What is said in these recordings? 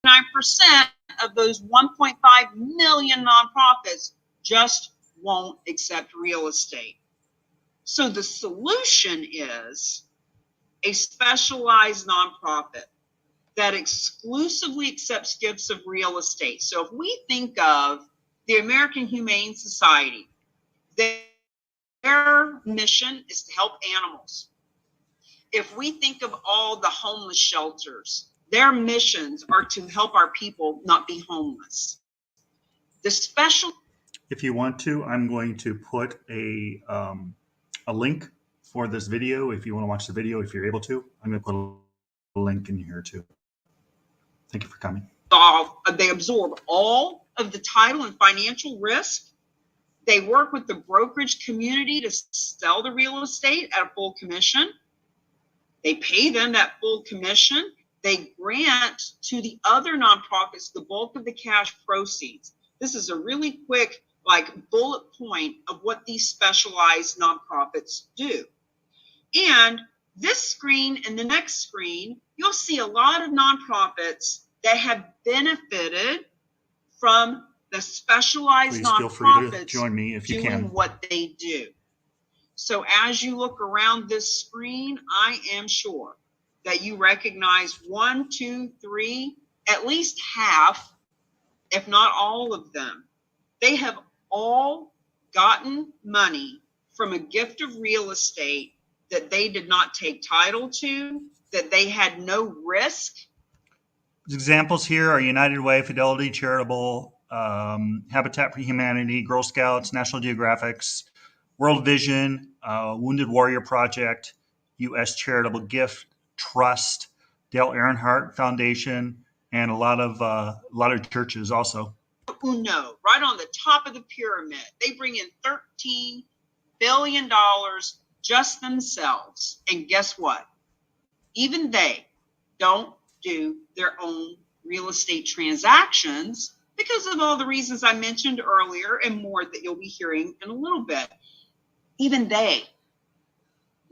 of those 1.5 million nonprofits just won't accept real estate. So the solution is a specialized nonprofit that exclusively accepts gifts of real estate. So if we think of the American Humane Society, their mission is to help animals. If we think of all the homeless shelters, their missions are to help our people not be homeless. The special. If you want to, I'm going to put a link for this video. If you want to watch the video, if you're able to, I'm going to put a link in here too. Thank you for coming. They absorb all of the title and financial risk. They work with the brokerage community to sell the real estate at a full commission. They pay them that full commission. They grant to the other nonprofits the bulk of the cash proceeds. This is a really quick, bullet point of what these specialized nonprofits do. And this screen and the next screen, you'll see a lot of nonprofits that have benefited from the specialized nonprofits. Please feel free to join me if you can. What they do. So as you look around this screen, I am sure that you recognize 1, 2, 3, at least half, if not all of them. They have all gotten money from a gift of real estate that they did not take title to, that they had no risk. Examples here are United Way, Fidelity Charitable, Habitat for Humanity, Girl Scouts, National Geographic, World Vision, Wounded Warrior Project, U.S. Charitable Gift Trust, Dale Earnhardt Foundation, and a lot of churches also. Uno, right on the top of the pyramid, they bring in $13 billion just themselves, and guess what? Even they don't do their own real estate transactions because of all the reasons I mentioned earlier and more that you'll be hearing in a little bit. Even they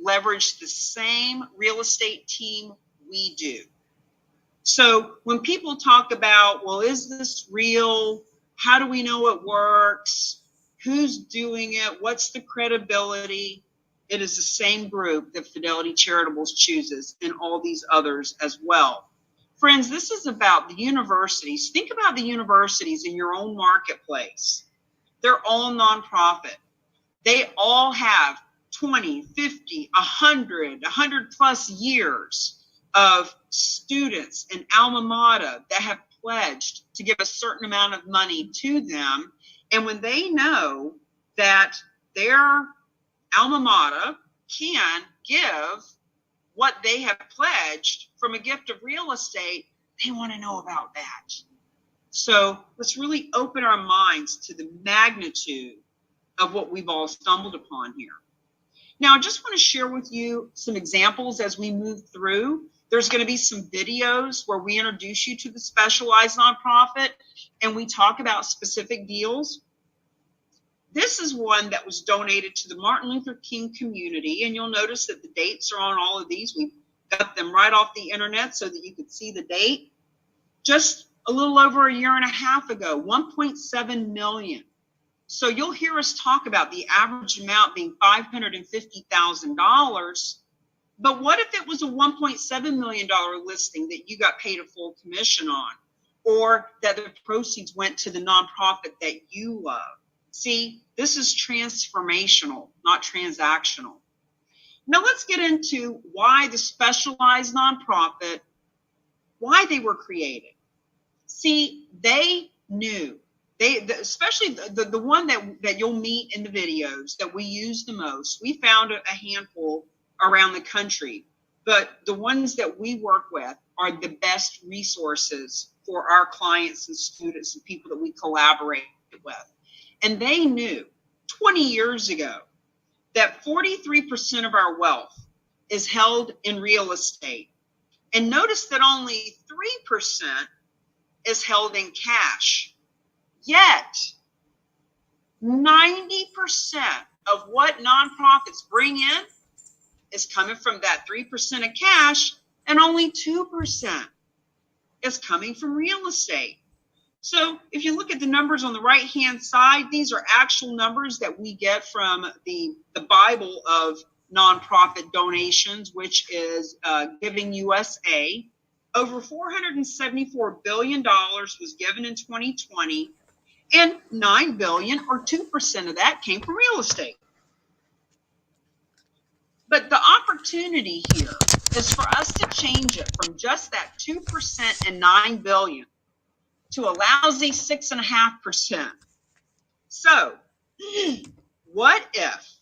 leverage the same real estate team we do. So when people talk about, well, is this real? How do we know it works? Who's doing it? What's the credibility? It is the same group that Fidelity Charitables chooses and all these others as well. Friends, this is about the universities. Think about the universities in your own marketplace. They're all nonprofit. They all have 20, 50, 100 plus years of students and alma mater that have pledged to give a certain amount of money to them. And when they know that their alma mater can give what they have pledged from a gift of real estate, they want to know about that. So let's really open our minds to the magnitude of what we've all stumbled upon here. Now, I just want to share with you some examples as we move through. There's going to be some videos where we introduce you to the specialized nonprofit and we talk about specific deals. This is one that was donated to the Martin Luther King community, and you'll notice that the dates are on all of these. We got them right off the internet so that you could see the date. Just a little over a year and a half ago, 1.7 million. So you'll hear us talk about the average amount being $550,000. But what if it was a $1.7 million listing that you got paid a full commission on, or that the proceeds went to the nonprofit that you love? See, this is transformational, not transactional. Now let's get into why the specialized nonprofit, why they were created. See, they knew. Especially the one that you'll meet in the videos that we use the most. We found a handful around the country, but the ones that we work with are the best resources for our clients and students and people that we collaborate with. And they knew 20 years ago that 43% of our wealth is held in real estate. And notice that only 3% is held in cash. Yet, 90% of what nonprofits bring in is coming from that 3% of cash and only 2% is coming from real estate. So if you look at the numbers on the right-hand side, these are actual numbers that we get from the Bible of nonprofit donations, which is Giving USA. Over $474 billion was given in 2020, and $9 billion, or 2% of that, came from real estate. But the opportunity here is for us to change it from just that 2% and $9 billion to a lousy 6.5%. So what if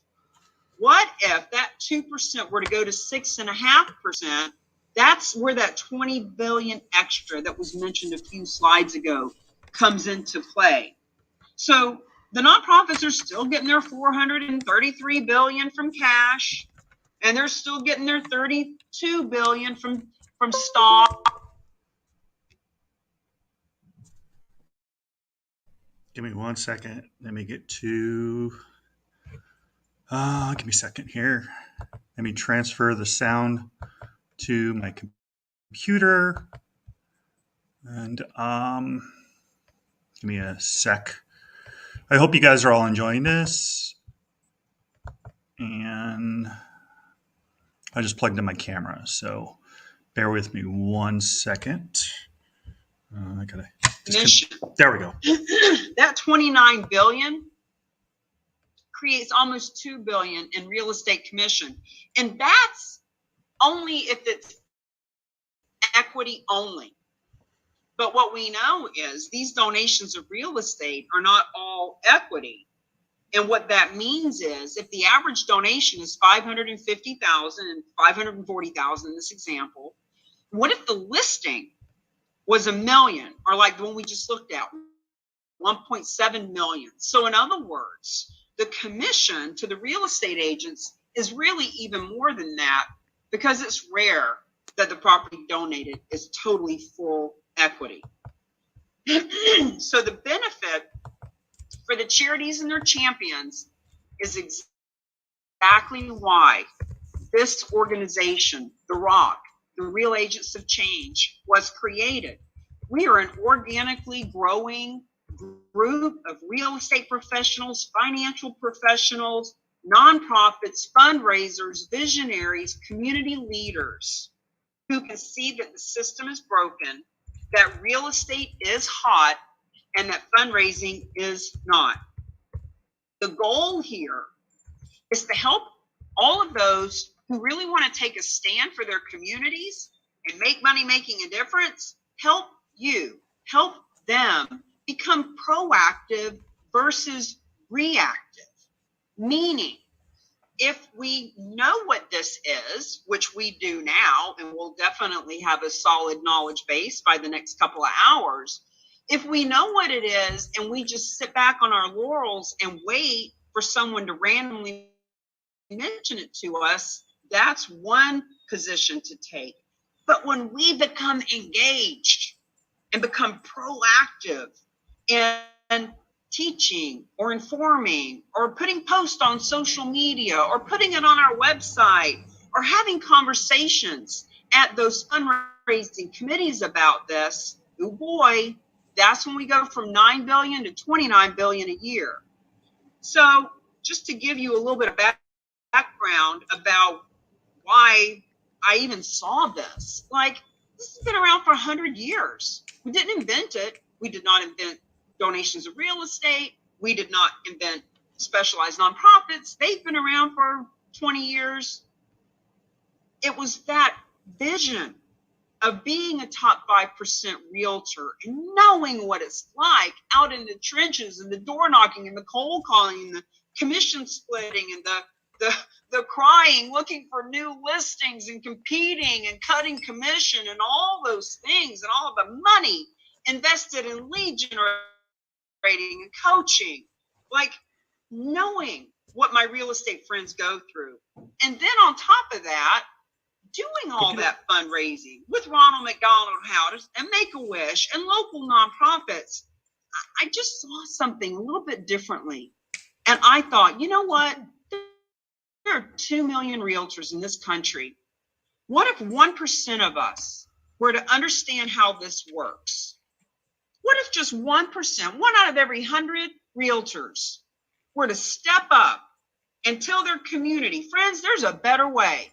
that 2% were to go to 6.5%? That's where that 20 billion extra that was mentioned a few slides ago comes into play. So the nonprofits are still getting their 433 billion from cash, and they're still getting their 32 billion from stock. Give me 1 second. Let me get to, give me a second here. Let me transfer the sound to my computer. And give me a sec. I hope you guys are all enjoying this. And I just plugged in my camera, so bear with me 1 second. I gotta. There we go. That 29 billion creates almost 2 billion in real estate commission. And that's only if it's equity only. But what we know is these donations of real estate are not all equity. And what that means is if the average donation is 550,000 and 540,000 in this example, what if the listing was $1 million, or like the one we just looked at, 1.7 million? So in other words, the commission to the real estate agents is really even more than that, because it's rare that the property donated is totally full equity. So the benefit for the charities and their champions is exactly why this organization, the RAOC, the Real Agents of Change, was created. We are an organically growing group of real estate professionals, financial professionals, nonprofits, fundraisers, visionaries, community leaders who can see that the system is broken, that real estate is hot, and that fundraising is not. The goal here is to help all of those who really want to take a stand for their communities and make money making a difference, help them become proactive versus reactive. Meaning, if we know what this is, which we do now, and we'll definitely have a solid knowledge base by the next couple of hours, if we know what it is and we just sit back on our laurels and wait for someone to randomly mention it to us, that's one position to take. But when we become engaged and become proactive in teaching or informing or putting posts on social media or putting it on our website or having conversations at those fundraising committees about this, oh boy, that's when we go from 9 billion to 29 billion a year. So just to give you a little bit of background about why I even saw this, like, this has been around for 100 years. We didn't invent it. We did not invent donations of real estate. We did not invent specialized nonprofits. They've been around for 20 years. It was that vision of being a top 5% realtor and knowing what it's like out in the trenches and the door knocking and the cold calling and the commission splitting and the crying, looking for new listings and competing and cutting commission and all those things and all of the money invested in lead generating and coaching, like knowing what my real estate friends go through. And then on top of that, doing all that fundraising with Ronald McDonald House and Make-A-Wish and local nonprofits, I just saw something a little bit differently. And I thought, you know what? There are 2 million realtors in this country. What if 1% of us were to understand how this works. What if just 1%, one out of every 100 realtors, were to step up and tell their community, friends, there's a better way.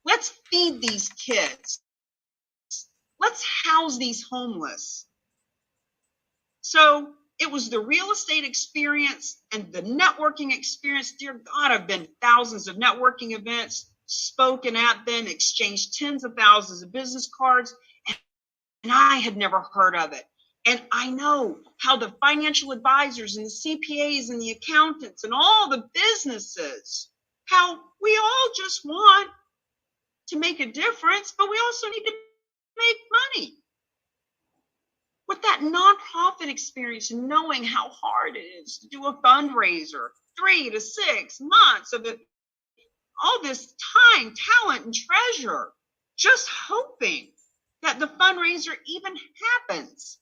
Let's feed these kids. Let's house these homeless. So it was the real estate experience and the networking experience. Dear God, I've been thousands of networking events, spoken at them, exchanged tens of thousands of business cards, and I had never heard of it. And I know how the financial advisors and the CPAs and the accountants and all the businesses, how we all just want to make a difference, but we also need to make money. With that nonprofit experience, knowing how hard it is to do a fundraiser, 3 to 6 months of it, all this time, talent, and treasure, just hoping that the fundraiser even happens.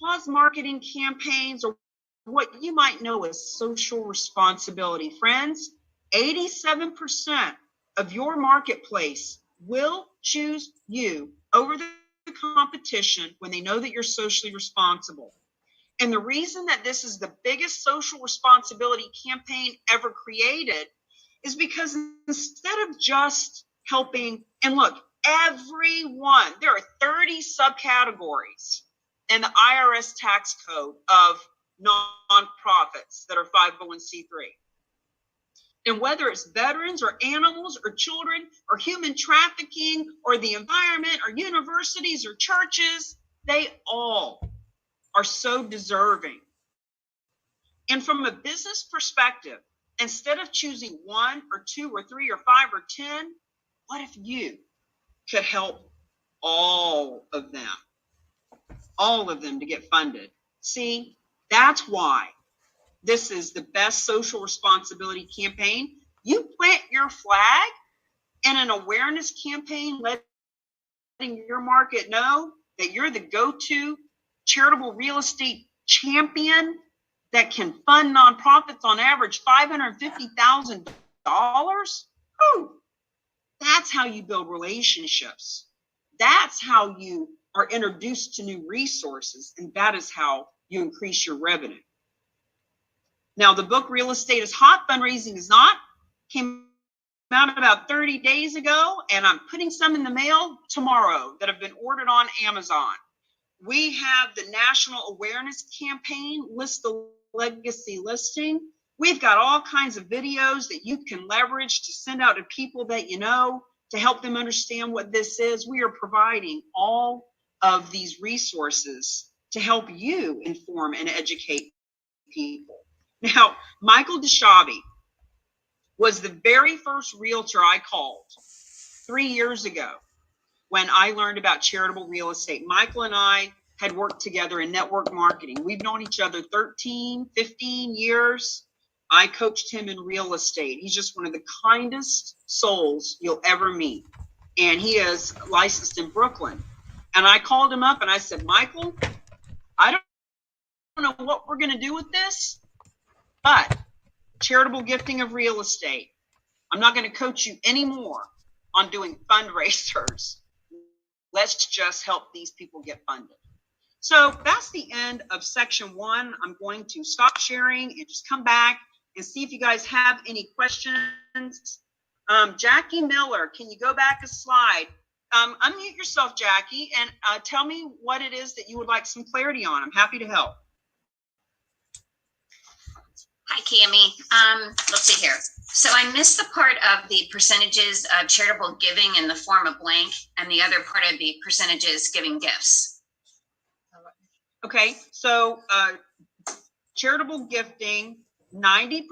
Cause marketing campaigns, or what you might know as social responsibility. Friends, 87% of your marketplace will choose you over the competition when they know that you're socially responsible. And the reason that this is the biggest social responsibility campaign ever created is because instead of just helping, and look, everyone, there are 30 subcategories in the IRS tax code of nonprofits that are 501c3. And whether it's veterans or animals or children or human trafficking or the environment or universities or churches, they all are so deserving. And from a business perspective, instead of choosing 1 or 2 or 3 or 5 or 10, what if you could help all of them to get funded? See, that's why this is the best social responsibility campaign. You plant your flag in an awareness campaign, letting your market know that you're the go-to charitable real estate champion that can fund nonprofits on average $550,000. That's how you build relationships. That's how you are introduced to new resources, and that is how you increase your revenue. Now, the book Real Estate is Hot, Fundraising is Not came out about 30 days ago, and I'm putting some in the mail tomorrow that have been ordered on Amazon. We have the National Awareness Campaign, List the Legacy listing. We've got all kinds of videos that you can leverage to send out to people that you know to help them understand what this is. We are providing all of these resources to help you inform and educate people. Now, Michael DeShavi was the very first realtor I called 3 years ago when I learned about charitable real estate. Michael and I had worked together in network marketing. We've known each other 13, 15 years. I coached him in real estate. He's just one of the kindest souls you'll ever meet. And he is licensed in Brooklyn. And I called him up and I said, Michael, I don't know what we're going to do with this, but charitable gifting of real estate. I'm not going to coach you anymore on doing fundraisers. Let's just help these people get funded. So that's the end of section 1. I'm going to stop sharing and just come back and see if you guys have any questions. Jackie Miller, can you go back a slide? Unmute yourself, Jackie, and tell me what it is that you would like some clarity on. I'm happy to help. Hi, Cami. Let's see here. So I missed the part of the percentages of charitable giving in the form of blank and the other part of the percentages giving gifts. Okay, so charitable gifting, 90%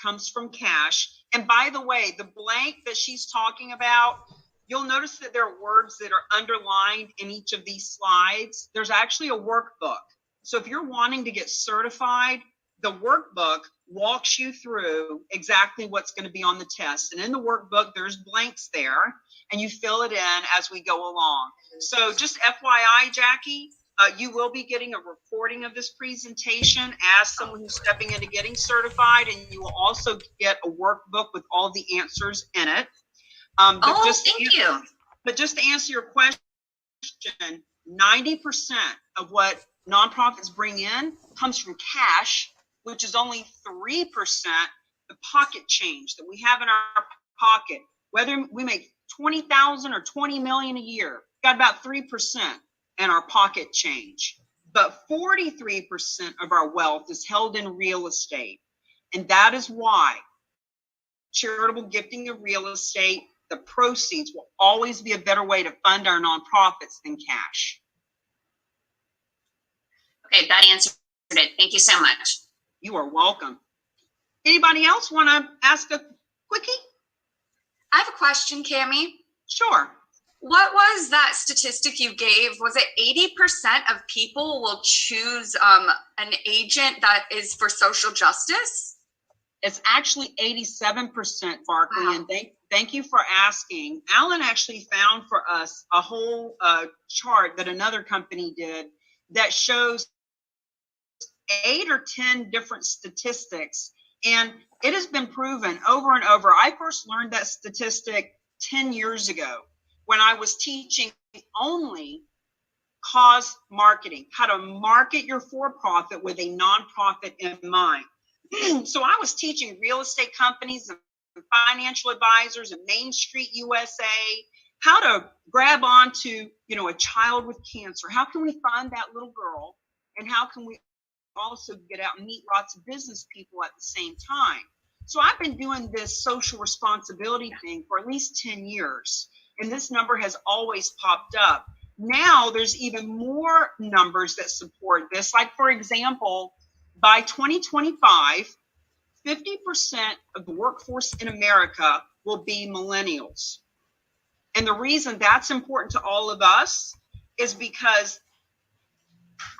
comes from cash. And by the way, the blank that she's talking about, you'll notice that there are words that are underlined in each of these slides. There's actually a workbook. So if you're wanting to get certified, the workbook walks you through exactly what's going to be on the test. And in the workbook, there's blanks there, and you fill it in as we go along. So just FYI, Jackie, you will be getting a recording of this presentation as someone who's stepping into getting certified, and you will also get a workbook with all the answers in it. Thank you. But just to answer your question, 90% of what nonprofits bring in comes from cash, which is only 3% the pocket change that we have in our pocket. Whether we make 20,000 or 20 million a year, got about 3% in our pocket change. But 43% of our wealth is held in real estate. And that is why charitable gifting of real estate, the proceeds will always be a better way to fund our nonprofits than cash. Okay, that answered it. Thank you so much. You are welcome. Anybody else want to ask a quickie? I have a question, Cammie. Sure. What was that statistic you gave? Was it 80% of people will choose an agent that is for social justice? It's actually 87%, Barkley, Wow. and thank you for asking. Alan actually found for us a whole chart that another company did that shows 8 or 10 different statistics, and it has been proven over and over. I first learned that statistic 10 years ago when I was teaching only cause marketing, how to market your for-profit with a nonprofit in mind. So I was teaching real estate companies and financial advisors and Main Street USA how to grab onto, a child with cancer. How can we find that little girl? And how can we also get out and meet lots of business people at the same time? So I've been doing this social responsibility thing for at least 10 years. And this number has always popped up. Now there's even more numbers that support this. Like, for example, by 2025, 50% of the workforce in America will be millennials. And the reason that's important to all of us is because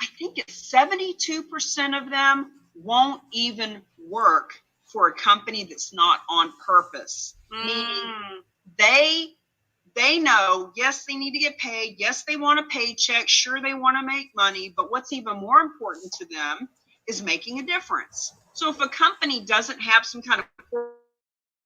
I think it's 72% of them won't even work for a company that's not on purpose. Meaning they know, yes, they need to get paid. Yes, they want a paycheck. Sure, they want to make money. But what's even more important to them is making a difference. So if a company doesn't have some kind of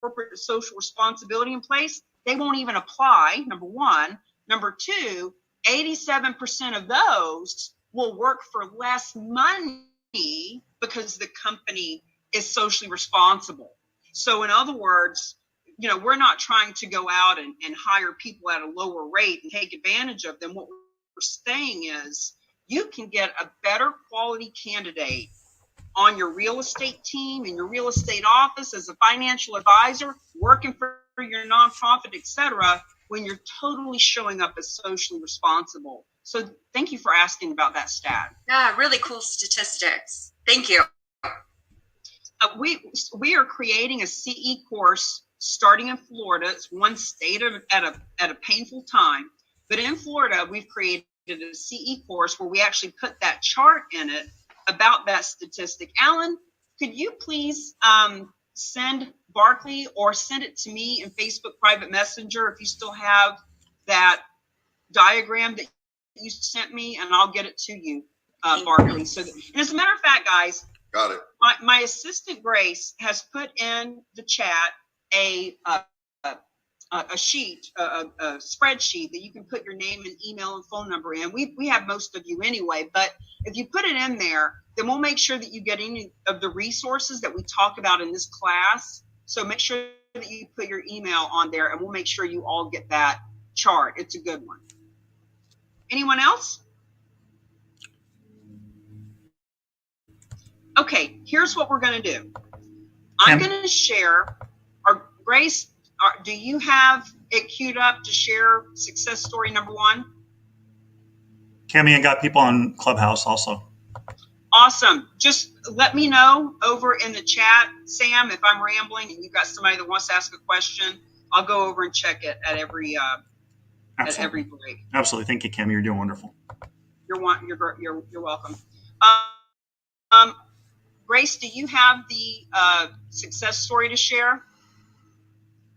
corporate social responsibility in place, they won't even apply, number one. Number two, 87% of those will work for less money because the company is socially responsible. So in other words, we're not trying to go out and hire people at a lower rate and take advantage of them. What we're saying is you can get a better quality candidate on your real estate team, in your real estate office, as a financial advisor, working for your nonprofit, etc., when you're totally showing up as socially responsible. So thank you for asking about that stat. Yeah, really cool statistics. Thank you. We are creating a CE course starting in Florida. It's one state at a painful time, but in Florida we've created a CE course where we actually put that chart in it about that statistic. Alan, could you please send Barkley or send it to me in Facebook private messenger if you still have that diagram that you sent me, and I'll get it to you, Barkley. So, and as a matter of fact, guys, got it. My assistant Grace has put in the chat a sheet, a spreadsheet that you can put your name and email and phone number in. We have most of you anyway, but if you put it in there, then we'll make sure that you get any of the resources that we talk about in this class. So make sure that you put your email on there, and we'll make sure you all get that chart. It's a good one. Anyone else? Okay, here's what we're going to do. I'm going to share, or Grace, do you have it queued up to share success story number 1? Cammie, I got people on Clubhouse also. Awesome. Just let me know over in the chat, Sam, if I'm rambling and you've got somebody that wants to ask a question. I'll go over and check it at every break. Absolutely. Thank you, Cammie. You're doing wonderful. You're welcome. Grace, do you have the success story to share?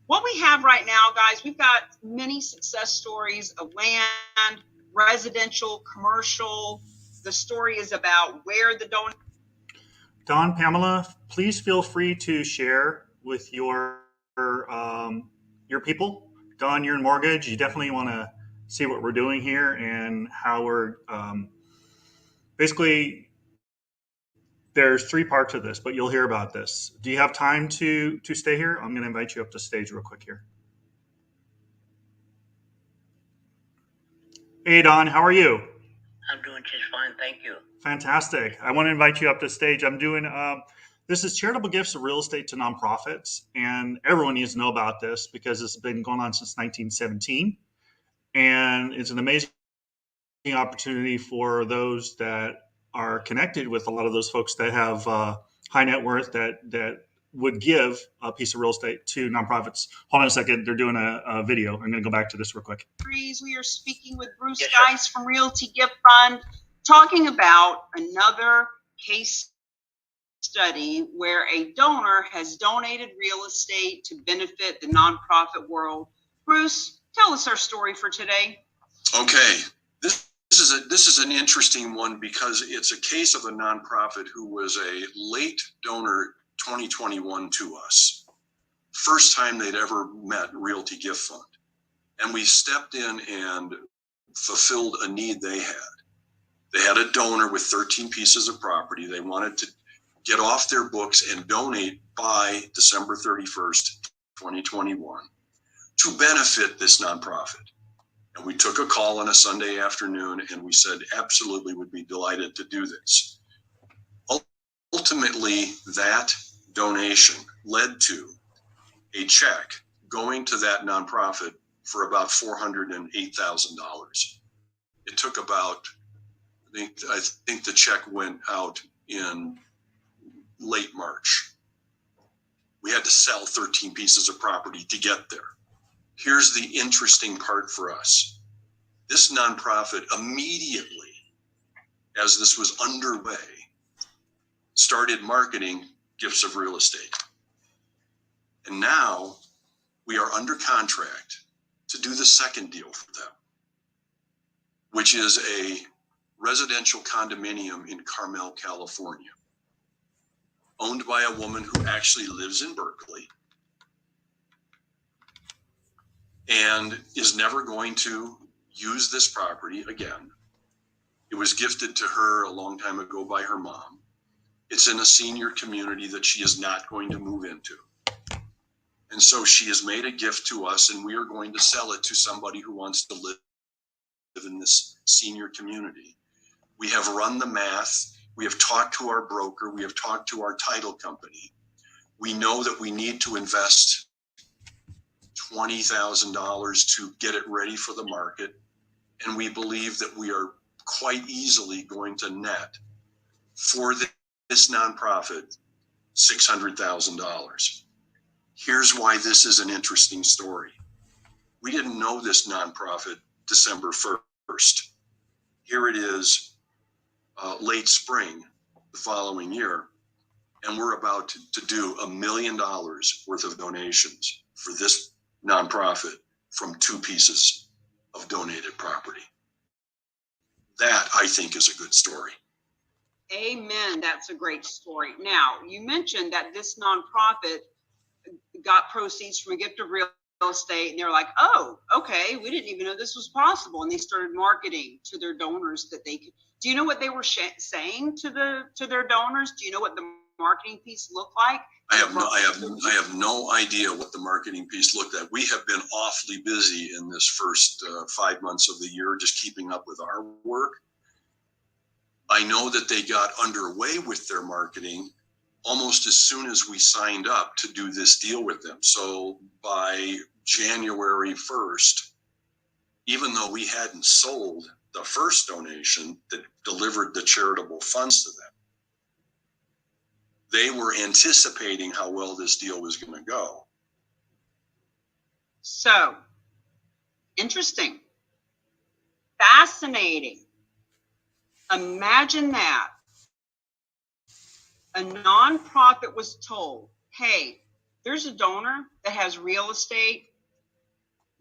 What we have right now, guys, we've got many success stories of land, residential, commercial. The story is about where the donor. Don, Pamela, please feel free to share with your people. gone year in mortgage, you definitely want to see what we're doing here and how we're basically. There's three parts of this, but you'll hear about this. Do you have time to stay here? I'm going to invite you up to stage real quick here. Hey, Don, how are you? I'm doing just fine, thank you. Fantastic. I want to invite you up to stage. I'm doing, this is charitable gifts of real estate to nonprofits, and everyone needs to know about this because it's been going on since 1917, and it's an amazing opportunity for those that are connected with a lot of those folks that have high net worth that would give a piece of real estate to nonprofits. Hold on a second. They're doing a video. I'm going to go back to this real quick. We are speaking with Bruce Yes, Geis from Realty Gift Fund, talking about another case study where a donor has donated real estate to benefit the nonprofit world. Bruce, tell us our story for today. Okay. This is an interesting one because it's a case of a nonprofit who was a late donor 2021 to us. First time they'd ever met Realty Gift Fund. And we stepped in and fulfilled a need they had. They had a donor with 13 pieces of property. They wanted to get off their books and donate by December 31st, 2021 to benefit this nonprofit. And we took a call on a Sunday afternoon and we said, absolutely, would be delighted to do this. Ultimately, that donation led to a check going to that nonprofit for about $408,000. It took about, I think the check went out in late March. We had to sell 13 pieces of property to get there. Here's the interesting part for us. This nonprofit immediately, as this was underway, started marketing gifts of real estate. And now we are under contract to do the second deal for them, which is a residential condominium in Carmel, California, owned by a woman who actually lives in Berkeley and is never going to use this property again. It was gifted to her a long time ago by her mom. It's in a senior community that she is not going to move into. And so she has made a gift to us, and we are going to sell it to somebody who wants to live in this senior community. We have run the math. We have talked to our broker. We have talked to our title company. We know that we need to invest $20,000 to get it ready for the market. And we believe that we are quite easily going to net for this nonprofit $600,000. Here's why this is an interesting story. We didn't know this nonprofit December 1st. Here it is, late spring the following year, and we're about to do $1 million worth of donations for this nonprofit from 2 pieces of donated property. That, I think, is a good story. Amen. That's a great story. Now, you mentioned that this nonprofit got proceeds from a gift of real estate, and they're like, oh, okay, we didn't even know this was possible. And they started marketing to their donors that they could. Do you know what they were saying to their donors? Do you know what the marketing piece looked like? I have no idea what the marketing piece looked like. We have been awfully busy in this first 5 months of the year, just keeping up with our work. I know that they got underway with their marketing almost as soon as we signed up to do this deal with them. So by January 1st, even though we hadn't sold the first donation that delivered the charitable funds to them, they were anticipating how well this deal was going to go. So, interesting. Fascinating. Imagine that. A nonprofit was told, hey, there's a donor that has real estate.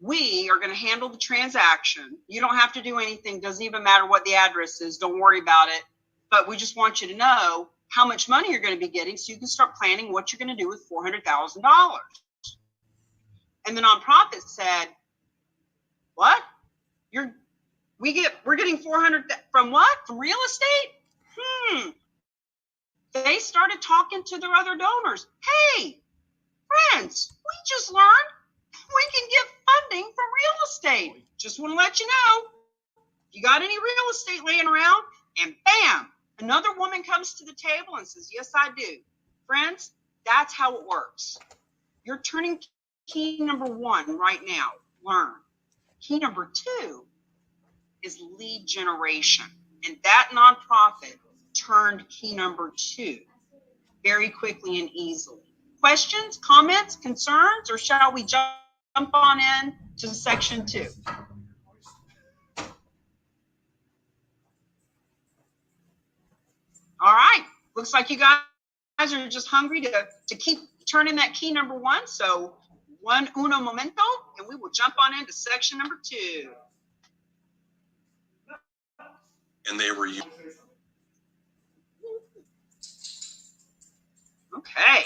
We are going to handle the transaction. You don't have to do anything. Doesn't even matter what the address is. Don't worry about it. But we just want you to know how much money you're going to be getting so you can start planning what you're going to do with $400,000. And the nonprofit said, What? We're getting 400 from what? From real estate? They started talking to their other donors. Hey, friends, we just learned we can get funding for real estate. Just want to let you know, you got any real estate laying around? And bam, another woman comes to the table and says, yes, I do. Friends, that's how it works. You're turning key number 1 right now. Learn. Key number 2 is lead generation. And that nonprofit turned key number 2 very quickly and easily. Questions, comments, concerns, or shall we jump on in to section 2? All right, looks like you guys are just hungry to keep turning that key number 1. So uno momento, and we will jump on into section number 2. And they were Okay.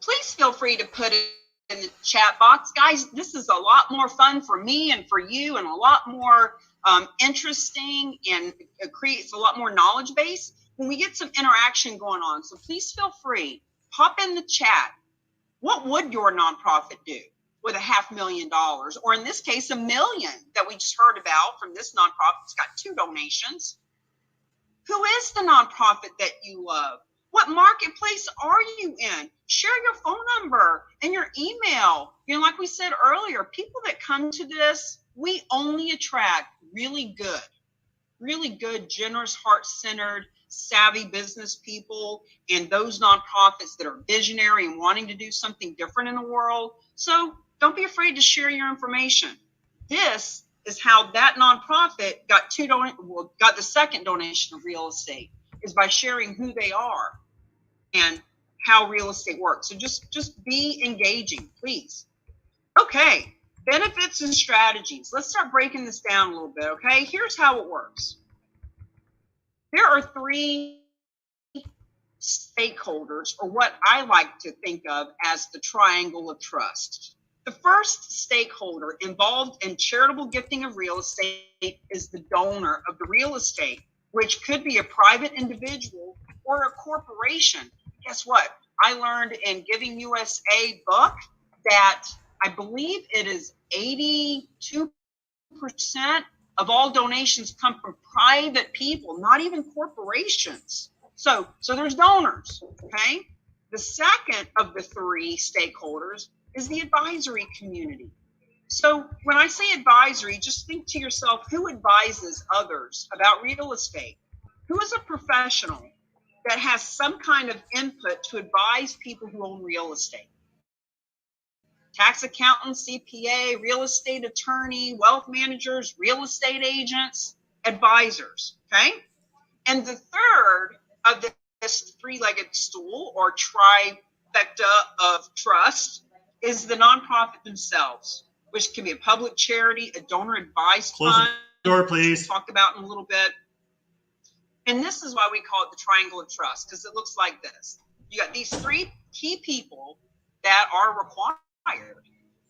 Please feel free to put it in the chat box. Guys, this is a lot more fun for me and for you, and a lot more interesting, and it creates a lot more knowledge base when we get some interaction going on. So please feel free, pop in the chat. What would your nonprofit do with $500,000, or in this case, $1 million that we just heard about from this nonprofit? It's got 2 donations. Who is the nonprofit that you love? What marketplace are you in? Share your phone number and your email. You know, like we said earlier, people that come to this, we only attract really good, generous, heart-centered, savvy business people, and those nonprofits that are visionary and wanting to do something different in the world. So don't be afraid to share your information. This is how that nonprofit got the second donation of real estate, is by sharing who they are and how real estate works. So just be engaging, please. Okay, benefits and strategies. Let's start breaking this down a little bit, okay? Here's how it works. There are 3 stakeholders, or what I like to think of as the triangle of trust. The first stakeholder involved in charitable gifting of real estate is the donor of the real estate, which could be a private individual or a corporation. Guess what? I learned in Giving USA book that I believe it is 82% of all donations come from private people, not even corporations. So there's donors, okay? The second of the 3 stakeholders is the advisory community. So when I say advisory, just think to yourself, who advises others about real estate? Who is a professional that has some kind of input to advise people who own real estate? Tax accountant, CPA, real estate attorney, wealth managers, real estate agents, advisors, okay? And the third of this 3-legged stool, or trifecta of trust, is the nonprofit themselves, which can be a public charity, a donor advised fund. The door, please. We'll talk about in a little bit. And this is why we call it the triangle of trust, because it looks like this. You got these 3 key people that are required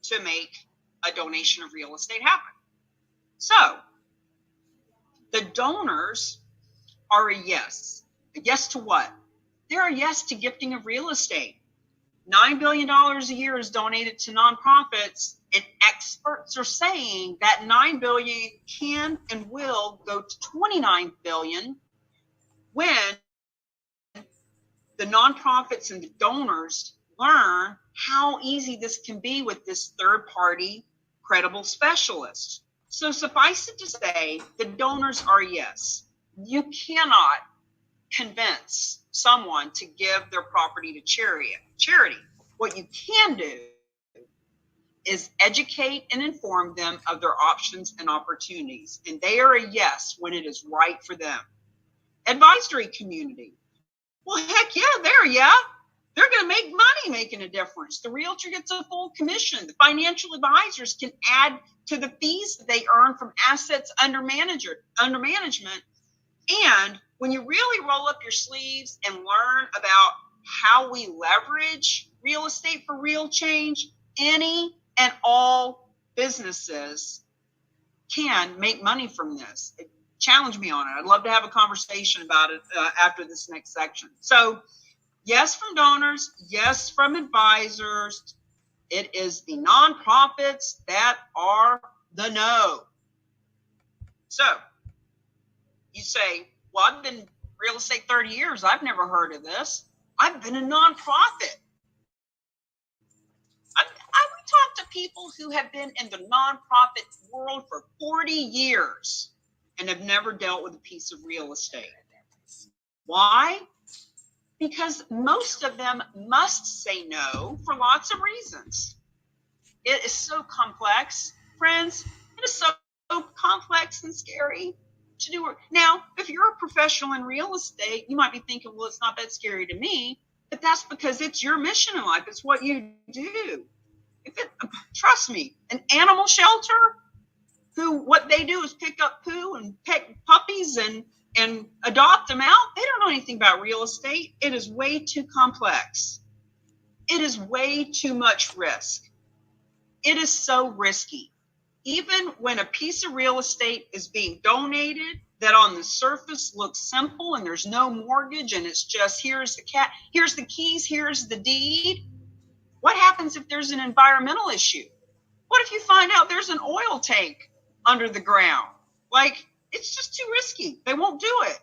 to make a donation of real estate happen. So the donors are a yes. A yes to what? They're a yes to gifting of real estate. $9 billion a year is donated to nonprofits, and experts are saying that $9 billion can and will go to $29 billion when the nonprofits and the donors learn how easy this can be with this third-party credible specialist. So suffice it to say, the donors are yes. You cannot convince someone to give their property to charity. What you can do is educate and inform them of their options and opportunities, and they are a yes when it is right for them. Advisory community. Well, heck yeah, they're going to make money making a difference. The realtor gets a full commission. The financial advisors can add to the fees that they earn from assets under management. And when you really roll up your sleeves and learn about how we leverage real estate for real change, any and all businesses can make money from this. Challenge me on it. I'd love to have a conversation about it after this next section. So yes, from donors, yes, from advisors. It is the nonprofits that are the no. So you say, well, I've been real estate 30 years. I've never heard of this. I've been a nonprofit. I would talk to people who have been in the nonprofit world for 40 years and have never dealt with a piece of real estate. Why? Because most of them must say no for lots of reasons. It is so complex, friends. It is so complex and scary to do it. Now, if you're a professional in real estate, you might be thinking, well, it's not that scary to me, but that's because it's your mission in life. It's what you do. Trust me, an animal shelter, what they do is pick up poo and pet puppies and adopt them out. They don't know anything about real estate. It is way too complex. It is way too much risk. It is so risky. Even when a piece of real estate is being donated that on the surface looks simple and there's no mortgage and it's just here's the keys, here's the deed. What happens if there's an environmental issue? What if you find out there's an oil tank under the ground? Like, it's just too risky. They won't do it.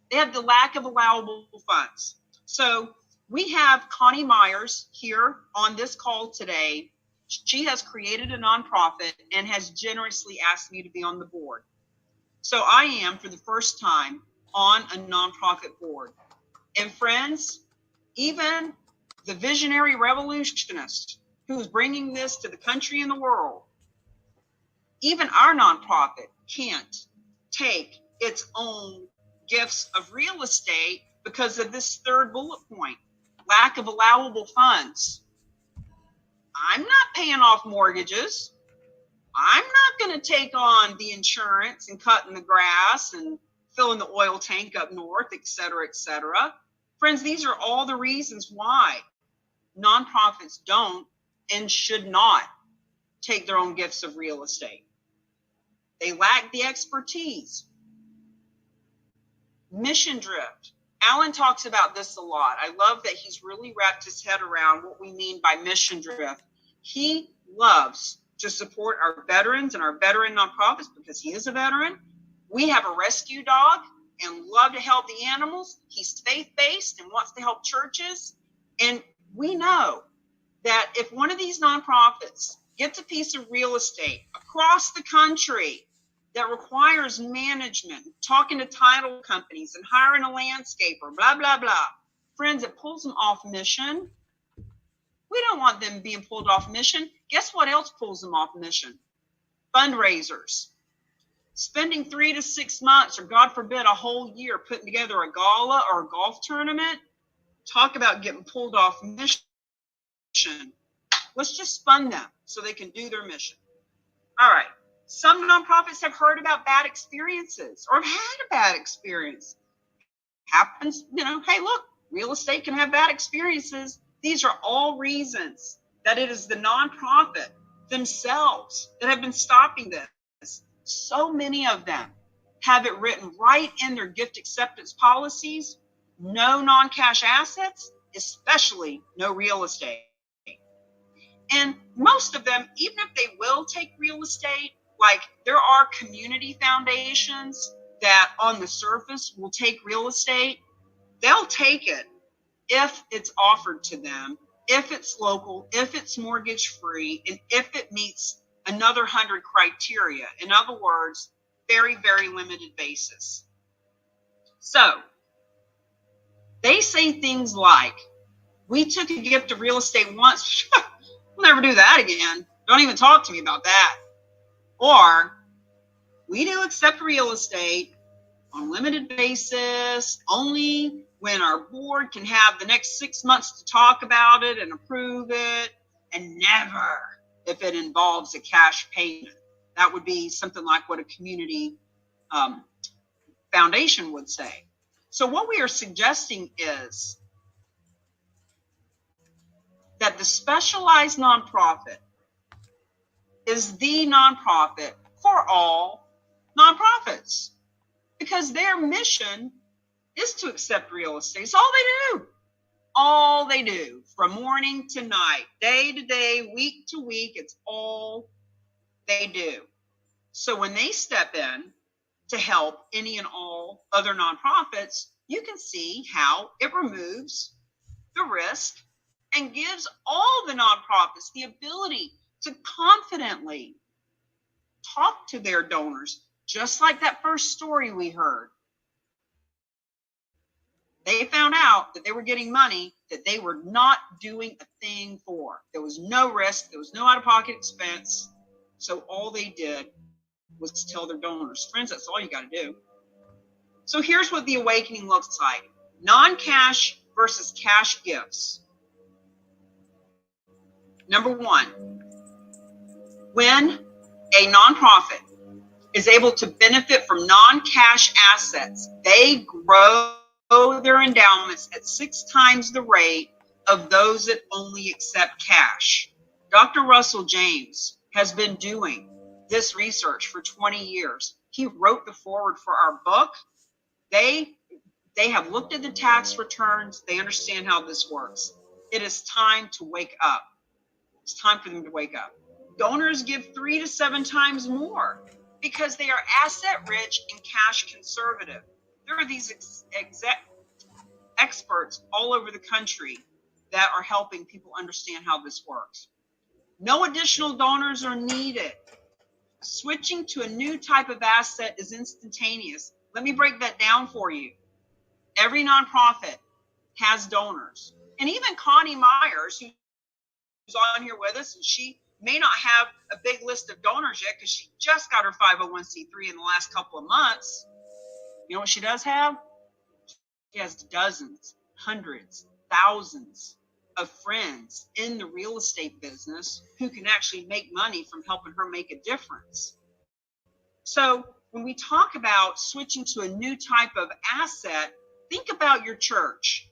They have the lack of allowable funds. So we have Connie Myers here on this call today. She has created a nonprofit and has generously asked me to be on the board. So I am, for the first time, on a nonprofit board. And friends, even the visionary revolutionist who's bringing this to the country and the world, even our nonprofit can't take its own gifts of real estate because of this third bullet point, lack of allowable funds. I'm not paying off mortgages. I'm not going to take on the insurance and cutting the grass and filling the oil tank up north, et cetera, et cetera. Friends, these are all the reasons why nonprofits don't and should not take their own gifts of real estate. They lack the expertise. Mission drift. Alan talks about this a lot. I love that he's really wrapped his head around what we mean by mission drift. He loves to support our veterans and our veteran nonprofits because he is a veteran. We have a rescue dog and love to help the animals. He's faith-based and wants to help churches. And we know that if one of these nonprofits gets a piece of real estate across the country that requires management, talking to title companies and hiring a landscaper, blah, blah, blah. Friends, it pulls them off mission. We don't want them being pulled off mission. Guess what else pulls them off mission? Fundraisers. Spending 3 to 6 months, or God forbid, a whole year putting together a gala or a golf tournament. Talk about getting pulled off mission. Let's just fund them so they can do their mission. All right. Some nonprofits have heard about bad experiences or have had a bad experience. Happens, hey, look, real estate can have bad experiences. These are all reasons that it is the nonprofit themselves that have been stopping this. So many of them have it written right in their gift acceptance policies, no non-cash assets, especially no real estate. And most of them, even if they will take real estate, like there are community foundations that on the surface will take real estate, they'll take it if it's offered to them, if it's local, if it's mortgage free, and if it meets another 100 criteria. In other words, very, very limited basis. So they say things like, we took a gift of real estate once, we'll never do that again. Don't even talk to me about that. Or, we do accept real estate on a limited basis, only when our board can have the next 6 months to talk about it and approve it, and never if it involves a cash payment. That would be something like what a community foundation would say. So what we are suggesting is that the specialized nonprofit is the nonprofit for all nonprofits because their mission is to accept real estate. It's all they do. All they do from morning to night, day to day, week to week, it's all they do. So when they step in to help any and all other nonprofits, you can see how it removes the risk and gives all the nonprofits the ability to confidently talk to their donors, just like that first story we heard. They found out that they were getting money that they were not doing a thing for. There was no risk. There was no out-of-pocket expense. So all they did was to tell their donors, friends, that's all you got to do. So here's what the awakening looks like. Non-cash versus cash gifts. Number one, when a nonprofit is able to benefit from non-cash assets, they grow their endowments at 6 times the rate of those that only accept cash. Dr. Russell James has been doing this research for 20 years. He wrote the foreword for our book. They have looked at the tax returns. They understand how this works. It is time to wake up. It's time for them to wake up. Donors give 3 to 7 times more because they are asset rich and cash conservative. There are these experts all over the country that are helping people understand how this works. No additional donors are needed. Switching to a new type of asset is instantaneous. Let me break that down for you. Every nonprofit has donors. And even Connie Myers, who's on here with us, and she may not have a big list of donors yet because she just got her 501c3 in the last couple of months. You know what she does have? She has dozens, hundreds, thousands of friends in the real estate business who can actually make money from helping her make a difference. So when we talk about switching to a new type of asset, think about your church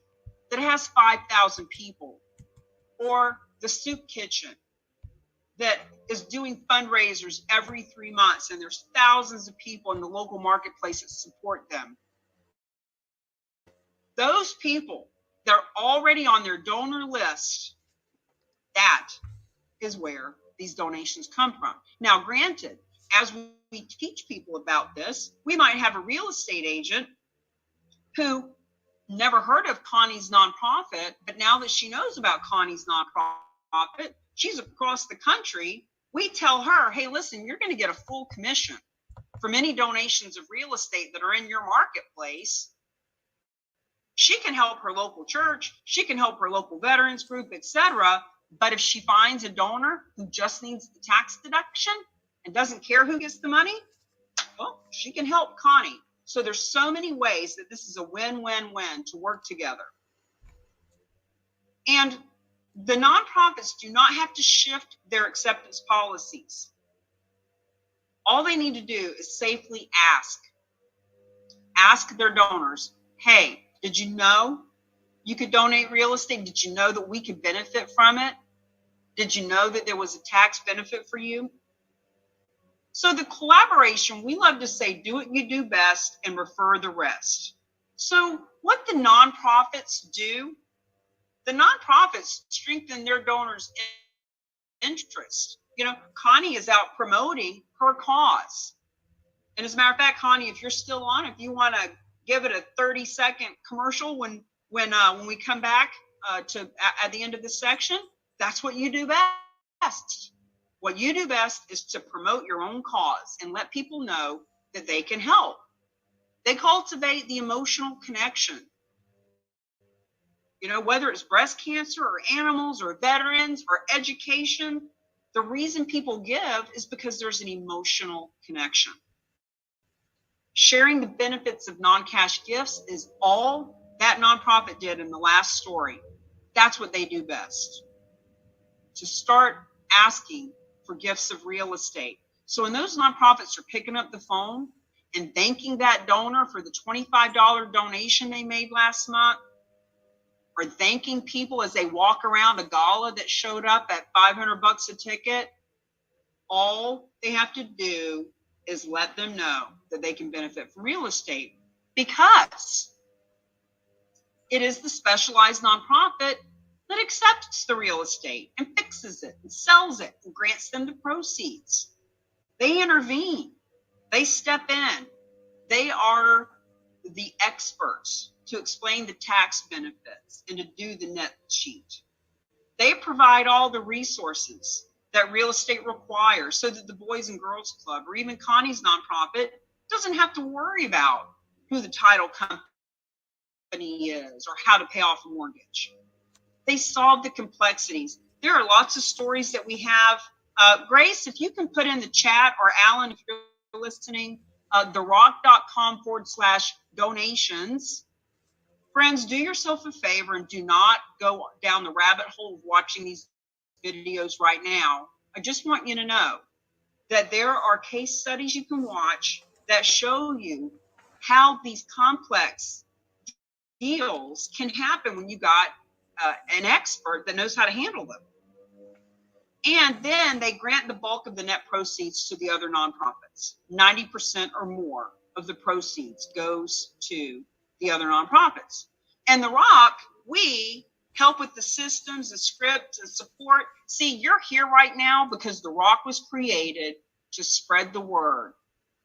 that has 5,000 people, or the soup kitchen that is doing fundraisers every 3 months, and there's thousands of people in the local marketplace that support them. Those people that are already on their donor list, that is where these donations come from. Now, granted, as we teach people about this, we might have a real estate agent who never heard of Connie's nonprofit, but now that she knows about Connie's nonprofit, she's across the country. We tell her, hey, listen, you're going to get a full commission from any donations of real estate that are in your marketplace. She can help her local church, she can help her local veterans group, etc. But if she finds a donor who just needs the tax deduction and doesn't care who gets the money, well, she can help Connie. So there's so many ways that this is a win-win-win to work together. And the nonprofits do not have to shift their acceptance policies. All they need to do is safely ask their donors, hey, did you know you could donate real estate? Did you know that we could benefit from it? Did you know that there was a tax benefit for you? So the collaboration, we love to say, do what you do best and refer the rest. So what the nonprofits do, the nonprofits strengthen their donors' interest. You know, Connie is out promoting her cause. And as a matter of fact, Connie, if you're still on, if you want to give it a 30-second commercial when we come back at the end of this section, that's what you do best. What you do best is to promote your own cause and let people know that they can help. They cultivate the emotional connection. You know, whether it's breast cancer or animals or veterans or education, the reason people give is because there's an emotional connection. Sharing the benefits of non-cash gifts is all that nonprofit did in the last story. That's what they do best. To start asking for gifts of real estate. So when those nonprofits are picking up the phone and thanking that donor for the $25 donation they made last month, or thanking people as they walk around a gala that showed up at $500 a ticket, all they have to do is let them know that they can benefit from real estate, because it is the specialized nonprofit that accepts the real estate and fixes it and sells it and grants them the proceeds. They intervene. They step in. They are the experts to explain the tax benefits and to do the net sheet. They provide all the resources that real estate requires so that the Boys and Girls Club or even Connie's nonprofit doesn't have to worry about who the title company is or how to pay off a mortgage. They solve the complexities. There are lots of stories that we have. Grace, if you can put in the chat, or Alan, if you're listening, therock.com/donations. Friends, do yourself a favor and do not go down the rabbit hole of watching these videos right now. I just want you to know that there are case studies you can watch that show you how these complex deals can happen when you got an expert that knows how to handle them. And then they grant the bulk of the net proceeds to the other nonprofits. 90% or more of the proceeds goes to the other nonprofits. And the RAOC, we help with the systems, the script, and support. See, you're here right now because the RAOC was created to spread the word,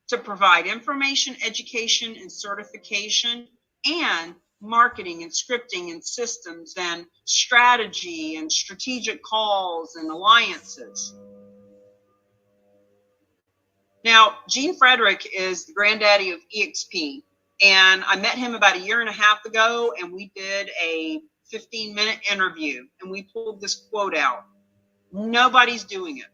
to provide information, education, and certification, and marketing and scripting and systems and strategy and strategic calls and alliances. Now, Gene Frederick is the granddaddy of EXP, and I met him about a year and a half ago, and we did a 15-minute interview, and we pulled this quote out. Nobody's doing it.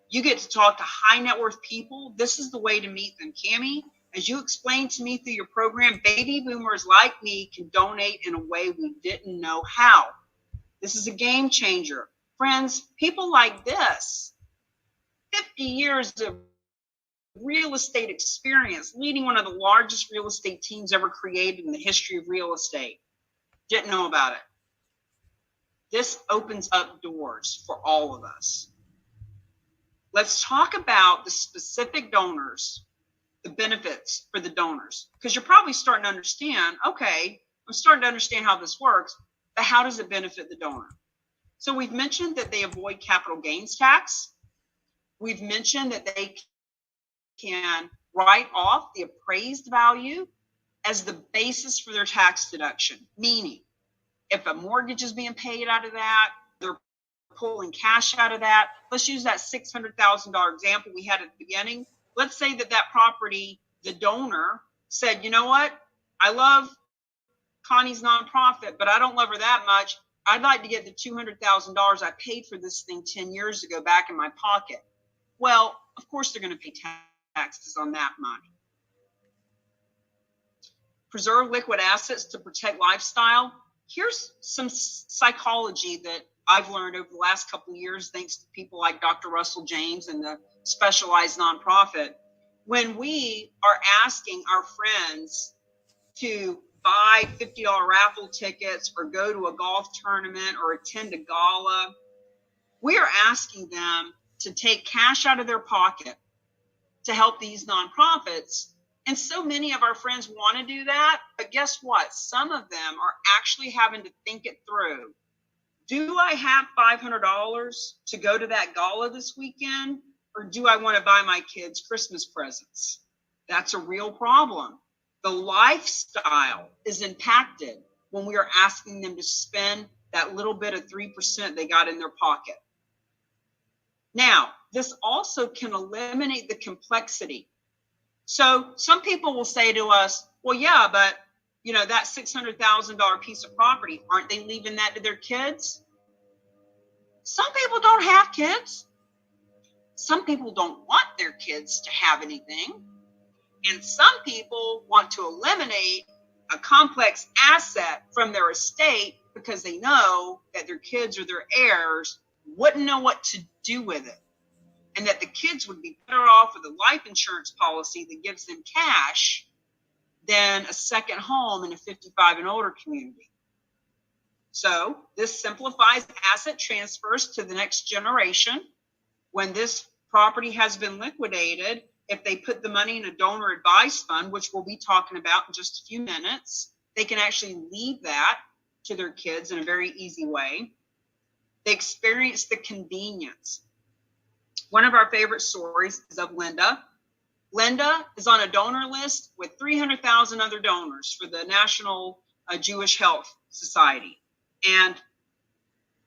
You get to talk to high net worth people. This is the way to meet them. Cammie, as you explained to me through your program, baby boomers like me can donate in a way we didn't know how. This is a game changer. Friends, people like this, 50 years of real estate experience, leading one of the largest real estate teams ever created in the history of real estate, didn't know about it. This opens up doors for all of us. Let's talk about the specific donors, the benefits for the donors, because you're probably starting to understand, okay, I'm starting to understand how this works, but how does it benefit the donor? So we've mentioned that they avoid capital gains tax. We've mentioned that they can write off the appraised value as the basis for their tax deduction, meaning if a mortgage is being paid out of that, they're pulling cash out of that. Let's use that $600,000 example we had at the beginning. Let's say that that property, the donor said, you know what? I love Connie's nonprofit, but I don't love her that much. I'd like to get the $200,000 I paid for this thing 10 years ago back in my pocket. Well, of course they're going to pay taxes on that money. Preserve liquid assets to protect lifestyle. Here's some psychology that I've learned over the last couple of years, thanks to people like Dr. Russell James and the specialized nonprofit. When we are asking our friends to buy $50 raffle tickets or go to a golf tournament or attend a gala, we are asking them to take cash out of their pocket to help these nonprofits. And so many of our friends want to do that, but guess what? Some of them are actually having to think it through. Do I have $500 to go to that gala this weekend, or do I want to buy my kids Christmas presents? That's a real problem. The lifestyle is impacted when we are asking them to spend that little bit of 3% they got in their pocket. Now, this also can eliminate the complexity. So some people will say to us, well, yeah, but you know, that $600,000 piece of property, aren't they leaving that to their kids? Some people don't have kids. Some people don't want their kids to have anything. And some people want to eliminate a complex asset from their estate because they know that their kids or their heirs wouldn't know what to do with it. And that the kids would be better off with a life insurance policy that gives them cash than a second home in a 55 and older community. So this simplifies asset transfers to the next generation. When this property has been liquidated, if they put the money in a donor advised fund, which we'll be talking about in just a few minutes, they can actually leave that to their kids in a very easy way. They experience the convenience. One of our favorite stories is of Linda. Linda is on a donor list with 300,000 other donors for the National Jewish Health Society. And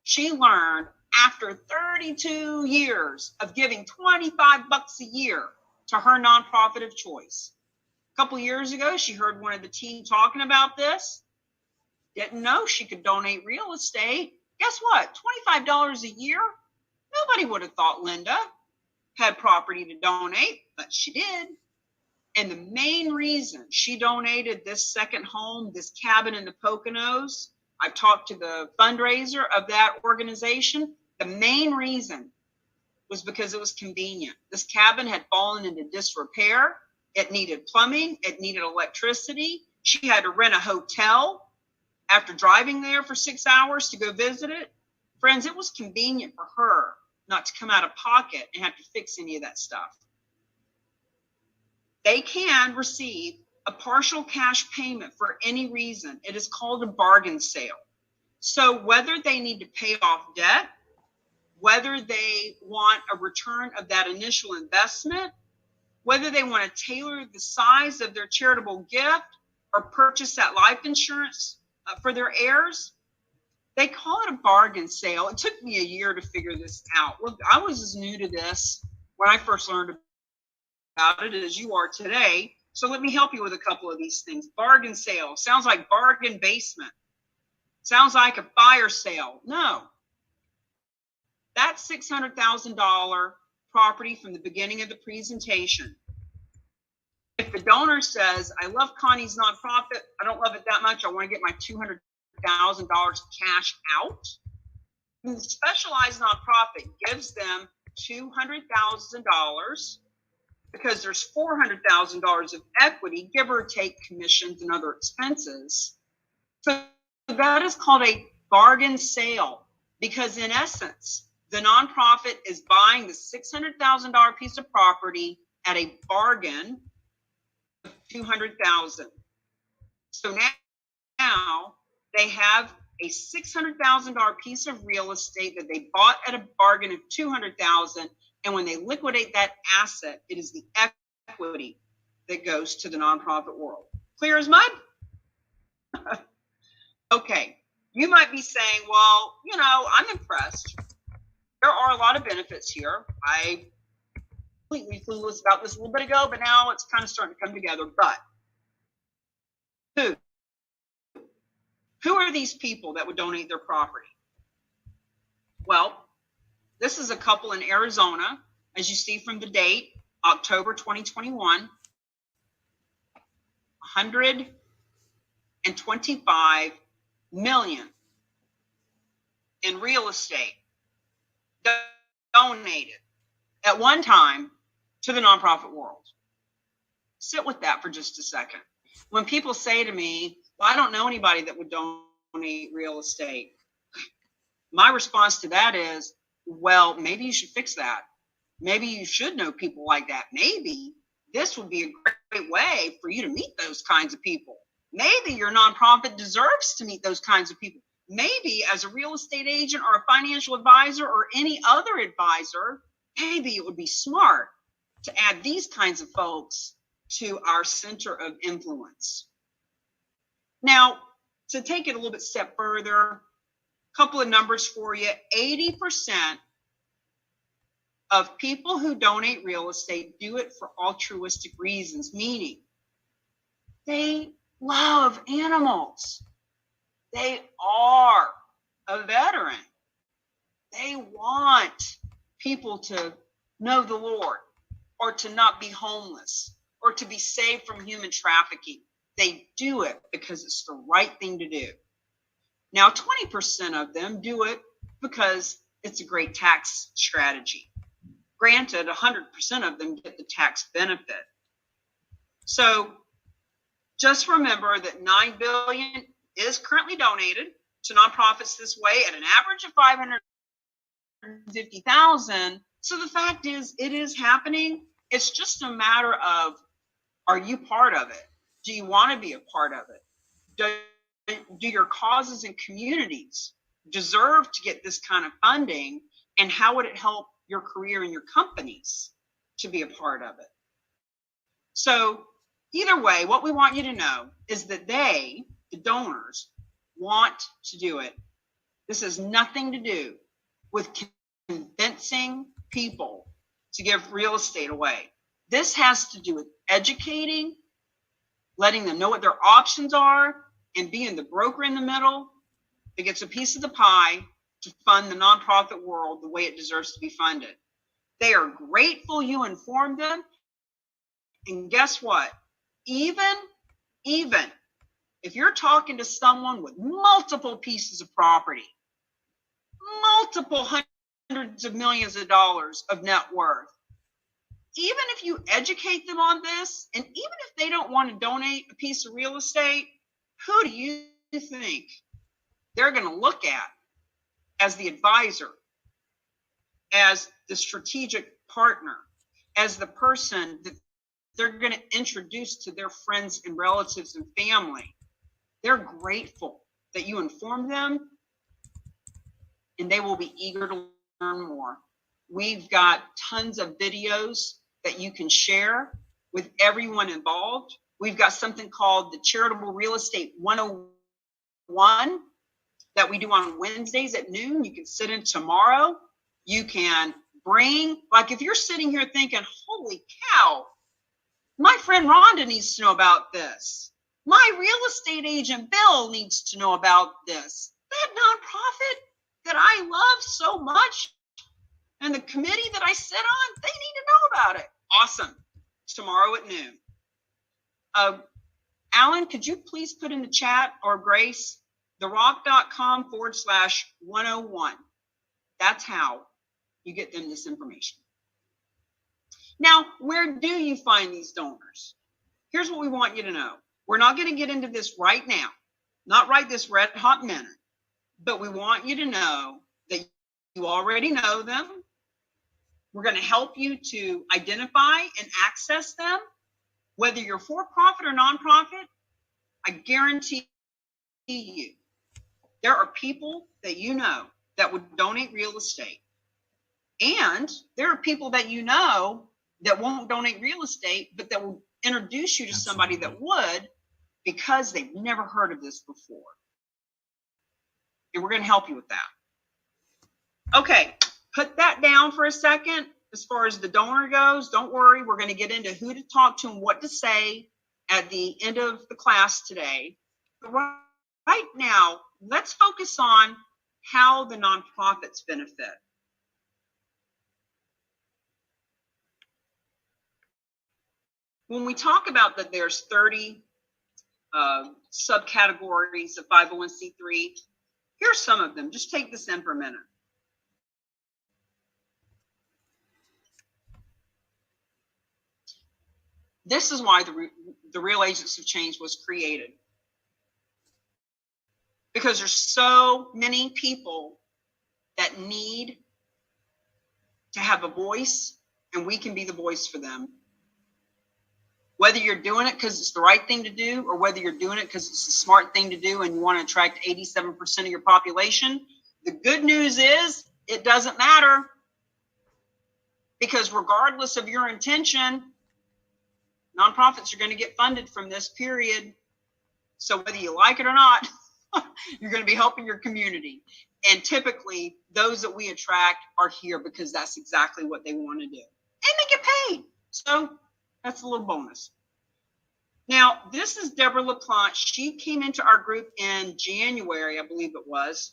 she learned after 32 years of giving $25 a year to her nonprofit of choice. A couple years ago, she heard one of the team talking about this. Didn't know she could donate real estate. Guess what? $25 a year? Nobody would have thought Linda had property to donate, but she did. And the main reason she donated this second home, this cabin in the Poconos, I've talked to the fundraiser of that organization. The main reason was because it was convenient. This cabin had fallen into disrepair. It needed plumbing. It needed electricity. She had to rent a hotel after driving there for 6 hours to go visit it. Friends, it was convenient for her not to come out of pocket and have to fix any of that stuff. They can receive a partial cash payment for any reason. It is called a bargain sale. So whether they need to pay off debt, whether they want a return of that initial investment, whether they want to tailor the size of their charitable gift or purchase that life insurance for their heirs, they call it a bargain sale. It took me a year to figure this out. Well, I was as new to this when I first learned about it as you are today. So let me help you with a couple of these things. Bargain sale sounds like bargain basement. Sounds like a fire sale. No. That $600,000 property from the beginning of the presentation. If the donor says, I love Connie's nonprofit, I don't love it that much, I want to get my $200,000 cash out, the specialized nonprofit gives them $200,000 because there's $400,000 of equity, give or take commissions and other expenses. So that is called a bargain sale because in essence, the nonprofit is buying the $600,000 piece of property at a bargain of $200,000. So now they have a $600,000 piece of real estate that they bought at a bargain of $200,000, and when they liquidate that asset, it is the equity that goes to the nonprofit world. Clear as mud? Okay, you might be saying, well, I'm impressed. There are a lot of benefits here. I completely clueless about this a little bit ago, but now it's kind of starting to come together. But who are these people that would donate their property? Well, this is a couple in Arizona, as you see from the date, October 2021, $125 million in real estate donated at one time to the nonprofit world. Sit with that for just a second. When people say to me, well, I don't know anybody that would donate real estate, my response to that is, well, maybe you should fix that. Maybe you should know people like that. Maybe this would be a great way for you to meet those kinds of people. Maybe your nonprofit deserves to meet those kinds of people. Maybe as a real estate agent or a financial advisor or any other advisor, maybe it would be smart to add these kinds of folks to our center of influence. Now, to take it a little bit step further, a couple of numbers for you. 80% of people who donate real estate do it for altruistic reasons, meaning they love animals. They are a veteran. They want people to know the Lord or to not be homeless or to be saved from human trafficking. They do it because it's the right thing to do. Now, 20% of them do it because it's a great tax strategy. Granted, 100% of them get the tax benefit. So just remember that $9 billion is currently donated to nonprofits this way at an average of $550,000. So the fact is, it is happening. It's just a matter of, are you part of it? Do you want to be a part of it? Do your causes and communities deserve to get this kind of funding? And how would it help your career and your companies to be a part of it? So either way, what we want you to know is that they, the donors, want to do it. This has nothing to do with convincing people to give real estate away. This has to do with educating, letting them know what their options are, and being the broker in the middle that gets a piece of the pie to fund the nonprofit world the way it deserves to be funded. They are grateful you informed them. And guess what? Even if you're talking to someone with multiple pieces of property, multiple hundreds of millions of dollars of net worth, even if you educate them on this, and even if they don't want to donate a piece of real estate, who do you think they're going to look at as the advisor, as the strategic partner, as the person that they're going to introduce to their friends and relatives and family? They're grateful that you informed them, and they will be eager to learn more. We've got tons of videos that you can share with everyone involved. We've got something called the Charitable Real Estate 101 that we do on Wednesdays at noon. You can sit in tomorrow. You can bring, like if you're sitting here thinking, holy cow, my friend Rhonda needs to know about this. My real estate agent Bill needs to know about this. That nonprofit that I love so much and the committee that I sit on, they need to know about it. Awesome. Tomorrow at noon. Alan, could you please put in the chat, or Grace, therock.com/101. That's how you get them this information. Now, where do you find these donors? Here's what we want you to know. We're not going to get into this right now, not right this red hot minute, but we want you to know that you already know them. We're going to help you to identify and access them, whether you're for-profit or nonprofit. I guarantee you, there are people that you know that would donate real estate. And there are people that you know that won't donate real estate, but that will introduce you to somebody that would, because they've never heard of this before. And we're going to help you with that. Okay, put that down for a second. As far as the donor goes, don't worry. We're going to get into who to talk to and what to say at the end of the class today. But right now, let's focus on how the nonprofits benefit. When we talk about that there's 30 subcategories of 501c3, here's some of them. Just take this in for a minute. This is why the Real Agents of Change was created. Because there's so many people that need to have a voice, and we can be the voice for them. Whether you're doing it because it's the right thing to do, or whether you're doing it because it's a smart thing to do and you want to attract 87% of your population, the good news is it doesn't matter. Because regardless of your intention, nonprofits are going to get funded from this period. So whether you like it or not, you're going to be helping your community. And typically, those that we attract are here because that's exactly what they want to do. And they get paid. So that's a little bonus. Now, this is Deborah LaPlante. She came into our group in January, I believe it was.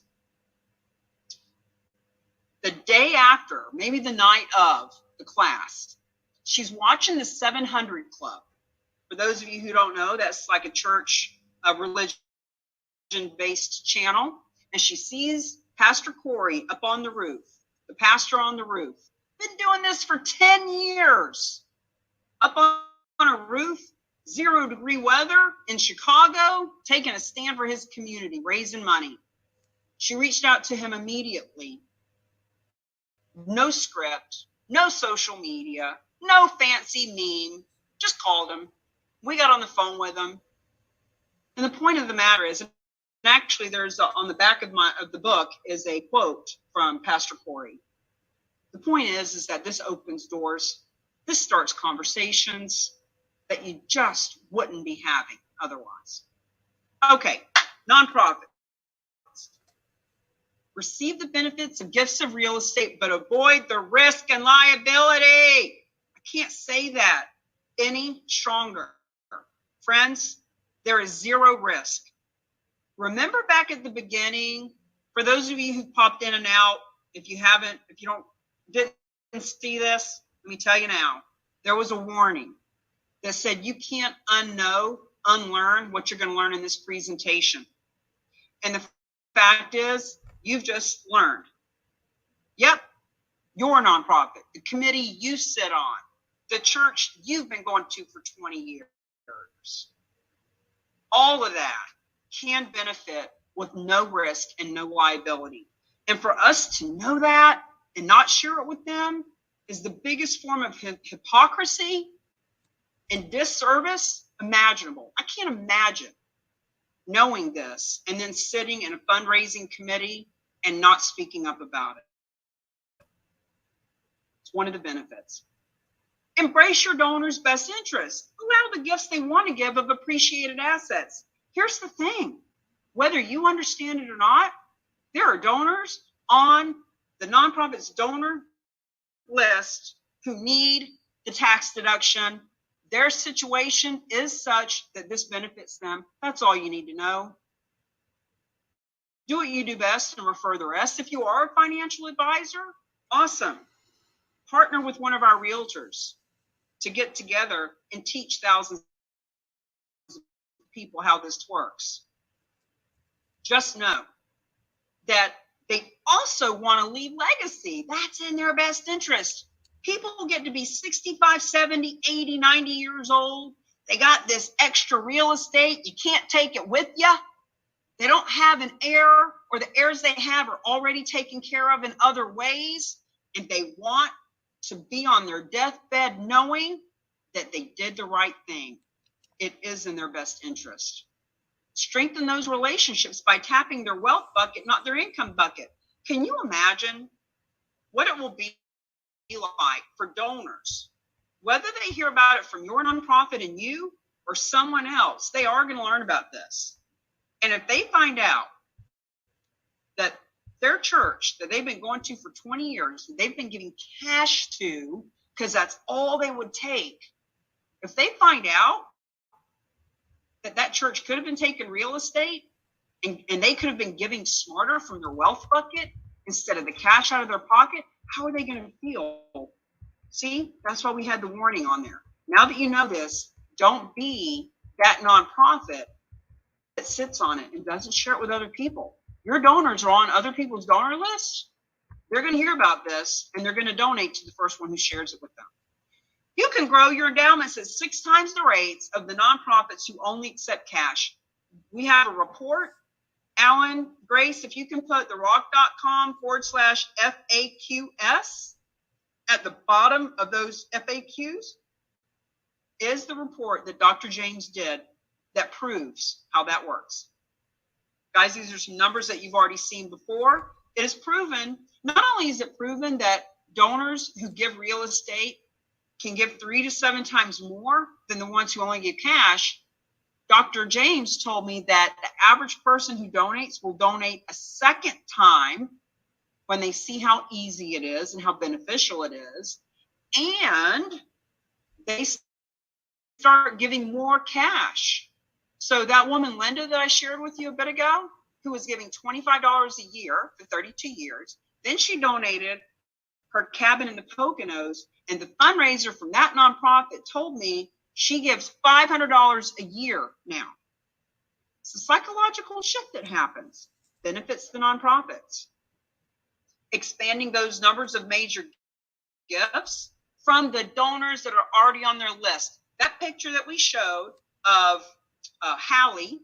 The day after, maybe the night of the class, she's watching the 700 Club. For those of you who don't know, that's like a church, a religion-based channel. And she sees Pastor Corey up on the roof, the pastor on the roof. Been doing this for 10 years. Up on a roof, 0-degree weather in Chicago, taking a stand for his community, raising money. She reached out to him immediately. No script, no social media, no fancy meme, just called them. We got on the phone with them. And the point of the matter is, and actually there's on the back of the book is a quote from Pastor Corey. The point is that this opens doors. This starts conversations that you just wouldn't be having otherwise. Okay, nonprofits. Receive the benefits and gifts of real estate, but avoid the risk and liability. I can't say that any stronger. Friends, there is zero risk. Remember back at the beginning, for those of you who popped in and out, if you didn't see this, let me tell you now, there was a warning that said you can't unlearn what you're going to learn in this presentation. And the fact is, you've just learned. Yep, your nonprofit, the committee you sit on, the church you've been going to for 20 years. All of that can benefit with no risk and no liability. And for us to know that and not share it with them is the biggest form of hypocrisy and disservice imaginable. I can't imagine knowing this and then sitting in a fundraising committee and not speaking up about it. It's one of the benefits. Embrace your donors' best interests. Allow the gifts they want to give of appreciated assets. Here's the thing. Whether you understand it or not, there are donors on the nonprofit's donor list who need the tax deduction. Their situation is such that this benefits them. That's all you need to know. Do what you do best and refer the rest. If you are a financial advisor, awesome. Partner with one of our realtors to get together and teach thousands of people how this works. Just know that they also want to leave legacy. That's in their best interest. People get to be 65, 70, 80, 90 years old. They got this extra real estate. You can't take it with you. They don't have an heir, or the heirs they have are already taken care of in other ways. And they want to be on their deathbed knowing that they did the right thing. It is in their best interest. Strengthen those relationships by tapping their wealth bucket, not their income bucket. Can you imagine what it will be like for donors, whether they hear about it from your nonprofit and you or someone else? They are going to learn about this. And if they find out that their church that they've been going to for 20 years, they've been giving cash to, because that's all they would take. If they find out that that church could have been taking real estate and they could have been giving smarter from their wealth bucket instead of the cash out of their pocket, how are they going to feel? See, that's why we had the warning on there. Now that you know this, don't be that nonprofit that sits on it and doesn't share it with other people. Your donors are on other people's donor lists. They're going to hear about this and they're going to donate to the first one who shares it with them. You can grow your endowments at 6 times the rates of the nonprofits who only accept cash. We have a report. Alan, Grace, if you can put therock.com/FAQS at the bottom of those FAQs is the report that Dr. James did that proves how that works. Guys, these are some numbers that you've already seen before. It is proven, not only is it proven that donors who give real estate can give 3 to 7 times more than the ones who only give cash. Dr. James told me that the average person who donates will donate a second time when they see how easy it is and how beneficial it is. And they start giving more cash. So that woman, Linda, that I shared with you a bit ago, who was giving $25 a year for 32 years, then she donated her cabin in the Poconos, and the fundraiser from that nonprofit told me she gives $500 a year now. It's a psychological shift that happens, benefits the nonprofits. Expanding those numbers of major gifts from the donors that are already on their list. That picture that we showed of Hallie,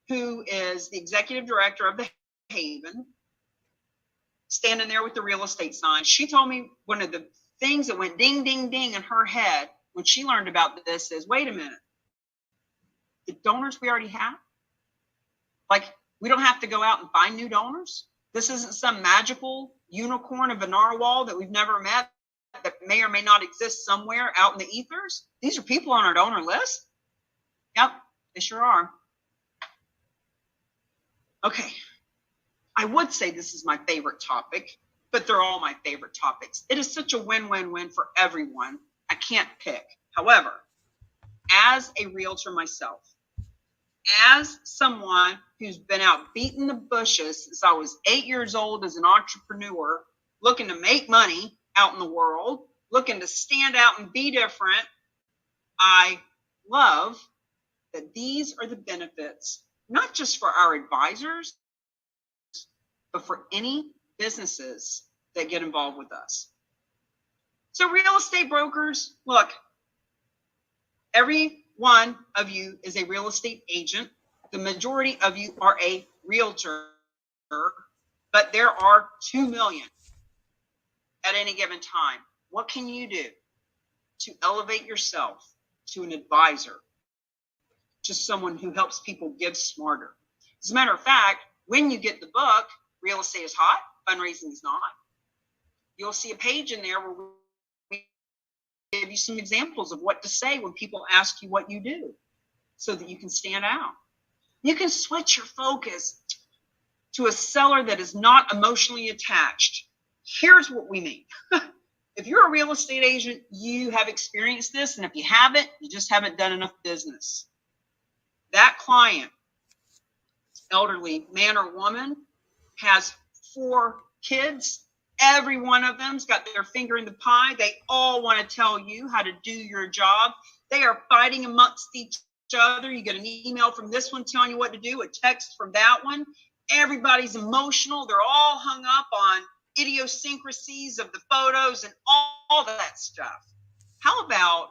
who is the executive director of the Haven, standing there with the real estate sign. She told me one of the things that went ding, ding, ding in her head when she learned about this is, wait a minute, the donors we already have, like, we don't have to go out and find new donors. This isn't some magical unicorn of a narwhal that we've never met that may or may not exist somewhere out in the ethers. These are people on our donor list. Yep, they sure are. Okay, I would say this is my favorite topic, but they're all my favorite topics. It is such a win-win-win for everyone. I can't pick. However, as a realtor myself, as someone who's been out beating the bushes since I was 8 years old as an entrepreneur, looking to make money out in the world, looking to stand out and be different, I love that these are the benefits, not just for our advisors, but for any businesses that get involved with us. So real estate brokers, look, every one of you is a real estate agent. The majority of you are a realtor, but there are 2 million at any given time. What can you do to elevate yourself to an advisor, to someone who helps people give smarter? As a matter of fact, when you get the book, Real Estate is Hot, Fundraising is Not, you'll see a page in there where we give you some examples of what to say when people ask you what you do so that you can stand out. You can switch your focus to a seller that is not emotionally attached. Here's what we mean. If you're a real estate agent, you have experienced this, and if you haven't, you just haven't done enough business. That client, elderly man or woman, has 4 kids. Every one of them's got their finger in the pie. They all want to tell you how to do your job. They are fighting amongst each other. You get an email from this one telling you what to do, a text from that one. Everybody's emotional. They're all hung up on idiosyncrasies of the photos and all that stuff. How about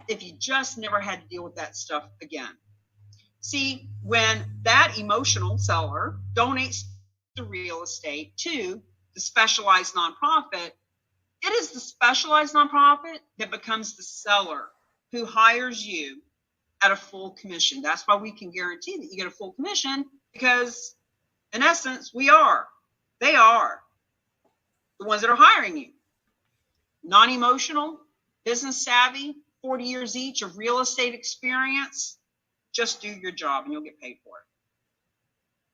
if you just never had to deal with that stuff again? See, when that emotional seller donates the real estate to the specialized nonprofit, it is the specialized nonprofit that becomes the seller who hires you at a full commission. That's why we can guarantee that you get a full commission, because in essence, they are the ones that are hiring you. Non-emotional, business savvy, 40 years each of real estate experience. Just do your job and you'll get paid for it.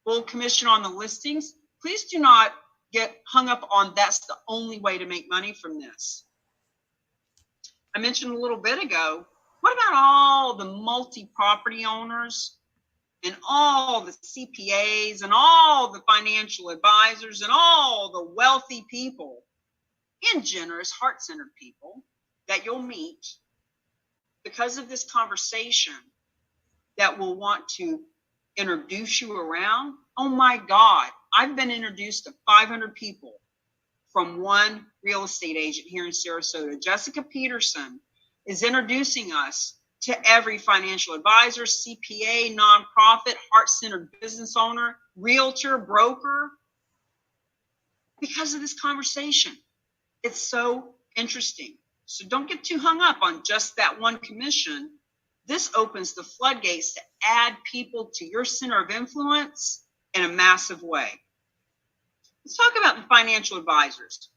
Full commission on the listings. Please do not get hung up on that's the only way to make money from this. I mentioned a little bit ago, what about all the multi-property owners and all the CPAs and all the financial advisors and all the wealthy people and generous, heart-centered people that you'll meet because of this conversation that will want to introduce you around? Oh my God, I've been introduced to 500 people from one real estate agent here in Sarasota. Jessica Peterson is introducing us to every financial advisor, CPA, nonprofit, heart-centered business owner, realtor, broker, because of this conversation. It's so interesting. So don't get too hung up on just that one commission. This opens the floodgates to add people to your center of influence in a massive way. Let's talk about the financial advisors.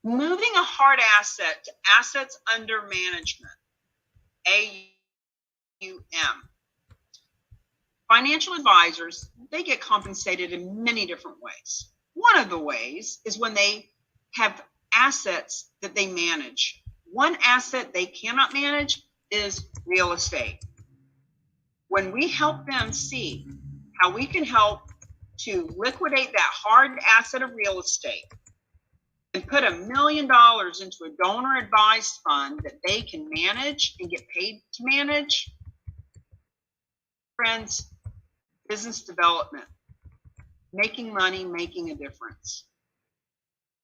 Moving a hard asset to assets under management, AUM. Financial advisors, they get compensated in many different ways. One of the ways is when they have assets that they manage. One asset they cannot manage is real estate. When we help them see how we can help to liquidate that hard asset of real estate and put $1 million into a donor advised fund that they can manage and get paid to manage, friends, business development, making money, making a difference.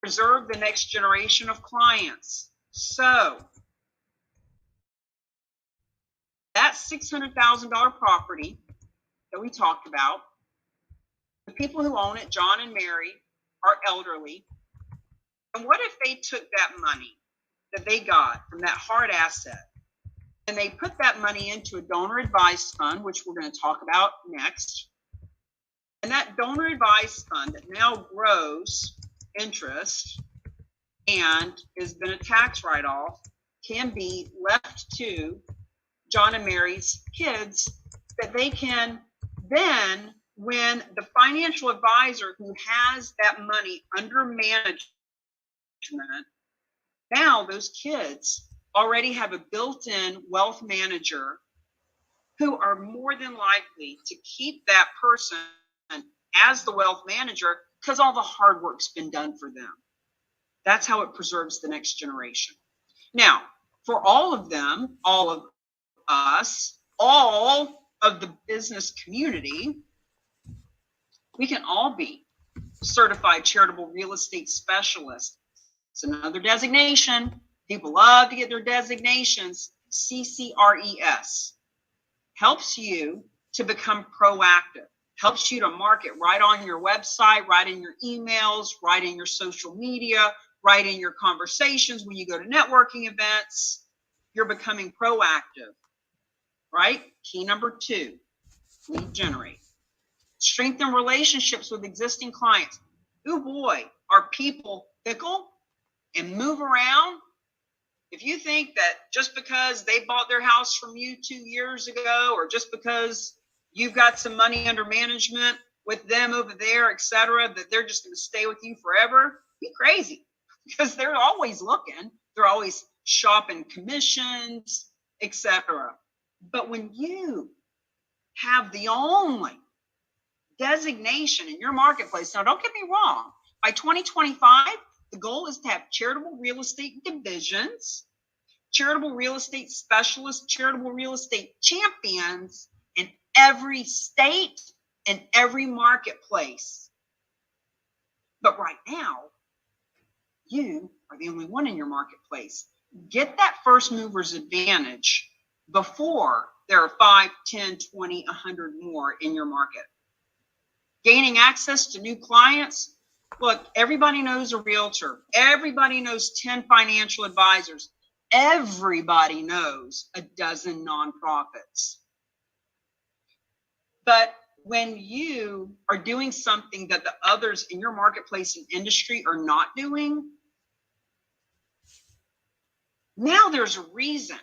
Preserve the next generation of clients. So that $600,000 property that we talked about, the people who own it, John and Mary, are elderly. And what if they took that money that they got from that hard asset and they put that money into a donor advised fund, which we're going to talk about next. And that donor advised fund that now grows interest and has been a tax write-off can be left to John and Mary's kids, that they can then, when the financial advisor who has that money under management, now those kids already have a built-in wealth manager who are more than likely to keep that person as the wealth manager because all the hard work's been done for them. That's how it preserves the next generation. Now, for all of them, all of us, all of the business community, we can all be certified charitable real estate specialists. It's another designation. People love to get their designations. CCRES helps you to become proactive, helps you to market right on your website, right in your emails, right in your social media, right in your conversations when you go to networking events. You're becoming proactive, right? Key number 2, lead generate. Strengthen relationships with existing clients. Oh boy, are people fickle and move around? If you think that just because they bought their house from you 2 years ago, or just because you've got some money under management with them over there, etc., that they're just going to stay with you forever, you're crazy, because they're always looking. They're always shopping commissions, etc. But when you have the only designation in your marketplace, now don't get me wrong, by 2025, the goal is to have charitable real estate divisions, charitable real estate specialists, charitable real estate champions in every state and every marketplace. But right now, you are the only one in your marketplace. Get that first mover's advantage before there are 5, 10, 20, 100 more in your market. Gaining access to new clients. Look, everybody knows a realtor. Everybody knows 10 financial advisors. Everybody knows a dozen nonprofits. But when you are doing something that the others in your marketplace and industry are not doing, now there's a reason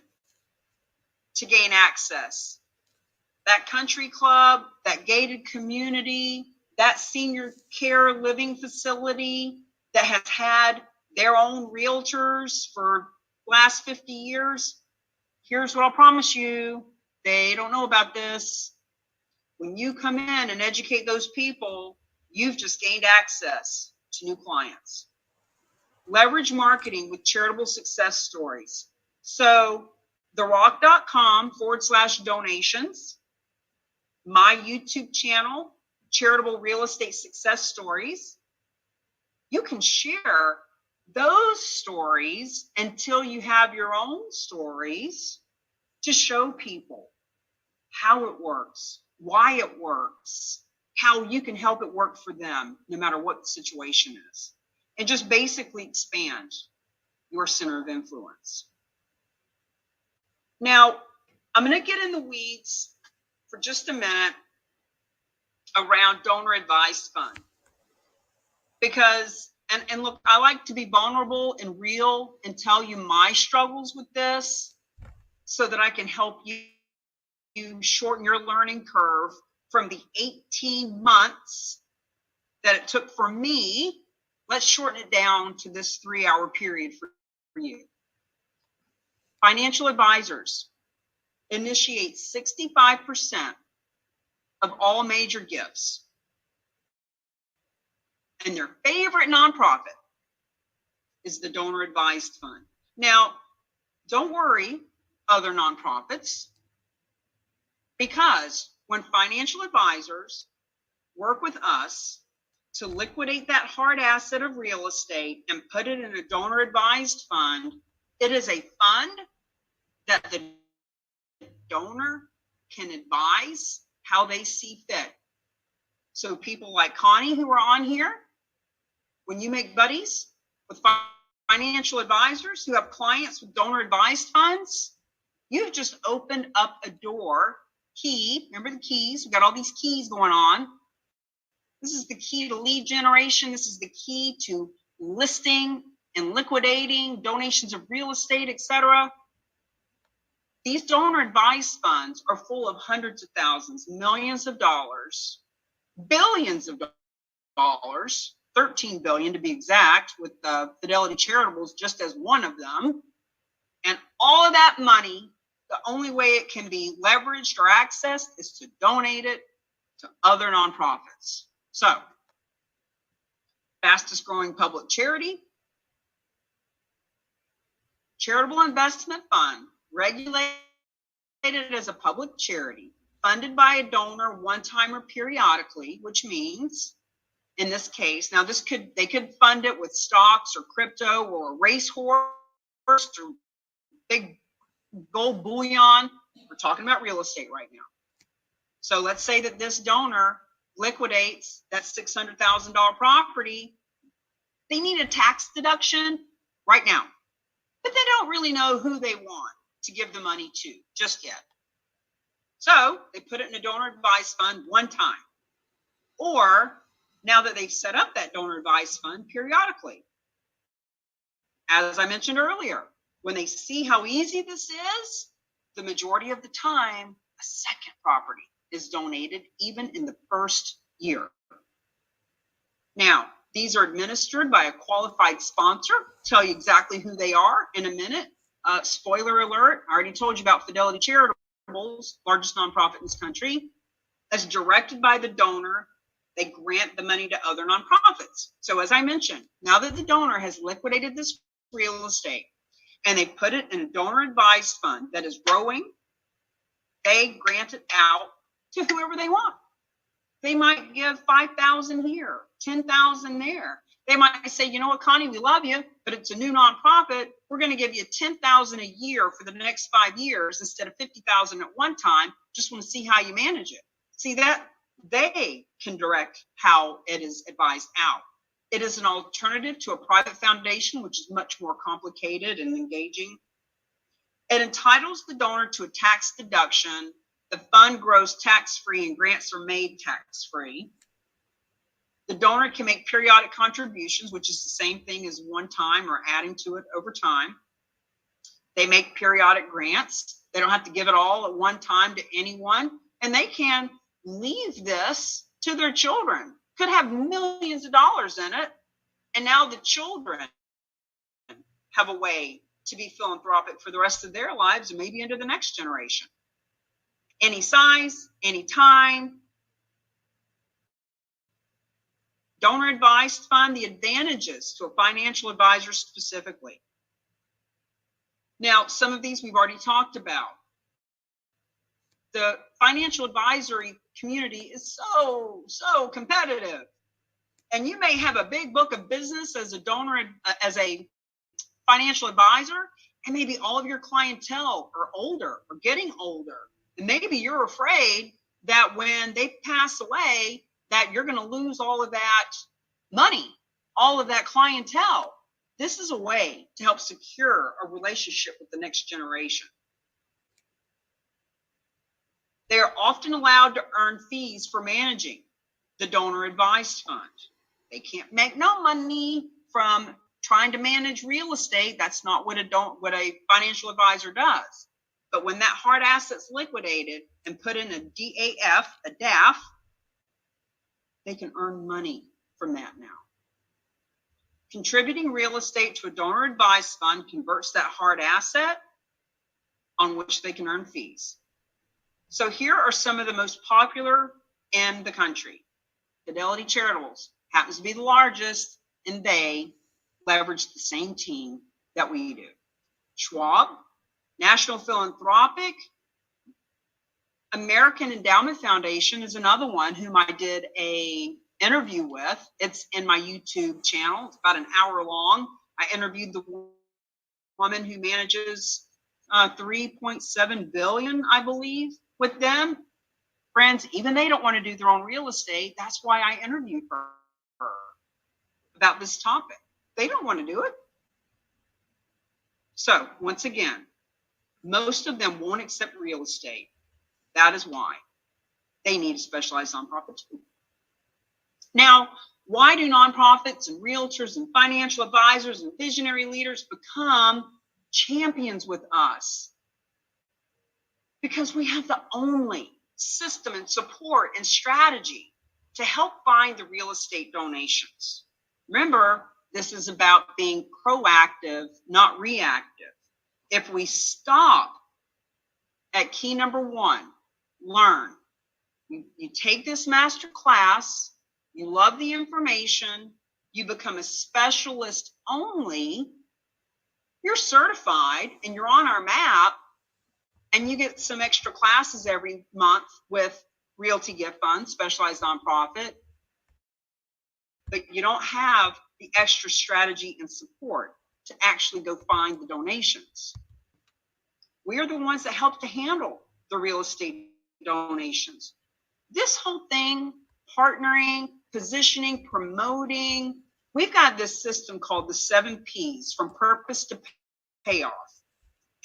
to gain access. That country club, that gated community, that senior care living facility that has had their own realtors for the last 50 years, here's what I'll promise you, they don't know about this. When you come in and educate those people, you've just gained access to new clients. Leverage marketing with charitable success stories. So therock.com/donations, my YouTube channel, Charitable Real Estate Success Stories. You can share those stories until you have your own stories to show people how it works, why it works, how you can help it work for them, no matter what the situation is, and just basically expand your center of influence. Now, I'm going to get in the weeds for just a minute around donor advised fund, because and look, I like to be vulnerable and real and tell you my struggles with this so that I can help you shorten your learning curve from the 18 months that it took for me. Let's shorten it down to this 3-hour period for you. Financial advisors initiate 65% of all major gifts. And their favorite nonprofit is the donor advised fund. Now, don't worry, other nonprofits, because when financial advisors work with us to liquidate that hard asset of real estate and put it in a donor advised fund, it is a fund that the donor can advise how they see fit. So people like Connie who are on here, when you make buddies with financial advisors who have clients with donor advised funds, you've just opened up a door key. Remember the keys? We've got all these keys going on. This is the key to lead generation. This is the key to listing and liquidating donations of real estate, etc. These donor advised funds are full of hundreds of thousands, millions of dollars, billions of dollars, 13 billion to be exact, with Fidelity Charitables just as one of them. And all of that money, the only way it can be leveraged or accessed is to donate it to other nonprofits. So, fastest growing public charity, charitable investment fund, regulated as a public charity, funded by a donor one time or periodically, which means in this case, now they could fund it with stocks or crypto or a racehorse or big gold bullion. We're talking about real estate right now. So let's say that this donor liquidates that $600,000 property. They need a tax deduction right now, but they don't really know who they want to give the money to just yet. So they put it in a donor advised fund one time, or now that they've set up that donor advised fund periodically. As I mentioned earlier, when they see how easy this is, the majority of the time, a second property is donated even in the first year. Now, these are administered by a qualified sponsor. I'll tell you exactly who they are in a minute. Spoiler alert, I already told you about Fidelity Charitables, largest nonprofit in this country. That's directed by the donor. They grant the money to other nonprofits. So as I mentioned, now that the donor has liquidated this real estate and they put it in a donor advised fund that is growing, they grant it out to whoever they want. They might give 5,000 here, 10,000 there. They might say, you know what, Connie, we love you, but it's a new nonprofit. We're going to give you 10,000 a year for the next 5 years instead of 50,000 at one time. Just want to see how you manage it. See that they can direct how it is advised out. It is an alternative to a private foundation, which is much more complicated and engaging. It entitles the donor to a tax deduction. The fund grows tax-free and grants are made tax-free. The donor can make periodic contributions, which is the same thing as one time or adding to it over time. They make periodic grants. They don't have to give it all at one time to anyone. And they can leave this to their children. Could have millions of dollars in it. And now the children have a way to be philanthropic for the rest of their lives and maybe into the next generation. Any size, any time. Donor advised fund, the advantages to a financial advisor specifically. Now, some of these we've already talked about. The financial advisory community is so competitive. And you may have a big book of business as a donor, as a financial advisor, and maybe all of your clientele are older or getting older. And maybe you're afraid that when they pass away, that you're going to lose all of that money, all of that clientele. This is a way to help secure a relationship with the next generation. They are often allowed to earn fees for managing the donor advised fund. They can't make no money from trying to manage real estate. That's not what a financial advisor does. But when that hard asset's liquidated and put in a DAF, they can earn money from that now. Contributing real estate to a donor advised fund converts that hard asset on which they can earn fees. So here are some of the most popular in the country. Fidelity Charitables happens to be the largest, and they leverage the same team that we do. Schwab, National Philanthropic, American Endowment Foundation is another one whom I did a interview with. It's in my YouTube channel. It's about an hour long. I interviewed the woman who manages 3.7 billion, I believe, with them. Friends, even they don't want to do their own real estate. That's why I interviewed her about this topic. They don't want to do it. So once again, most of them won't accept real estate. That is why they need a specialized nonprofit too. Now, why do nonprofits and realtors and financial advisors and visionary leaders become champions with us? Because we have the only system and support and strategy to help find the real estate donations. Remember, this is about being proactive, not reactive. If we stop at key number 1, learn. You take this master class, you love the information, you become a specialist only, you're certified and you're on our map, and you get some extra classes every month with Realty Gift Fund, specialized nonprofit, but you don't have the extra strategy and support to actually go find the donations. We are the ones that help to handle the real estate donations. This whole thing, partnering, positioning, promoting, we've got this system called the 7 Ps, from purpose to payoff.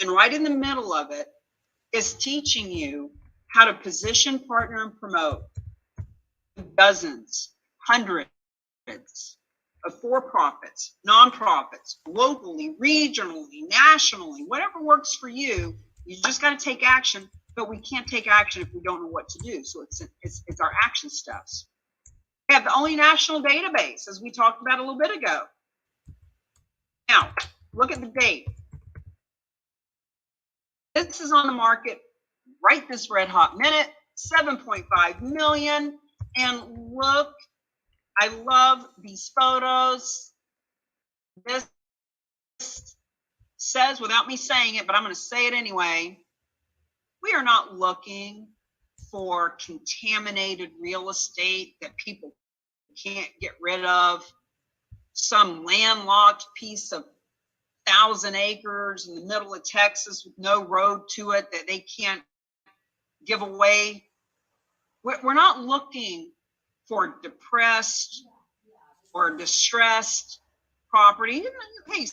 And right in the middle of it is teaching you how to position, partner, and promote dozens, hundreds of for-profits, nonprofits, locally, regionally, nationally, whatever works for you. You just got to take action, but we can't take action if we don't know what to do. So it's our action steps. We have the only national database, as we talked about a little bit ago. Now, look at the date. This is on the market right this red hot minute, 7.5 million. And look, I love these photos. This says, without me saying it, but I'm going to say it anyway, we are not looking for contaminated real estate that people can't get rid of, some landlocked piece of 1,000 acres in the middle of Texas with no road to it that they can't give away. We're not looking for depressed or distressed property. Hey,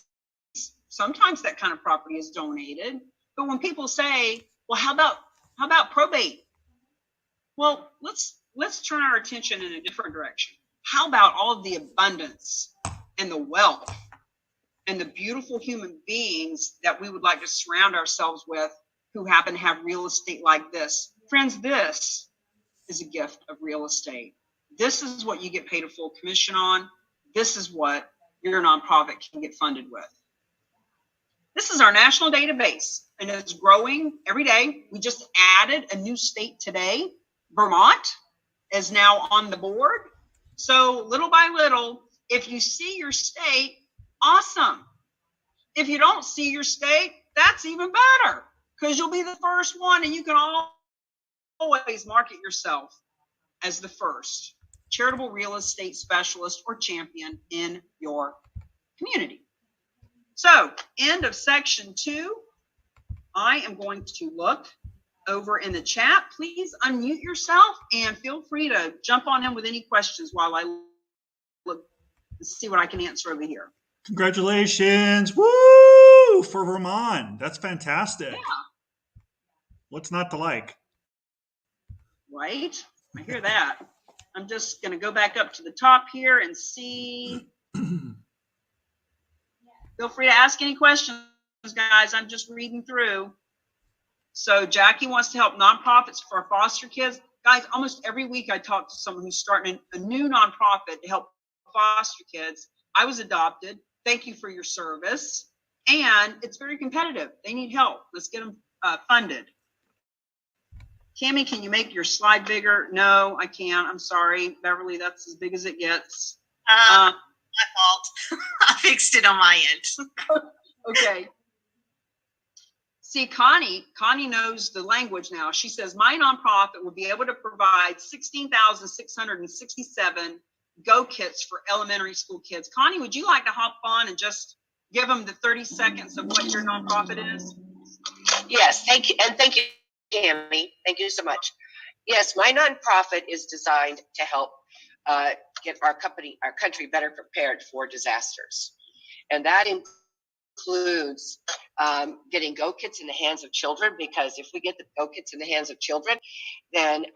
sometimes that kind of property is donated. But when people say, well, how about probate? Well, let's turn our attention in a different direction. How about all of the abundance and the wealth and the beautiful human beings that we would like to surround ourselves with who happen to have real estate like this? Friends, this is a gift of real estate. This is what you get paid a full commission on. This is what your nonprofit can get funded with. This is our national database, and it's growing every day. We just added a new state today. Vermont is now on the board. So little by little, if you see your state, awesome. If you don't see your state, that's even better, because you'll be the first one, and you can always market yourself as the first charitable real estate specialist or champion in your community. So, end of section 2. I am going to look over in the chat. Please unmute yourself and feel free to jump on in with any questions while I look and see what I can answer over here. Congratulations. Woo! For Vermont. That's fantastic. Yeah. What's not to like? Right? I hear that. I'm just going to go back up to the top here and see. Feel free to ask any questions, guys. I'm just reading through. So Jackie wants to help nonprofits for foster kids. Guys, almost every week I talk to someone who's starting a new nonprofit to help foster kids. I was adopted. Thank you for your service. And it's very competitive. They need help. Let's get them funded. Cammie, can you make your slide bigger? No, I can't. I'm sorry. Beverly, that's as big as it gets. My fault. I fixed it on my end. Okay. See, Connie knows the language now. She says, my nonprofit will be able to provide 16,667 Go kits for elementary school kids. Connie, would you like to hop on and just give them the 30 seconds of what your nonprofit is? Yes, thank you. And thank you, Cammie. Thank you so much. Yes, my nonprofit is designed to help get our country better prepared for disasters. And that includes getting Go Kits in the hands of children, because if we get the Go Kits in the hands of children, then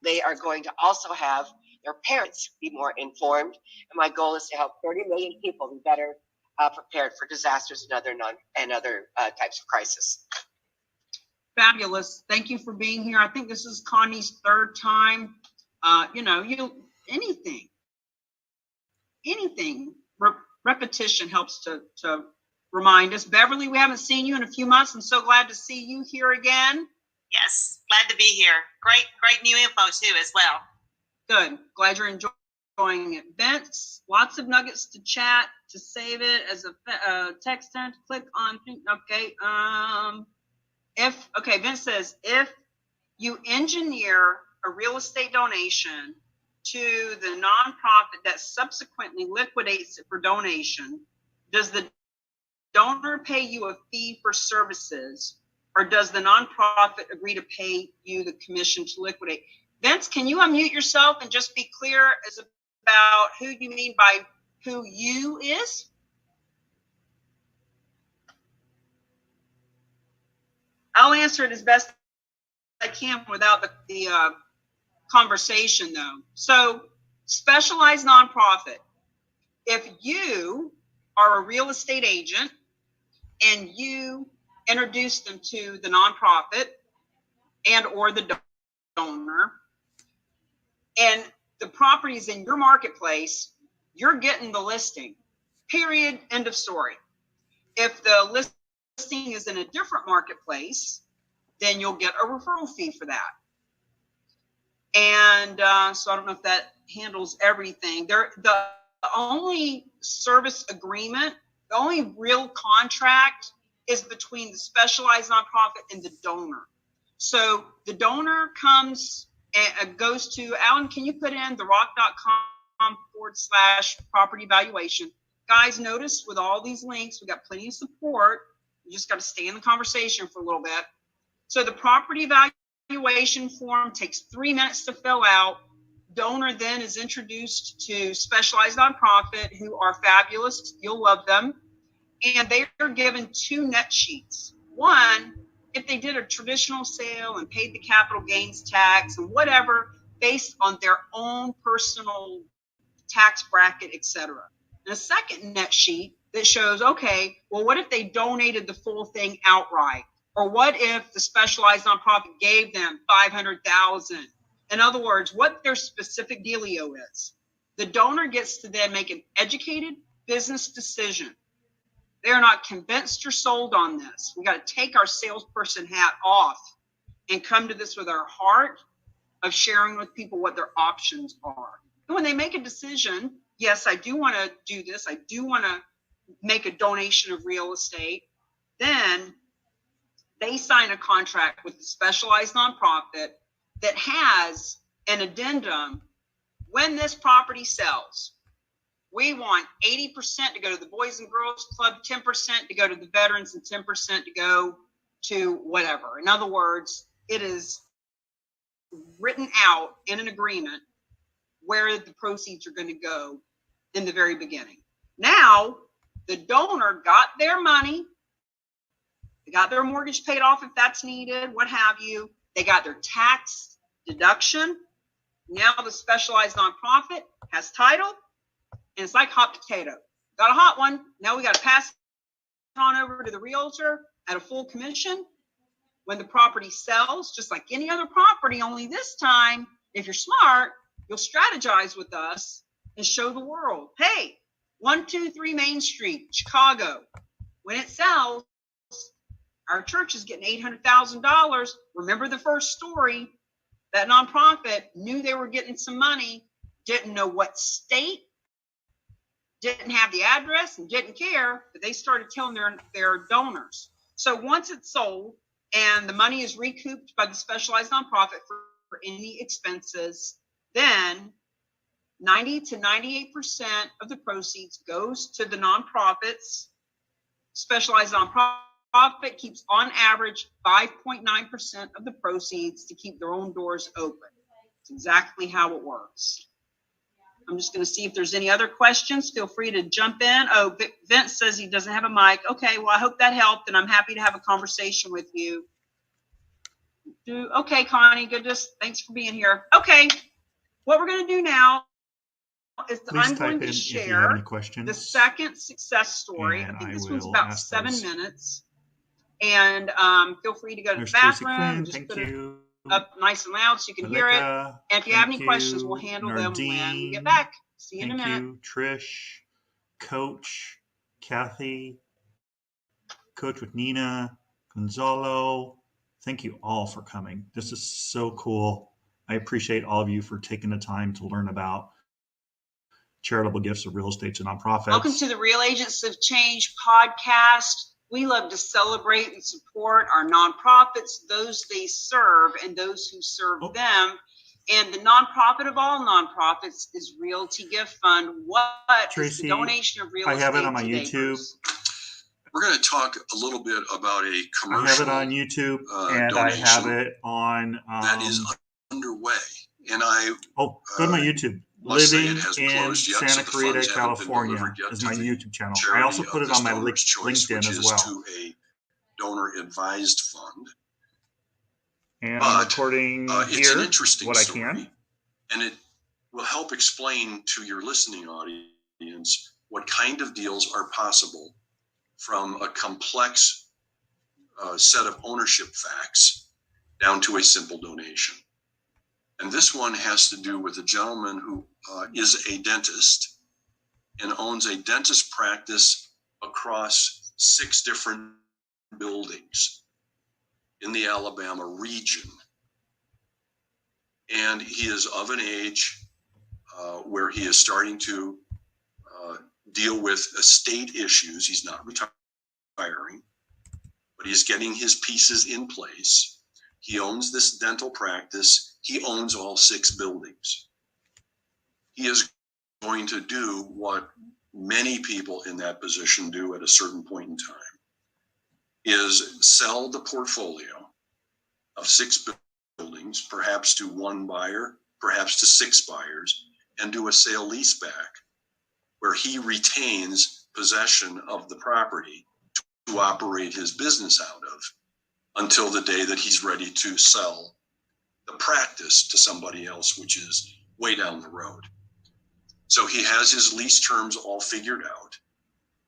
they are going to also have their parents be more informed. And my goal is to help 30 million people be better prepared for disasters and other types of crisis. Fabulous. Thank you for being here. I think this is Connie's third time. Anything. Repetition helps to remind us. Beverly, we haven't seen you in a few months. I'm so glad to see you here again. Yes, glad to be here. Great new info too as well. Good. Glad you're enjoying it. Vince, lots of nuggets to chat, to save it as a text to click on. Okay. Vince says, if you engineer a real estate donation to the nonprofit that subsequently liquidates it for donation, does the donor pay you a fee for services, or does the nonprofit agree to pay you the commission to liquidate? Vince, can you unmute yourself and just be clear as about who you mean by who you is? I'll answer it as best I can without the conversation though. So, specialized nonprofit. If you are a real estate agent and you introduce them to the nonprofit and or the donor, and the property is in your marketplace, you're getting the listing. Period. End of story. If the listing is in a different marketplace, then you'll get a referral fee for that. And so I don't know if that handles everything. The only service agreement, the only real contract is between the specialized nonprofit and the donor. So the donor comes and goes to, Alan, can you put in therock.com/property valuation? Guys, notice with all these links, we got plenty of support. You just got to stay in the conversation for a little bit. So the property valuation form takes 3 minutes to fill out. Donor then is introduced to specialized nonprofit, who are fabulous. You'll love them. And they are given 2 net sheets. One, if they did a traditional sale and paid the capital gains tax and whatever, based on their own personal tax bracket, etc. And a second net sheet that shows, okay, well, what if they donated the full thing outright? Or what if the specialized nonprofit gave them $500,000? In other words, what their specific dealio is. The donor gets to then make an educated business decision. They are not convinced or sold on this. We got to take our salesperson hat off and come to this with our heart of sharing with people what their options are. And when they make a decision, yes, I do want to do this, I do want to make a donation of real estate, then they sign a contract with the specialized nonprofit that has an addendum. When this property sells, we want 80% to go to the Boys and Girls Club, 10% to go to the veterans, and 10% to go to whatever. In other words, it is written out in an agreement where the proceeds are going to go in the very beginning. Now, the donor got their money. They got their mortgage paid off if that's needed, what have you. They got their tax deduction. Now the specialized nonprofit has title, and it's like hot potato. Got a hot one. Now we got to pass it on over to the realtor at a full commission. When the property sells, just like any other property, only this time, if you're smart, you'll strategize with us and show the world, hey, 123 Main Street, Chicago. When it sells, our church is getting $800,000. Remember the first story? That nonprofit knew they were getting some money, didn't know what state, didn't have the address, and didn't care, but they started telling their donors. So once it's sold and the money is recouped by the specialized nonprofit for any expenses, then 90 to 98% of the proceeds goes to the nonprofits. Specialized nonprofit keeps on average 5.9% of the proceeds to keep their own doors open. It's exactly how it works. I'm just going to see if there's any other questions. Feel free to jump in. Oh, Vince says he doesn't have a mic. Okay, well, I hope that helped, and I'm happy to have a conversation with you. Okay, Connie, thanks for being here. Okay, what we're going to do now is I'm going to share the second success story. I think this one's about 7 minutes. And feel free to go to the bathroom and just put it up nice and loud so you can hear it. And if you have any questions, we'll handle them when we get back. See you in a minute. Thank you, Trish, Coach, Kathy, Coach with Nina, Gonzalo. Thank you all for coming. This is so cool. I appreciate all of you for taking the time to learn about charitable gifts of real estate to nonprofits. Welcome to the Real Agents of Change podcast. We love to celebrate and support our nonprofits, those they serve and those who serve them. And the nonprofit of all nonprofits is Realty Gift Fund. What Tracy, is the donation of real estate? I have it on my YouTube. We're going to talk a little bit about a commercial. I have it on YouTube, and I have it on that is underway. And go to my YouTube. Living in Santa Clarita, California is my YouTube channel. I also put it on my LinkedIn as well. To a donor-advised fund. And I'm recording it's here an interesting what story, I can. and it will help explain to your listening audience what kind of deals are possible from a complex set of ownership facts down to a simple donation. And this one has to do with a gentleman who is a dentist and owns a dentist practice across 6 different buildings in the Alabama region. And he is of an age where he is starting to deal with estate issues. He's not retiring, but he's getting his pieces in place. He owns this dental practice. He owns all 6 buildings. He is going to do what many people in that position do at a certain point in time, is sell the portfolio of 6 buildings, perhaps to 1 buyer, perhaps to 6 buyers, and do a sale leaseback where he retains possession of the property to operate his business out of until the day that he's ready to sell the practice to somebody else, which is way down the road. So he has his lease terms all figured out,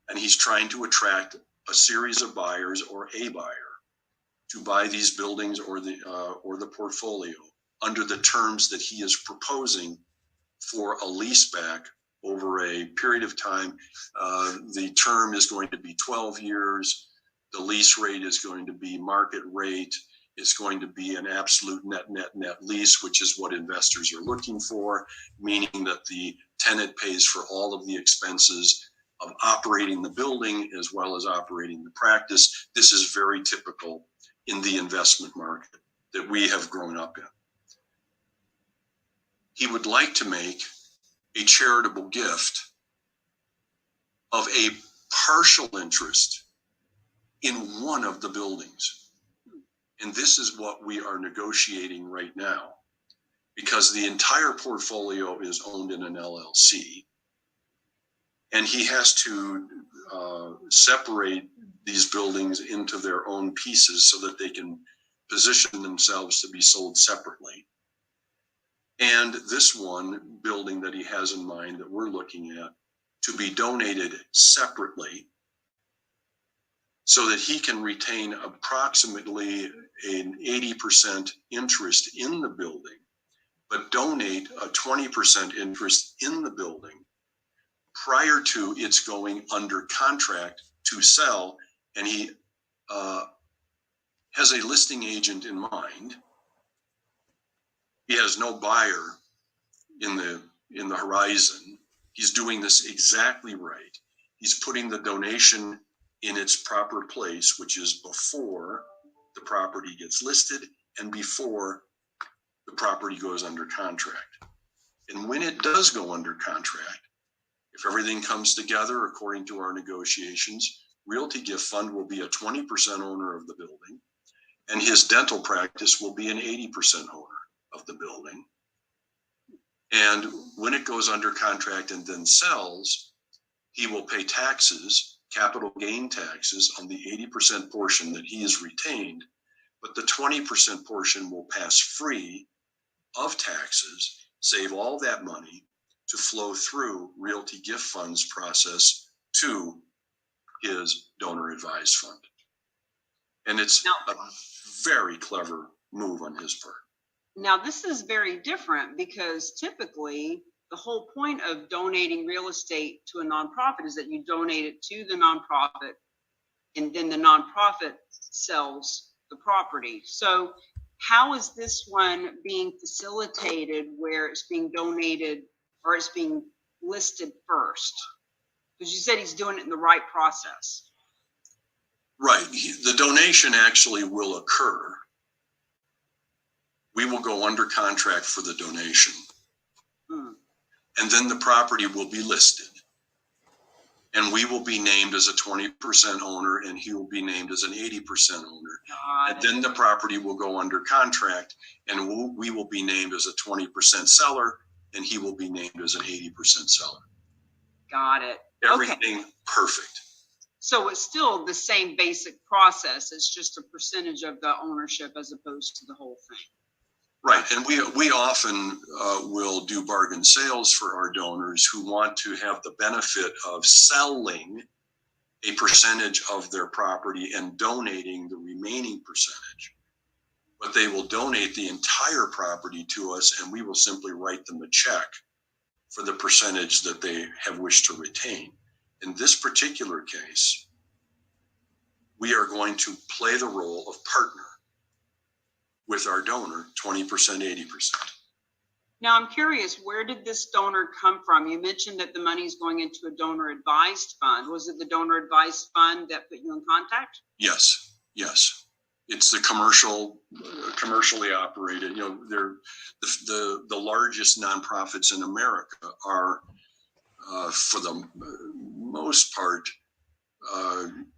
and he's trying to attract a series of buyers or a buyer to buy these buildings or the portfolio under the terms that he is proposing for a leaseback over a period of time. The term is going to be 12 years. The lease rate is going to be market rate. It's going to be an absolute net lease, which is what investors are looking for, meaning that the tenant pays for all of the expenses of operating the building as well as operating the practice. This is very typical in the investment market that we have grown up in. He would like to make a charitable gift of a partial interest in one of the buildings. And this is what we are negotiating right now, because the entire portfolio is owned in an LLC. And he has to separate these buildings into their own pieces so that they can position themselves to be sold separately. And this one building that he has in mind that we're looking at to be donated separately so that he can retain approximately an 80% interest in the building, but donate a 20% interest in the building prior to its going under contract to sell. And he has a listing agent in mind. He has no buyer in the horizon. He's doing this exactly right. He's putting the donation in its proper place, which is before the property gets listed and before the property goes under contract. And when it does go under contract, if everything comes together according to our negotiations, Realty Gift Fund will be a 20% owner of the building, and his dental practice will be an 80% owner of the building. And when it goes under contract and then sells, he will pay taxes, capital gain taxes, on the 80% portion that he has retained, but the 20% portion will pass free of taxes, save all that money to flow through Realty Gift Fund's process to his donor advised fund. And it's a very clever move on his part. Now, this is very different because typically the whole point of donating real estate to a nonprofit is that you donate it to the nonprofit and then the nonprofit sells the property. So how is this one being facilitated where it's being donated or it's being listed first? Because you said he's doing it in the right process. Right. The donation actually will occur. We will go under contract for the donation. And then the property will be listed. And we will be named as a 20% owner and he will be named as an 80% owner. And then the property will go under contract and we will be named as a 20% seller and he will be named as an 80% seller. Got it. Everything perfect. So it's still the same basic process. It's just a percentage of the ownership as opposed to the whole thing. Right. And we often will do bargain sales for our donors who want to have the benefit of selling a percentage of their property and donating the remaining percentage. But they will donate the entire property to us and we will simply write them a check for the percentage that they have wished to retain. In this particular case, we are going to play the role of partner with our donor, 20%, 80%. Now, I'm curious, where did this donor come from? You mentioned that the money is going into a donor advised fund. Was it the donor advised fund that put you in contact? Yes, yes. It's the commercially operated. You know, they're the largest nonprofits in America are, for the most part,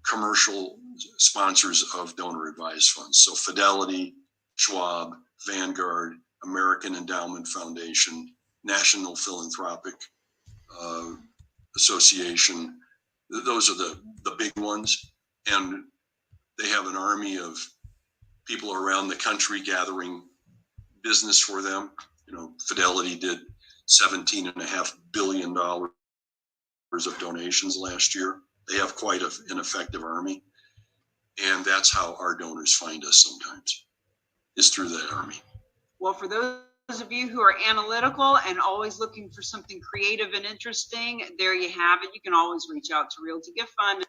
commercial sponsors of donor advised funds. So Fidelity, Schwab, Vanguard, American Endowment Foundation, National Philanthropic Association. Those are the big ones. And they have an army of people around the country gathering business for them. You know, Fidelity did $17.5 billion of donations last year. They have quite an effective army. And that's how our donors find us sometimes, is through that army. Well, for those of you who are analytical and always looking for something creative and interesting, there you have it. You can always reach out to Realty Gift Fund.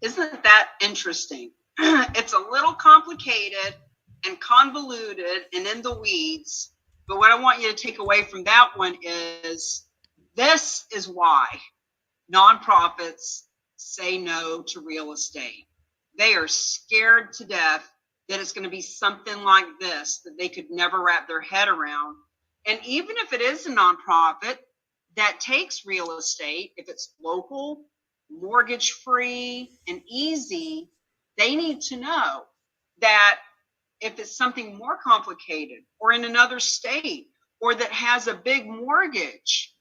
Isn't that interesting? It's a little complicated and convoluted and in the weeds, but what I want you to take away from that one is this is why nonprofits say no to real estate. They are scared to death that it's going to be something like this that they could never wrap their head around. And even if it is a nonprofit that takes real estate, if it's local, mortgage free, and easy, they need to know that if it's something more complicated or in another state or that has a big mortgage,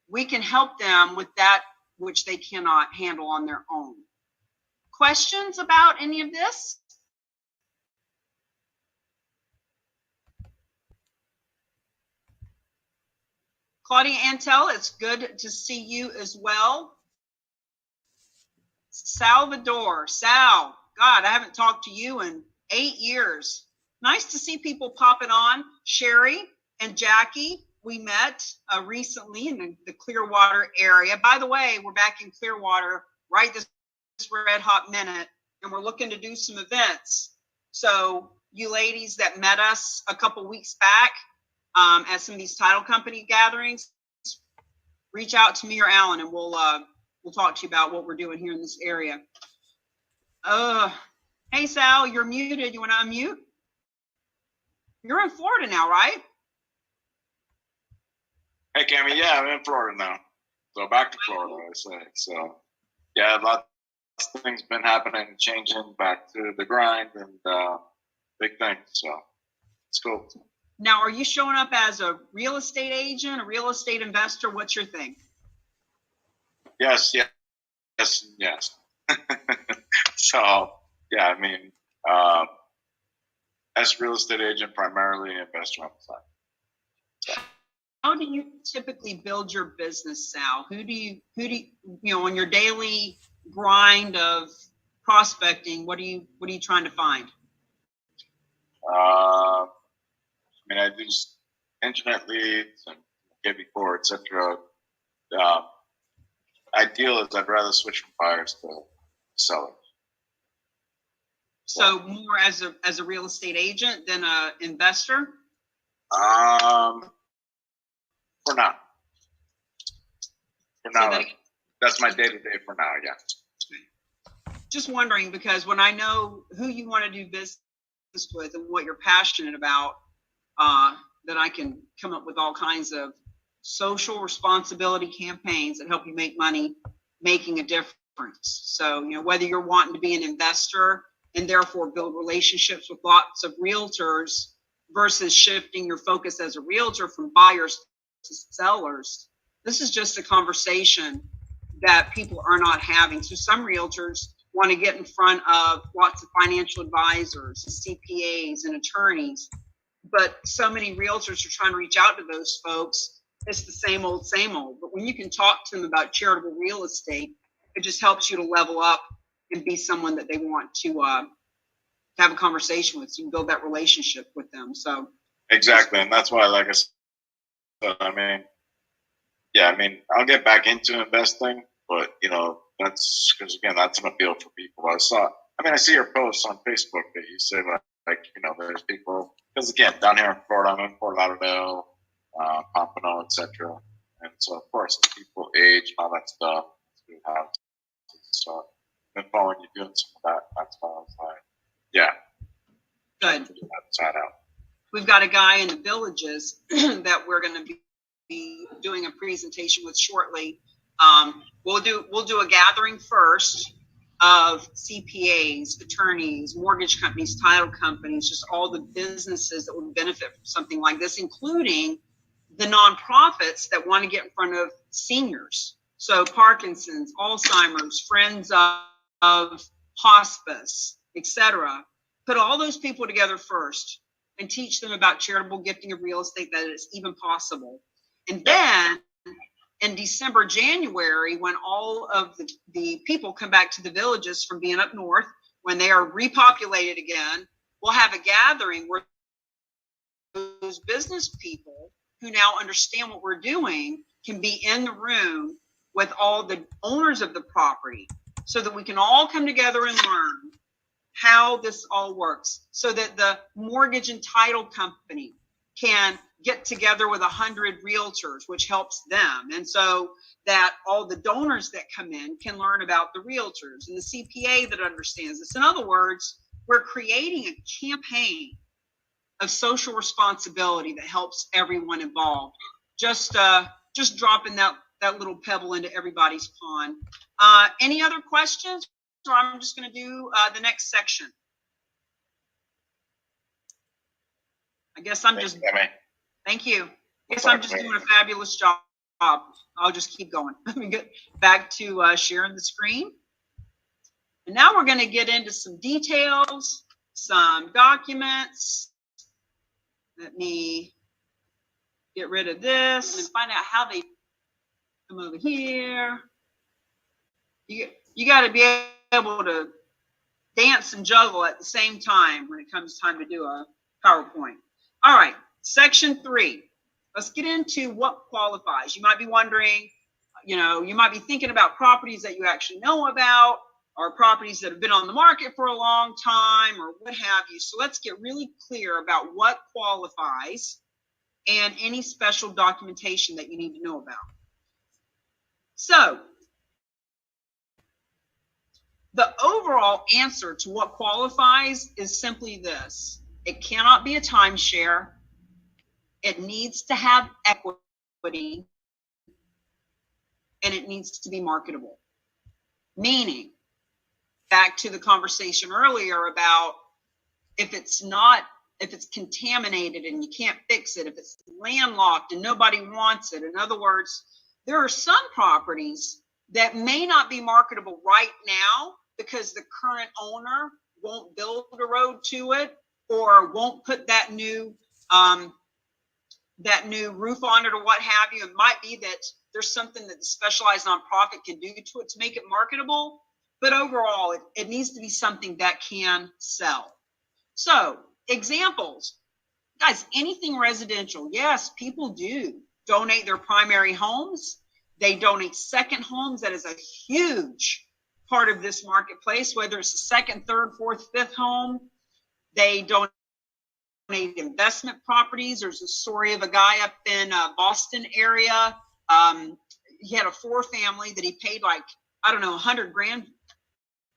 we can help them with that which they cannot handle on their own. Questions about any of this? Claudia Antel, it's good to see you as well. Salvador, Sal, God, I haven't talked to you in 8 years. Nice to see people popping on. Sherry and Jackie, we met recently in the Clearwater area. By the way, we're back in Clearwater right this red hot minute, and we're looking to do some events. So you ladies that met us a couple weeks back at some of these title company gatherings, reach out to me or Alan, and we'll talk to you about what we're doing here in this area. Hey Sal, you're muted. You want to unmute? You're in Florida now, right? Hey Cammy, yeah, I'm in Florida now. So back to Florida, I say. So yeah, lots of things been happening, changing back to the grind and big things. So it's cool. Now, are you showing up as a real estate agent, a real estate investor? What's your thing? Yes. So, yeah, I mean, as a real estate agent, primarily investor on the side. How do you typically build your business, Sal? Who do you, on your daily grind of prospecting, what are you trying to find? I mean, I do internet leads and get before, etc. Ideal is I'd rather switch from buyers to sellers. So more as a real estate agent than a investor? For now. That's my day-to-day for now, yeah. Just wondering, because when I know who you want to do business with and what you're passionate about, that I can come up with all kinds of social responsibility campaigns that help you make money, making a difference. So, whether you're wanting to be an investor and therefore build relationships with lots of realtors versus shifting your focus as a realtor from buyers to sellers, this is just a conversation that people are not having. So some realtors want to get in front of lots of financial advisors, CPAs, and attorneys, but so many realtors are trying to reach out to those folks. It's the same old, same old. But when you can talk to them about charitable real estate, it just helps you to level up and be someone that they want to have a conversation with. So you can build that relationship with them. So exactly, and that's why, like I said, I'll get back into investing, but that's because again, that's an appeal for people. I see your posts on Facebook that you say there's people, because again, down here in Florida, I'm in Fort Lauderdale, Pompano, etc. And so of course, as people age and all that stuff, so I've been following you doing some of that. That's why I was like, yeah, good. Side out. We've got a guy in the Villages that we're going to be doing a presentation with shortly. We'll do a gathering first of CPAs, attorneys, mortgage companies, title companies, just all the businesses that would benefit from something like this, including the nonprofits that want to get in front of seniors. So Parkinson's, Alzheimer's, Friends of Hospice, etc. Put all those people together first and teach them about charitable gifting of real estate, that it's even possible. And then in December, January, when all of the people come back to the Villages from being up north, when they are repopulated again, we'll have a gathering where those business people who now understand what we're doing can be in the room with all the owners of the property, so that we can all come together and learn how this all works, so that the mortgage and title company can get together with 100 realtors, which helps them. And so that all the donors that come in can learn about the realtors and the CPA that understands this. In other words, we're creating a campaign of social responsibility that helps everyone involved. Just dropping that little pebble into everybody's pond. Any other questions? Or I'm just going to do the next section. I guess I'm just. Thank you. I guess I'm just doing a fabulous job. I'll just keep going. Let me get back to sharing the screen. And now we're going to get into some details, some documents. Let me get rid of this and find out how they come over here. You got to be able to dance and juggle at the same time when it comes time to do a PowerPoint. All right, section 3. Let's get into what qualifies. You might be wondering, you might be thinking about properties that you actually know about, or properties that have been on the market for a long time, or what have you. So let's get really clear about what qualifies and any special documentation that you need to know about. So the overall answer to what qualifies is simply this: it cannot be a timeshare. It needs to have equity, and it needs to be marketable. Meaning, back to the conversation earlier about if it's not if it's contaminated and you can't fix it, if it's landlocked and nobody wants it. In other words, there are some properties that may not be marketable right now because the current owner won't build a road to it or won't put that new roof on it or what have you. It might be that there's something that the specialized nonprofit can do to it to make it marketable. But overall, it needs to be something that can sell. So examples, guys, anything residential. Yes, people do donate their primary homes. They donate second homes. That is a huge part of this marketplace, whether it's a second, third, fourth, fifth home. They donate investment properties. There's a story of a guy up in Boston area. He had a 4-family that he paid like, I don't know, 100 grand.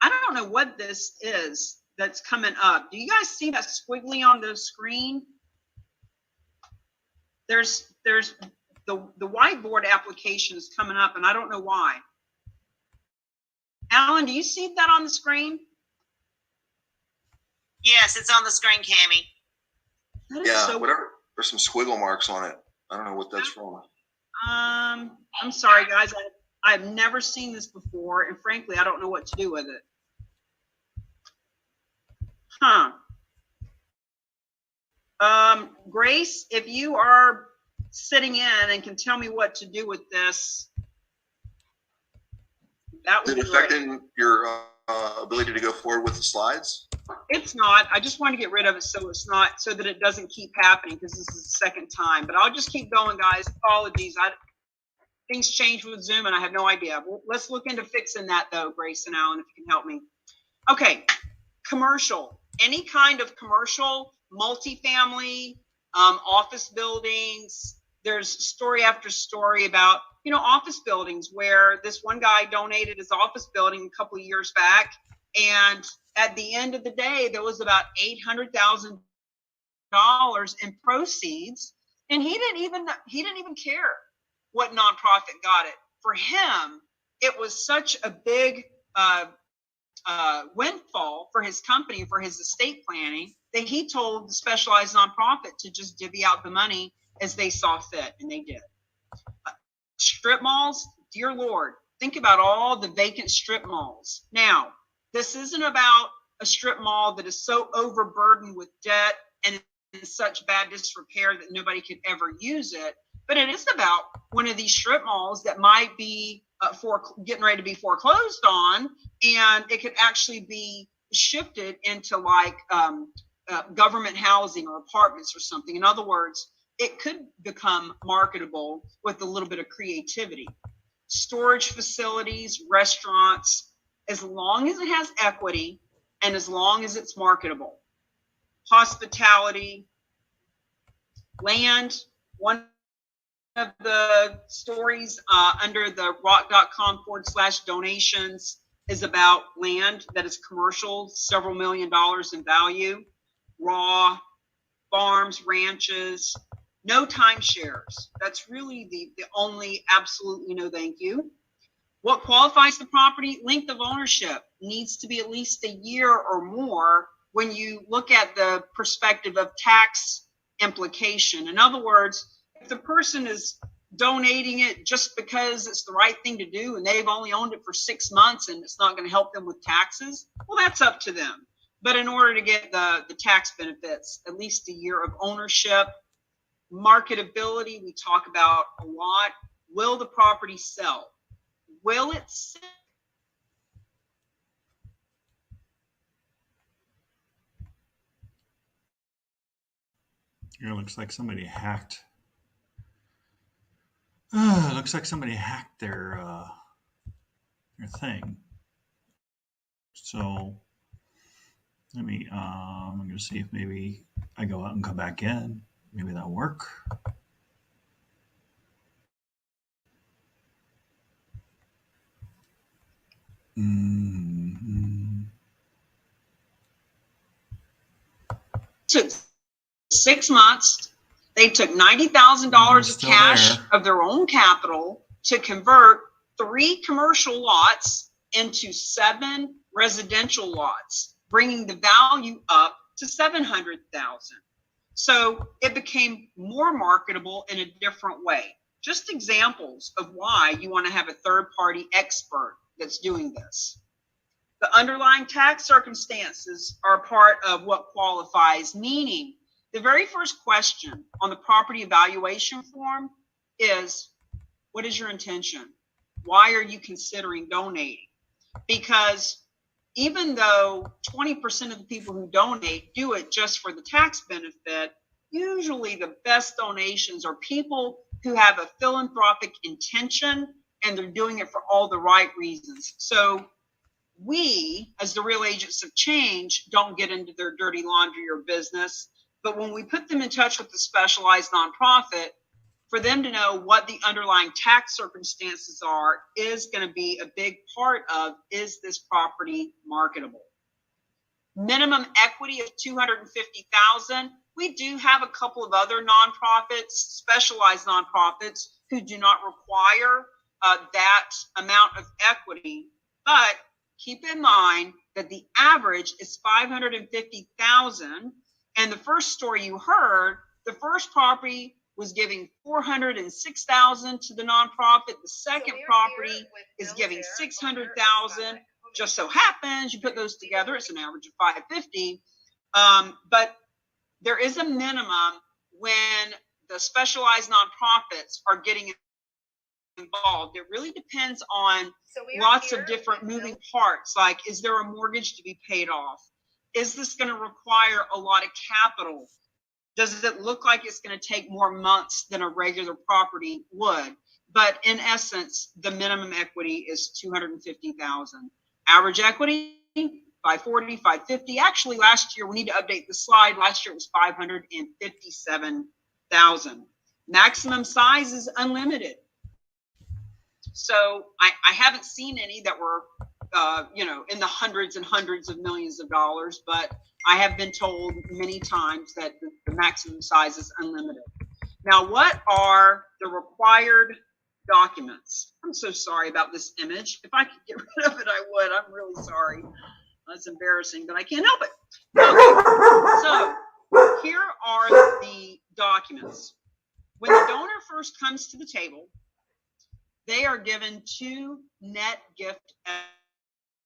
I don't know what this is that's coming up. Do you guys see that squiggly on the screen? There's the whiteboard application is coming up, and I don't know why. Alan, do you see that on the screen? Yes, it's on the screen, Cammie. Yeah, so whatever. There's some squiggle marks on it. I don't know what that's from. I'm sorry, guys. I've never seen this before, and frankly, I don't know what to do with it. Grace, if you are sitting in and can tell me what to do with this, that would be great. Is it affecting your ability to go forward with the slides? It's not. I just want to get rid of it so it's not, so that it doesn't keep happening, because this is the second time. But I'll just keep going, guys. Apologies. Things change with Zoom, and I have no idea. Well, let's look into fixing that, though, Grace and Alan, if you can help me. Okay, commercial. Any kind of commercial, multifamily, office buildings. There's story after story about, office buildings where this one guy donated his office building a couple of years back, and at the end of the day, there was about $800,000 in proceeds, and he didn't even care what nonprofit got it. For him, it was such a big windfall for his company, for his estate planning, that he told the specialized nonprofit to just divvy out the money as they saw fit, and they did. Strip malls, dear Lord, think about all the vacant strip malls. Now, this isn't about a strip mall that is so overburdened with debt and in such bad disrepair that nobody could ever use it, but it is about one of these strip malls that might be getting ready to be foreclosed on, and it could actually be shifted into like government housing or apartments or something. In other words, it could become marketable with a little bit of creativity. Storage facilities, restaurants, as long as it has equity and as long as it's marketable. Hospitality, land. One of the stories under the rock.com/donations is about land that is commercial, several $1 million in value, raw, farms, ranches, no timeshares. That's really the only absolutely no thank you. What qualifies the property? Length of ownership needs to be at least a year or more when you look at the perspective of tax implication. In other words, if the person is donating it just because it's the right thing to do and they've only owned it for 6 months and it's not going to help them with taxes, well, that's up to them. But in order to get the tax benefits, at least a year of ownership. Marketability, we talk about a lot. Will the property sell? Will it sell? Here, looks like somebody hacked. It looks like somebody hacked their thing. So let me. I'm going to see if maybe I go out and come back in. Maybe that'll work. Took 6 months. They took $90,000 of cash of their own capital to convert 3 commercial lots into 7 residential lots, bringing the value up to $700,000. So it became more marketable in a different way. Just examples of why you want to have a third-party expert that's doing this. The underlying tax circumstances are a part of what qualifies, meaning the very first question on the property evaluation form is, what is your intention? Why are you considering donating? Because even though 20% of the people who donate do it just for the tax benefit, usually the best donations are people who have a philanthropic intention and they're doing it for all the right reasons. So we, as the real agents of change, don't get into their dirty laundry or business. But when we put them in touch with the specialized nonprofit, for them to know what the underlying tax circumstances are is going to be a big part of, is this property marketable? Minimum equity of $250,000. We do have a couple of other nonprofits, specialized nonprofits, who do not require that amount of equity, but keep in mind that the average is $550,000. And the first story you heard, the first property was giving $406,000 to the nonprofit. The second property is giving $600,000. Just so happens you put those together, it's an average of $550,000. But there is a minimum when the specialized nonprofits are getting involved. It really depends on lots of different moving parts. Like, is there a mortgage to be paid off? Is this going to require a lot of capital? Does it look like it's going to take more months than a regular property would? But in essence, the minimum equity is $250,000. Average equity, $540,000, $550,000. Actually, last year, we need to update the slide. Last year it was $557,000. Maximum size is unlimited. So I haven't seen any that were, in the hundreds and hundreds of millions of dollars, but I have been told many times that the maximum size is unlimited. Now, what are the required documents? I'm so sorry about this image. If I could get rid of it, I would. I'm really sorry. That's embarrassing, but I can't help it. Okay. So here are the documents. When the donor first comes to the table, they are given 2 net gift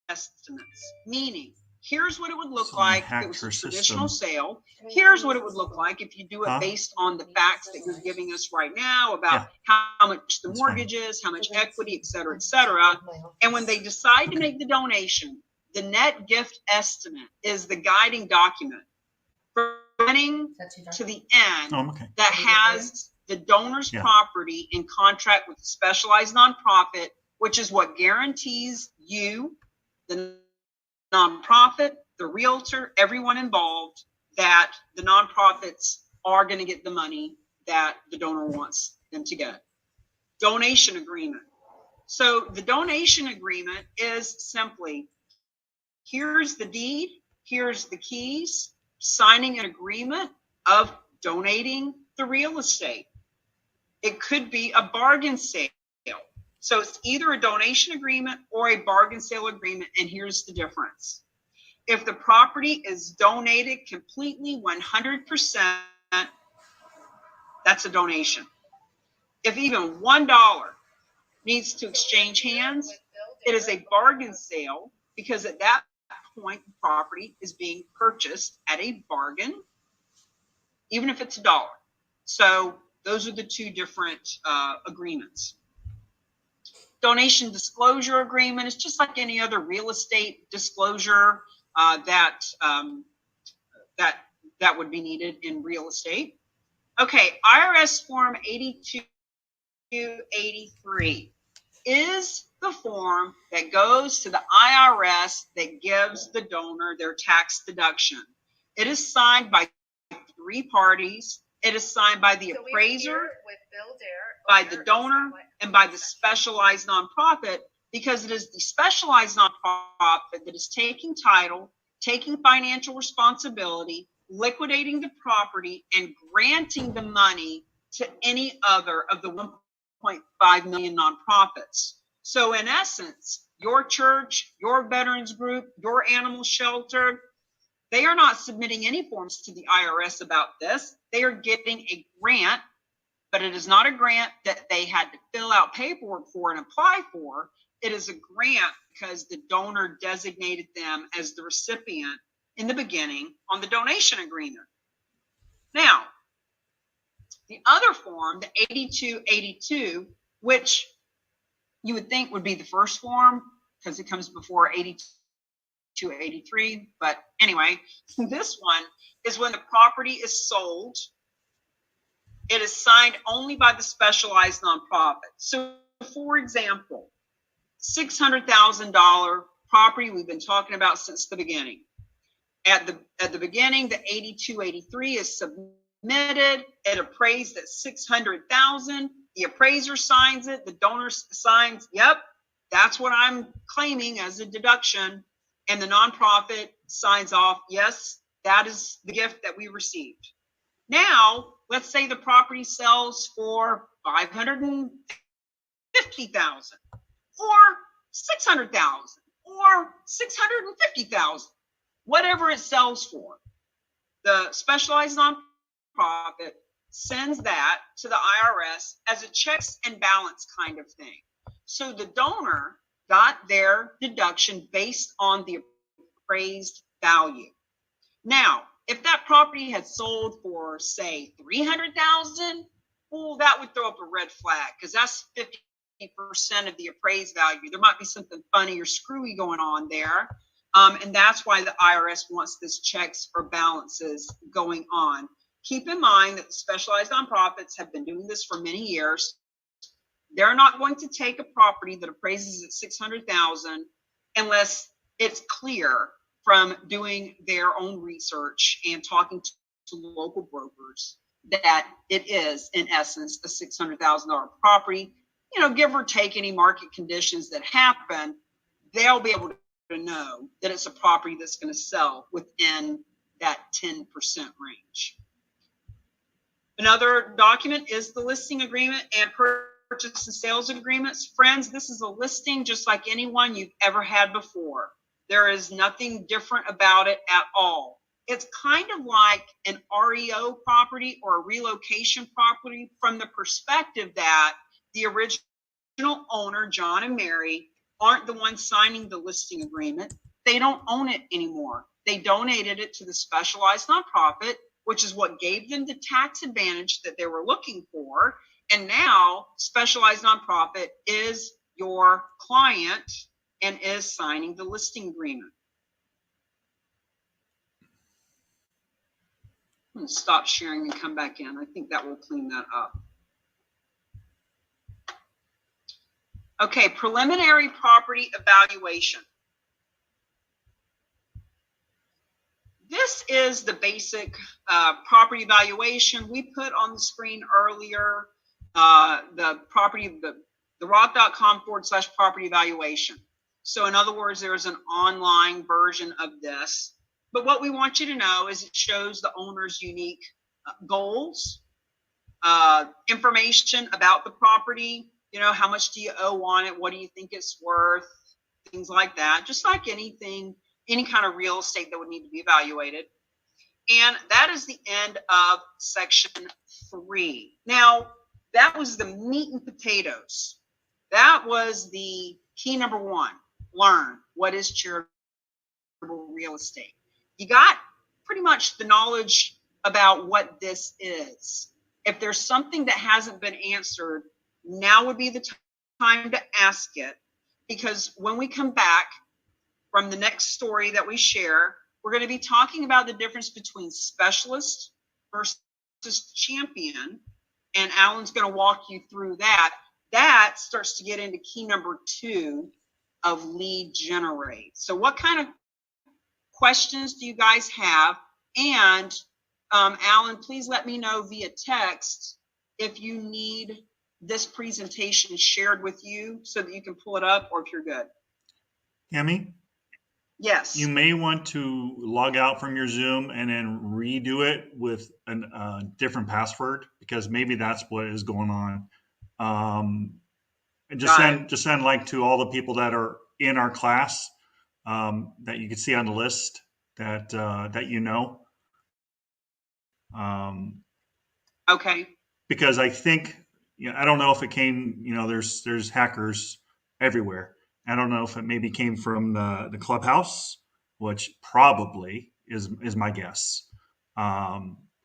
estimates, meaning here's what it would look like if it was a traditional sale. Here's what it would look like if you do it based on the facts that you're giving us right now about how much the mortgage is, how much equity, et cetera, et cetera. And when they decide to make the donation, the net gift estimate is the guiding document from beginning to the end that has the donor's property in contract with the specialized nonprofit, which is what guarantees you, the nonprofit, the realtor, everyone involved, that the nonprofits are going to get the money that the donor wants them to get. Donation agreement. So the donation agreement is simply, here's the deed, here's the keys, signing an agreement of donating the real estate. It could be a bargain sale. So it's either a donation agreement or a bargain sale agreement, and here's the difference. If the property is donated completely 100%, that's a donation. If even $1 needs to exchange hands, it is a bargain sale, because at that point, the property is being purchased at a bargain, even if it's $1. So those are the 2 different agreements. Donation disclosure agreement is just like any other real estate disclosure that would be needed in real estate. Okay, IRS Form 8283 is the form that goes to the IRS that gives the donor their tax deduction. It is signed by 3 parties. It is signed by the appraiser, by the donor, and by the specialized nonprofit, because it is the specialized nonprofit that is taking title, taking financial responsibility, liquidating the property, and granting the money to any other of the 1.5 million nonprofits. So in essence, your church, your veterans group, your animal shelter, they are not submitting any forms to the IRS about this. they are getting a grant, but it is not a grant that they had to fill out paperwork for and apply for. It is a grant because the donor designated them as the recipient in the beginning on the donation agreement. Now, the other form, the 8282, which you would think would be the first form because it comes before 8283. But anyway, this one is when the property is sold. It is signed only by the specialized nonprofit. So, for example, $600,000 property we've been talking about since the beginning. At the beginning, the 8283 is submitted. It appraised at $600,000. The appraiser signs it. The donor signs, yep, that's what I'm claiming as a deduction. And the nonprofit signs off, yes, that is the gift that we received. Now, let's say the property sells for $550,000 or $600,000 or $650,000, whatever it sells for. The specialized nonprofit sends that to the IRS as a checks and balance kind of thing. So the donor got their deduction based on the appraised value. Now, if that property had sold for, say, $300,000, well, that would throw up a red flag because that's 50% of the appraised value. There might be something funny or screwy going on there. And that's why the IRS wants this checks or balances going on. Keep in mind that the specialized nonprofits have been doing this for many years. They're not going to take a property that appraises at $600,000 unless it's clear from doing their own research and talking to local brokers that it is, in essence, a $600,000 property. You know, give or take any market conditions that happen, they'll be able to know that it's a property that's going to sell within that 10% range. Another document is the listing agreement and purchase and sales agreements. Friends, this is a listing just like any one you've ever had before. There is nothing different about it at all. It's kind of like an REO property or a relocation property from the perspective that the original owner, John and Mary, aren't the ones signing the listing agreement. They don't own it anymore. They donated it to the specialized nonprofit, which is what gave them the tax advantage that they were looking for. And now specialized nonprofit is your client and is signing the listing agreement. I'm going to stop sharing and come back in. I think that will clean that up. Okay, preliminary property evaluation. This is the basic property evaluation we put on the screen earlier. The RAOC.com/property evaluation. So in other words, there is an online version of this. But what we want you to know is it shows the owner's unique goals, information about the property. You know, how much do you owe on it? What do you think it's worth? Things like that. Just like anything, any kind of real estate that would need to be evaluated. And that is the end of section 3. Now, that was the meat and potatoes. That was the key number 1. Learn what is charitable real estate. You got pretty much the knowledge about what this is. If there's something that hasn't been answered, now would be the time to ask it, because when we come back from the next story that we share, we're going to be talking about the difference between specialist versus champion, and Alan's going to walk you through that. That starts to get into key number 2 of lead generate. So what kind of questions do you guys have? And Alan, please let me know via text if you need this presentation shared with you so that you can pull it up, or if you're good. Tammy? Yes. You may want to log out from your Zoom and then redo it with a different password, because maybe that's what is going on. And just send like to all the people that are in our class that you can see on the list that that you know. Okay. Because I think, I don't know if it came, there's hackers everywhere. I don't know if it maybe came from the clubhouse, which probably is my guess.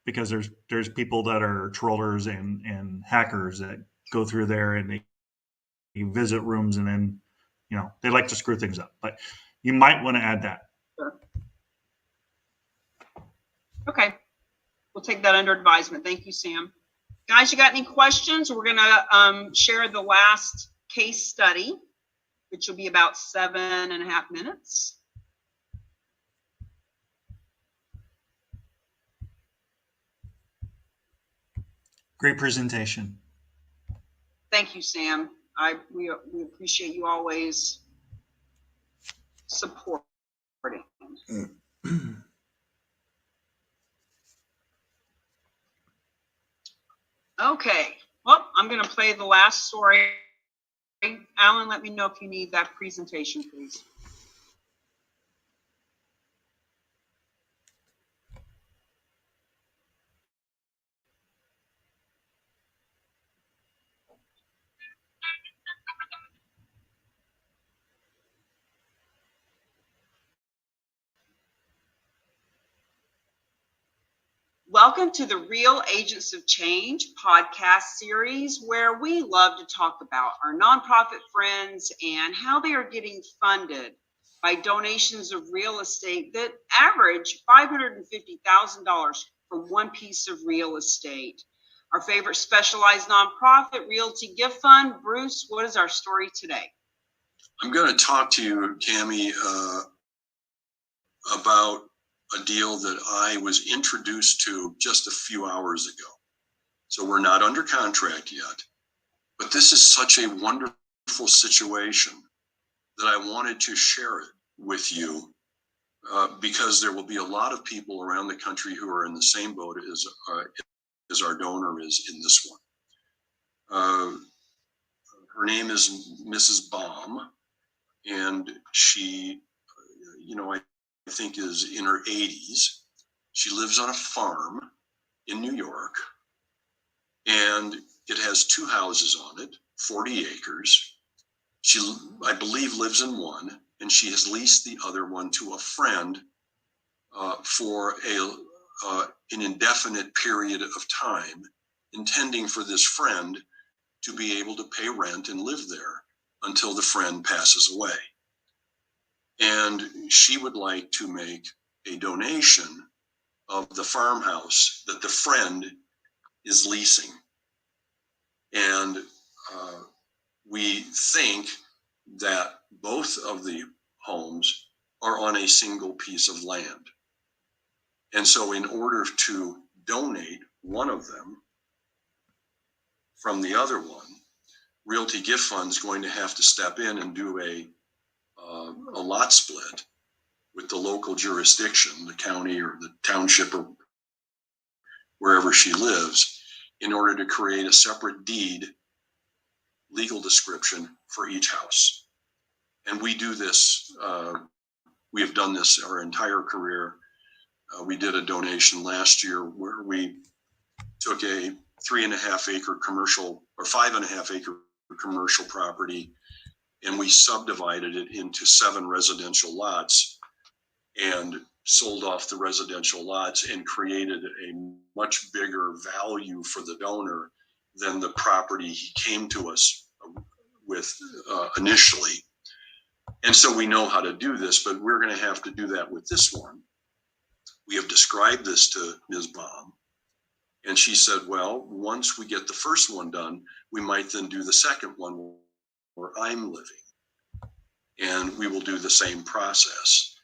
Because there's people that are trollers and hackers that go through there and they visit rooms and then, they like to screw things up. But you might want to add that. Sure. Okay. We'll take that under advisement. Thank you, Sam. Guys, you got any questions? We're going to share the last case study, which will be about 7.5 minutes. Great presentation. Thank you, Sam. We appreciate you always supporting. Okay. Well, I'm going to play the last story. Alan, let me know if you need that presentation, please. Welcome to the Real Agents of Change podcast series, where we love to talk about our nonprofit friends and how they are getting funded by donations of real estate that average $550,000 for one piece of real estate. Our favorite specialized nonprofit, Realty Gift Fund. Bruce, what is our story today? I'm going to talk to you, Cammie, about a deal that I was introduced to just a few hours ago. So we're not under contract yet, but this is such a wonderful situation that I wanted to share it with you because there will be a lot of people around the country who are in the same boat as our donor is in this one. Her name is Mrs. Baum, and she, I think is in her 80s. She lives on a farm in New York, and it has 2 houses on it, 40 acres. She, I believe, lives in one, and she has leased the other one to a friend for an indefinite period of time, intending for this friend to be able to pay rent and live there until the friend passes away. And she would like to make a donation of the farmhouse that the friend is leasing. And we think that both of the homes are on a single piece of land. And so in order to donate one of them from the other one, Realty Gift Fund is going to have to step in and do a lot split with the local jurisdiction, the county or the township or wherever she lives, in order to create a separate deed, legal description for each house. And we do this, we have done this our entire career. We did a donation last year where we took a 3.5 acre commercial or 5.5 acre commercial property, and we subdivided it into 7 residential lots and sold off the residential lots and created a much bigger value for the donor than the property he came to us with initially. And so we know how to do this, but we're going to have to do that with this one. We have described this to Ms. Baum, and she said, well, once we get the first one done, we might then do the second one where I'm living, and we will do the same process.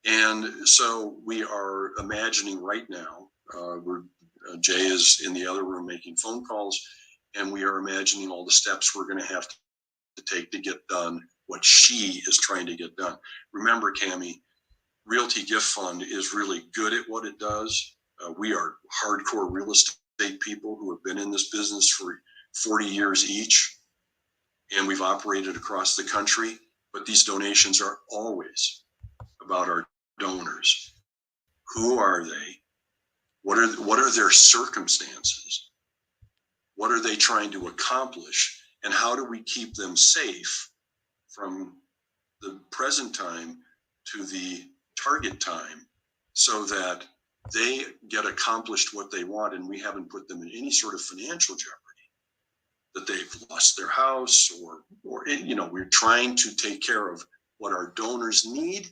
And so we are imagining right now, Jay is in the other room making phone calls, and we are imagining all the steps we're going to have to take to get done what she is trying to get done. Remember, Cammie, Realty Gift Fund is really good at what it does. We are hardcore real estate people who have been in this business for 40 years each, and we've operated across the country, but these donations are always about our donors. Who are they? What are their circumstances? What are they trying to accomplish? And how do we keep them safe from the present time to the target time so that they get accomplished what they want and we haven't put them in any sort of financial jeopardy, that they've lost their house or we're trying to take care of what our donors need,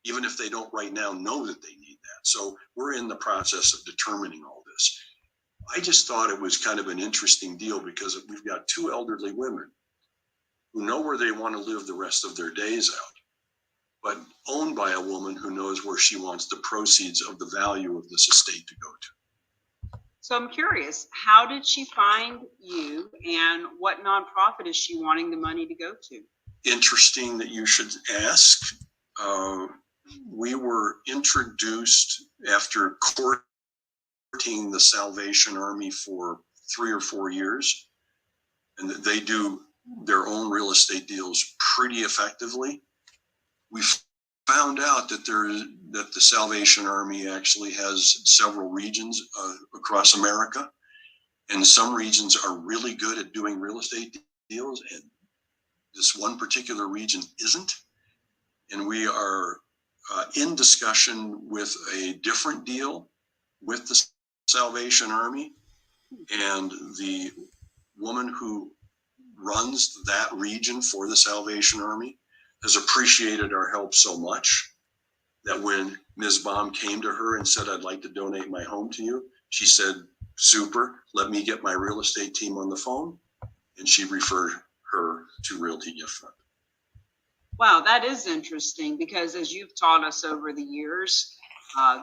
even if they don't right now know that they need that. So we're in the process of determining all this. I just thought it was kind of an interesting deal because we've got two elderly women who know where they want to live the rest of their days out, but owned by a woman who knows where she wants the proceeds of the value of this estate to go to. So I'm curious, how did she find you and what nonprofit is she wanting the money to go to? Interesting that you should ask. We were introduced after courting the Salvation Army for 3 or 4 years, and that they do their own real estate deals pretty effectively. We found out that the Salvation Army actually has several regions across America, and some regions are really good at doing real estate deals, and this one particular region isn't. And we are in discussion with a different deal with the Salvation Army, and the woman who runs that region for the Salvation Army has appreciated our help so much that when Ms. Baum came to her and said, I'd like to donate my home to you, she said, super, let me get my real estate team on the phone. And she referred her to Realty Gift Fund. Wow, that is interesting because as you've taught us over the years,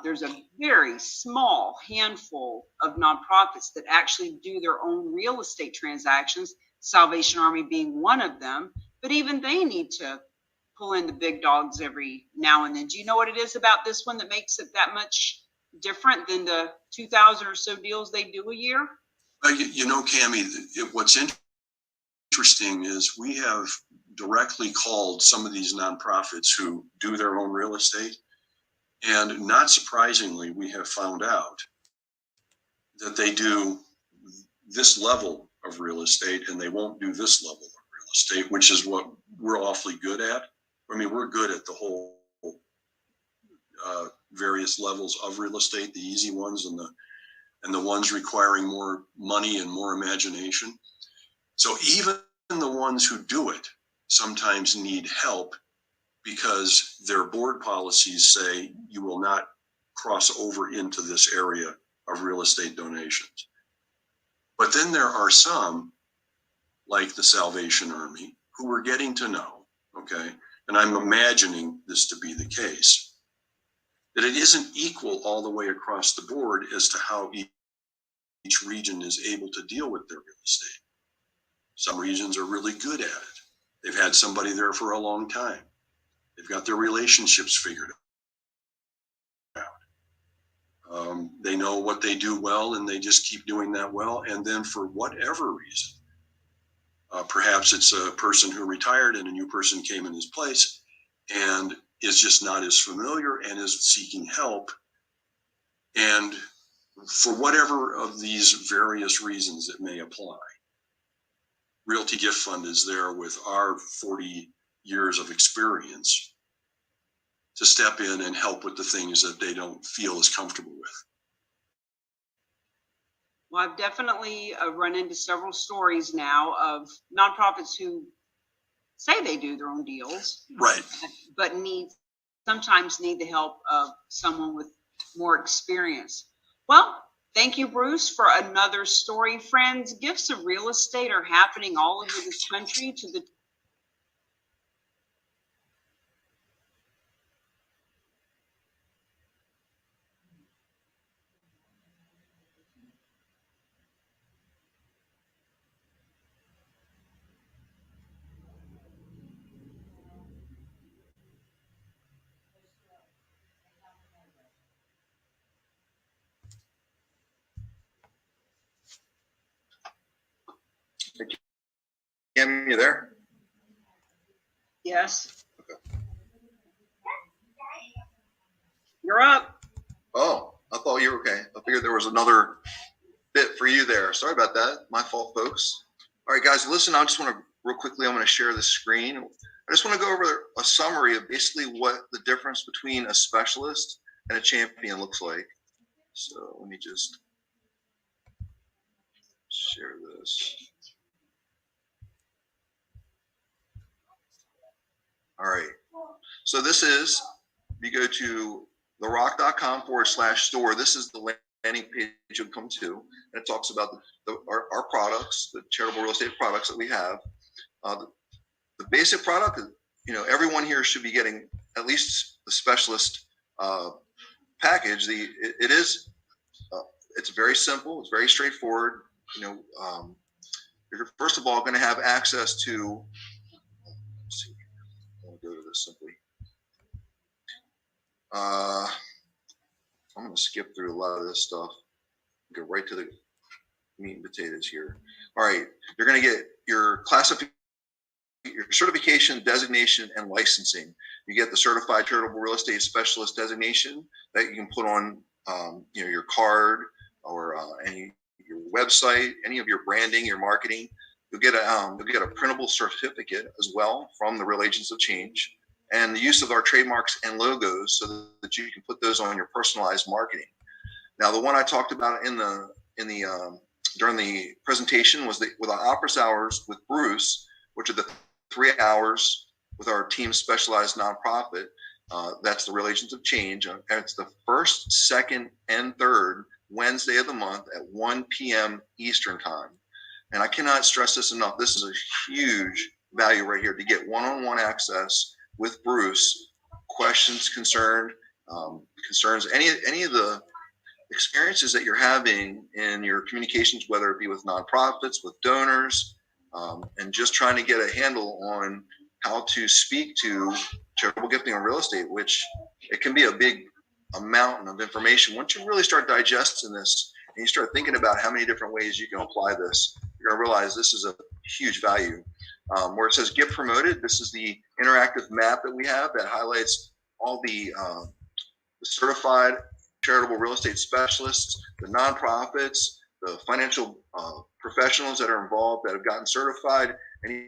there's a very small handful of nonprofits that actually do their own real estate transactions, Salvation Army being one of them, but even they need to pull in the big dogs every now and then. Do you know what it is about this one that makes it that much different than the 2,000 or so deals they do a year? Cammie, what's interesting is we have directly called some of these nonprofits who do their own real estate. And not surprisingly, we have found out that they do this level of real estate and they won't do this level of real estate, which is what we're awfully good at. I mean, we're good at the whole various levels of real estate, the easy ones and the ones requiring more money and more imagination. So even the ones who do it sometimes need help because their board policies say you will not cross over into this area of real estate donations. But then there are some, like the Salvation Army, who we're getting to know, okay? And I'm imagining this to be the case, that it isn't equal all the way across the board as to how each region is able to deal with their real estate. Some regions are really good at it. They've had somebody there for a long time. They've got their relationships figured out. They know what they do well and they just keep doing that well. And then for whatever reason, perhaps it's a person who retired and a new person came in his place and is just not as familiar and is seeking help. And for whatever of these various reasons it may apply, Realty Gift Fund is there with our 40 years of experience to step in and help with the things that they don't feel as comfortable with. Well, I've definitely run into several stories now of nonprofits who say they do their own deals, right? But sometimes need the help of someone with more experience. Well, thank you, Bruce, for another story. Friends, gifts of real estate are happening all over this country to the Kim, you there? Yes. Okay. You're up. Oh, I thought you were okay. I figured there was another bit for you there. Sorry about that. My fault, folks. All right, guys, listen, I just want to real quickly, I'm going to share the screen. I just want to go over a summary of basically what the difference between a specialist and a champion looks like. So let me just share this. All right. So this is, you go to therock.com/store. This is the landing page you'll come to. And it talks about our products, the charitable real estate products that we have. The basic product, everyone here should be getting at least the specialist package. It's very simple. It's very straightforward. You're first of all going to have access to. Let's see. I'll go to this simply. I'm going to skip through a lot of this stuff. Go right to the meat and potatoes here. All right, you're going to get your your certification, designation, and licensing. You get the certified charitable real estate specialist designation that you can put on, your card or your website, any of your branding, your marketing. You'll get a printable certificate as well from the Real Agents of Change, and the use of our trademarks and logos so that you can put those on your personalized marketing. Now, the one I talked about during the presentation was with our office hours with Bruce, which are the 3 hours with our team specialized nonprofit. That's the Real Agents of Change. And it's the first, second, and third Wednesday of the month at 1 p.m. Eastern time. And I cannot stress this enough. This is a huge value right here to get one-on-one access with Bruce. Questions, concerns, any of the experiences that you're having in your communications, whether it be with nonprofits, with donors, and just trying to get a handle on how to speak to charitable gifting on real estate, which it can be a big mountain of information. Once you really start digesting this and you start thinking about how many different ways you can apply this, you're going to realize this is a huge value. Where it says get promoted, this is the interactive map that we have that highlights all the certified charitable real estate specialists, the nonprofits, the financial professionals that are involved that have gotten certified, and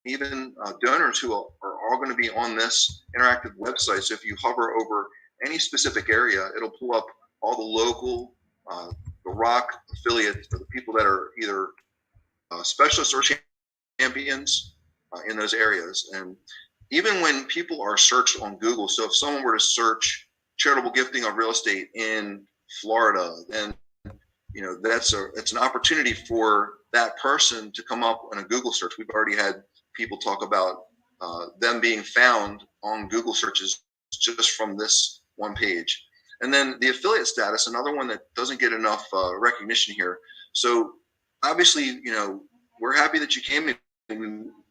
even donors who are all going to be on this interactive website. So if you hover over any specific area, it'll pull up all the local, the RAOC affiliates, or the people that are either specialists or champions in those areas. And even when people are searched on Google, so if someone were to search charitable gifting on real estate in Florida, then it's an opportunity for that person to come up in a Google search. We've already had people talk about them being found on Google searches just from this one page. And then the affiliate status, another one that doesn't get enough recognition here. So obviously, we're happy that you came in.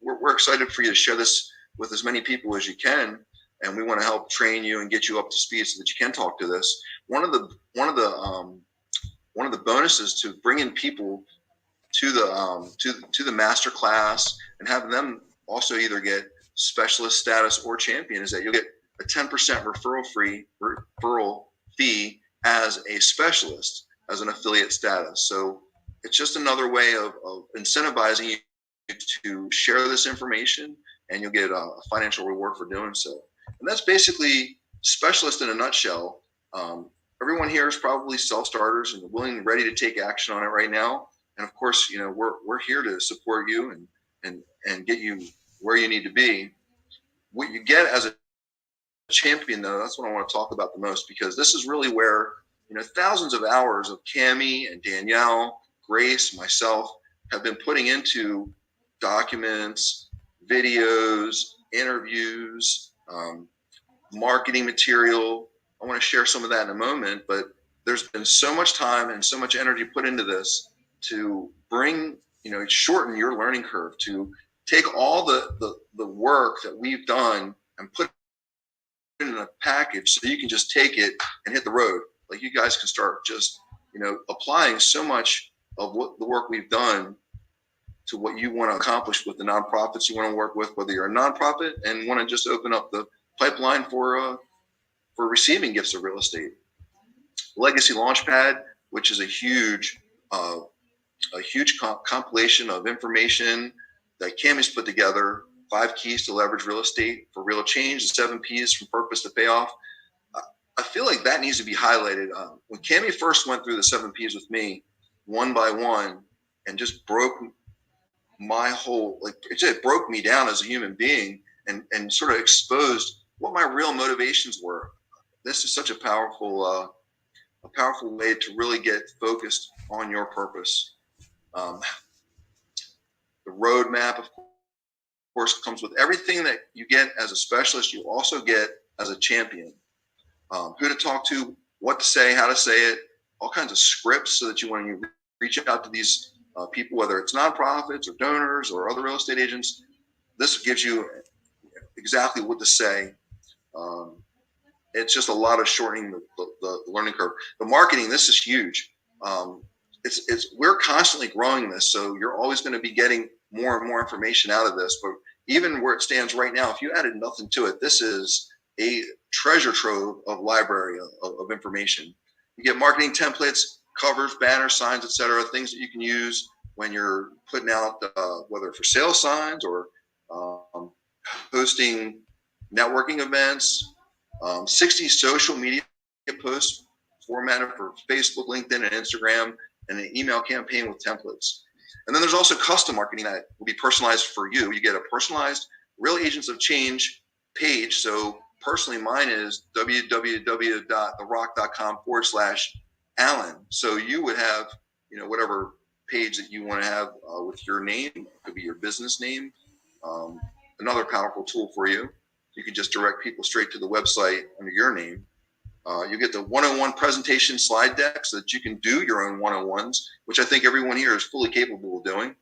We're excited for you to share this with as many people as you can, and we want to help train you and get you up to speed so that you can talk to this. One of the bonuses to bringing people to the master class and having them also either get specialist status or champion is that you'll get a 10% referral fee as a specialist, as an affiliate status. So it's just another way of incentivizing you to share this information, and you'll get a financial reward for doing so. And that's basically specialist in a nutshell. Everyone here is probably self-starters and willing and ready to take action on it right now. And of course, we're here to support you and get you where you need to be. What you get as a champion, though, that's what I want to talk about the most, because this is really where thousands of hours of Cammie and Danielle, Grace, myself have been putting into documents, videos, interviews, marketing material. I want to share some of that in a moment, but there's been so much time and so much energy put into this to bring, shorten your learning curve, to take all the work that we've done and put it in a package so you can just take it and hit the road. Like, you guys can start just, applying so much of what the work we've done to what you want to accomplish with the nonprofits you want to work with, whether you're a nonprofit and want to just open up the pipeline for receiving gifts of real estate. Legacy Launchpad, which is a huge a huge compilation of information that Cammy's put together. 5 keys to leverage real estate for real change, and 7 P's from purpose to payoff. I feel like that needs to be highlighted. When Cammy first went through the 7 P's with me, one by one, and just broke my whole, like, it just broke me down as a human being and sort of exposed what my real motivations were. This is such a powerful way to really get focused on your purpose. The roadmap, of course, comes with everything that you get as a specialist. You also get as a champion. Who to talk to, what to say, how to say it, all kinds of scripts so that when you reach out to these people, whether it's nonprofits or donors or other real estate agents, this gives you exactly what to say. It's just a lot of shortening the learning curve. The marketing, this is huge. We're constantly growing this, so you're always going to be getting more and more information out of this. But even where it stands right now, if you added nothing to it, this is a treasure trove of library of information. You get marketing templates, covers, banners, signs, etc., things that you can use when you're putting out whether for sale signs or hosting networking events, 60 social media posts formatted for Facebook, LinkedIn, and Instagram, and an email campaign with templates. And then there's also custom marketing that will be personalized for you. You get a personalized Real Agents of Change page. So personally, mine is www.therock.com/Alan. So you would have, whatever page that you want to have with your name. It could be your business name. Another powerful tool for you. You can just direct people straight to the website under your name. You get the 101 presentation slide deck so that you can do your own 101s, which I think everyone here is fully capable of doing.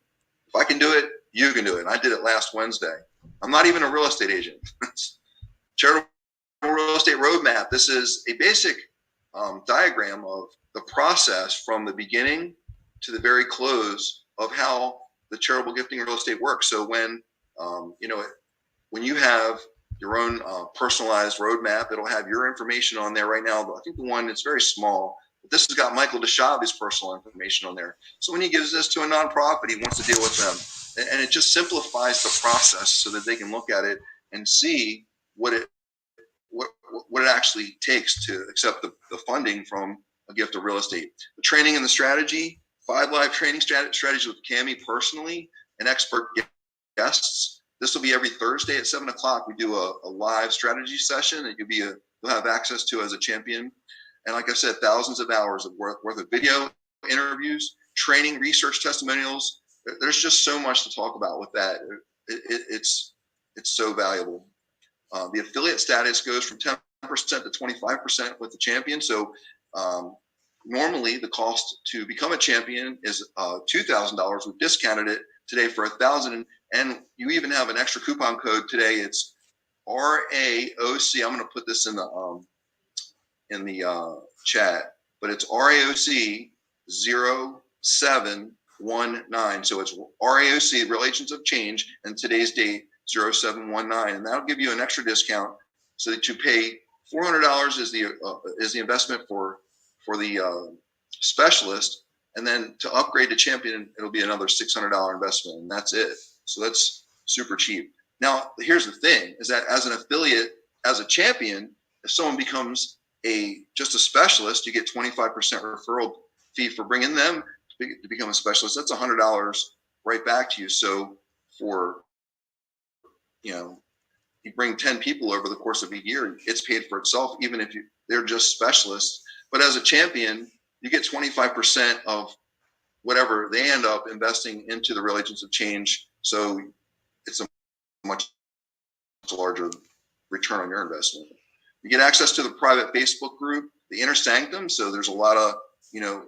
If I can do it, you can do it. And I did it last Wednesday. I'm not even a real estate agent. Charitable Real Estate Roadmap. This is a basic diagram of the process from the beginning to the very close of how the charitable gifting real estate works. So when you have your own personalized roadmap, it'll have your information on there right now. I think the one that's very small, but this has got Michael DeShavi's personal information on there. So when he gives this to a nonprofit, he wants to deal with them. And it just simplifies the process so that they can look at it and see what it actually takes to accept the funding from a gift of real estate. The training and the strategy, 5 live training strategies with Cammy personally and expert guests. This will be every Thursday at 7 o'clock. We do a live strategy session that you'll have access to as a champion. And like I said, thousands of hours of worth of video, interviews, training, research, testimonials. There's just so much to talk about with that. It's so valuable. The affiliate status goes from 10% to 25% with the champion. So normally the cost to become a champion is $2,000. We've discounted it today for $1,000, and you even have an extra coupon code today. It's RAOC. I'm going to put this in the chat, but it's RAOC 0719. So it's RAOC, Real Agents of Change, and today's date 0719, and that'll give you an extra discount so that you pay $400 is the investment for the specialist. And then to upgrade to champion, it'll be another $600 investment, and that's it. So that's super cheap. Now, here's the thing, is that as an affiliate, as a champion, if someone becomes just a specialist, you get 25% referral fee for bringing them to become a specialist. That's $100 right back to you. So for, you bring 10 people over the course of a year, it's paid for itself, even if they're just specialists. But as a champion, you get 25% of whatever they end up investing into the Real Agents of Change. So it's a much larger return on your investment. You get access to the private Facebook group, the Inner Sanctum. So there's a lot of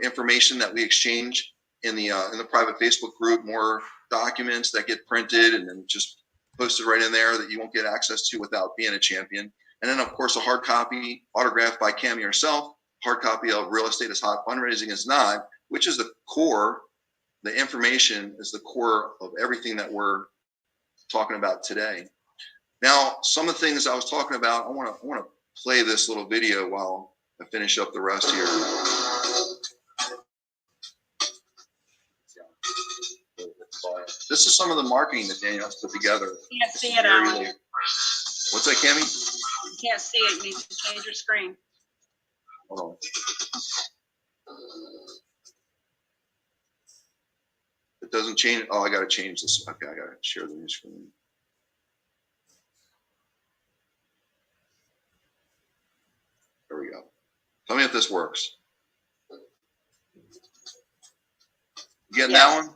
information that we exchange in the private Facebook group, more documents that get printed and then just posted right in there that you won't get access to without being a champion. And then, of course, a hard copy autographed by Cammy herself. Hard copy of Real Estate is Hot, Fundraising is Not, which is the core. The information is the core of everything that we're talking about today. Now, some of the things I was talking about, I want to play this little video while I finish up the rest here. this is some of the marketing that Danielle has put together. Can't see it, Alan. What's that, Cammy? You can't see it. You need to change your screen. Hold on. It doesn't change. Oh, I got to change this. Okay, I got to share the new screen. There we go. Tell me if this works. You getting that one?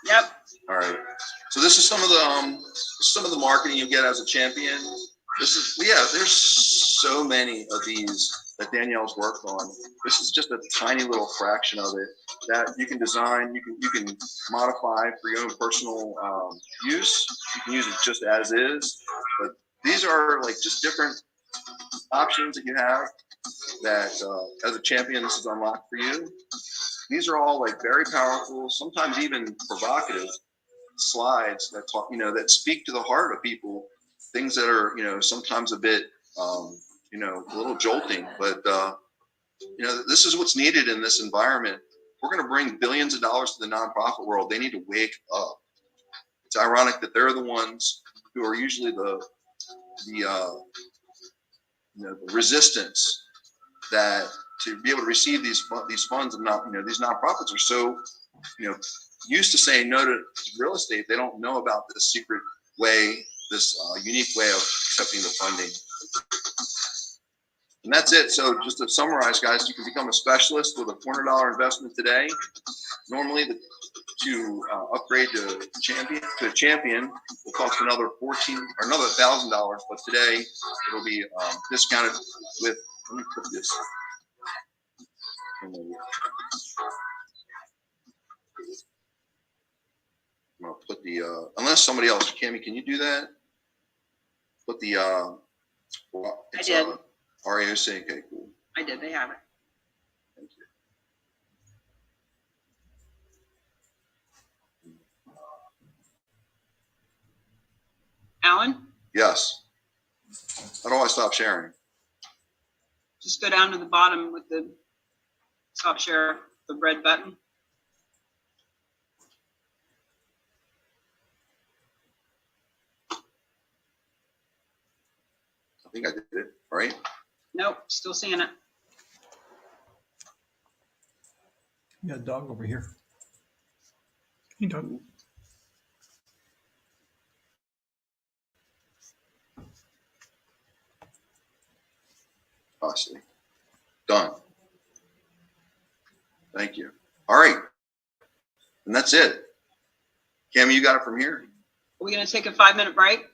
Yep. All right. So this is some of the marketing you get as a champion. This is, yeah, there's so many of these that Danielle's worked on. This is just a tiny little fraction of it that you can design, you can modify for your own personal use. You can use it just as is. But these are like just different options that you have that as a champion, this is unlocked for you. These are all like very powerful, sometimes even provocative slides that talk, that speak to the heart of people, things that are, sometimes a bit, a little jolting, but, this is what's needed in this environment. We're going to bring billions of dollars to the nonprofit world. They need to wake up. It's ironic that they're the ones who are usually the resistance that to be able to receive these funds, and not, these nonprofits are so, used to saying no to real estate. They don't know about this secret way, this unique way of accepting the funding. And that's it. So just to summarize, guys, you can become a specialist with a $400 investment today. Normally, to upgrade to champion will cost another $1,000, but today it'll be discounted with. Let me put this. I'm gonna put the unless somebody else, Cammy, can you do that? Put the I did. RAOC. Okay, cool. I did. They have it. Thank you. Alan, Yes. How do I stop sharing? just go down to the bottom with the stop share, the red button. I think I did it. All right. Nope, still seeing it. You got a dog over here. Hey, dog. Possibly. Done. Thank you. All right. And that's it. Cammy, you got it from here? Are we going to take a 5-minute break?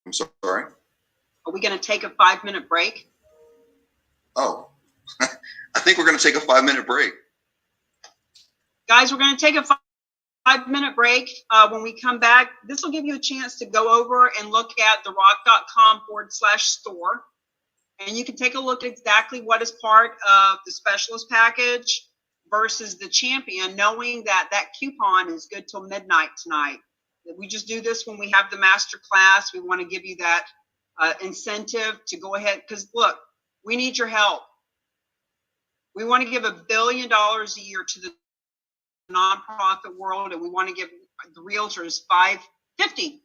I'm sorry. Are we going to take a 5-minute break? Oh, I think we're going to take a 5-minute break. Guys, we're going to take a 5-minute break. When we come back, this will give you a chance to go over and look at the RAOC.com/store. And you can take a look at exactly what is part of the specialist package versus the champion, knowing that that coupon is good till midnight tonight. We just do this when we have the master class. We want to give you that incentive to go ahead, because look, we need your help. We want to give $1 billion a year to the nonprofit world, and we want to give the realtors 50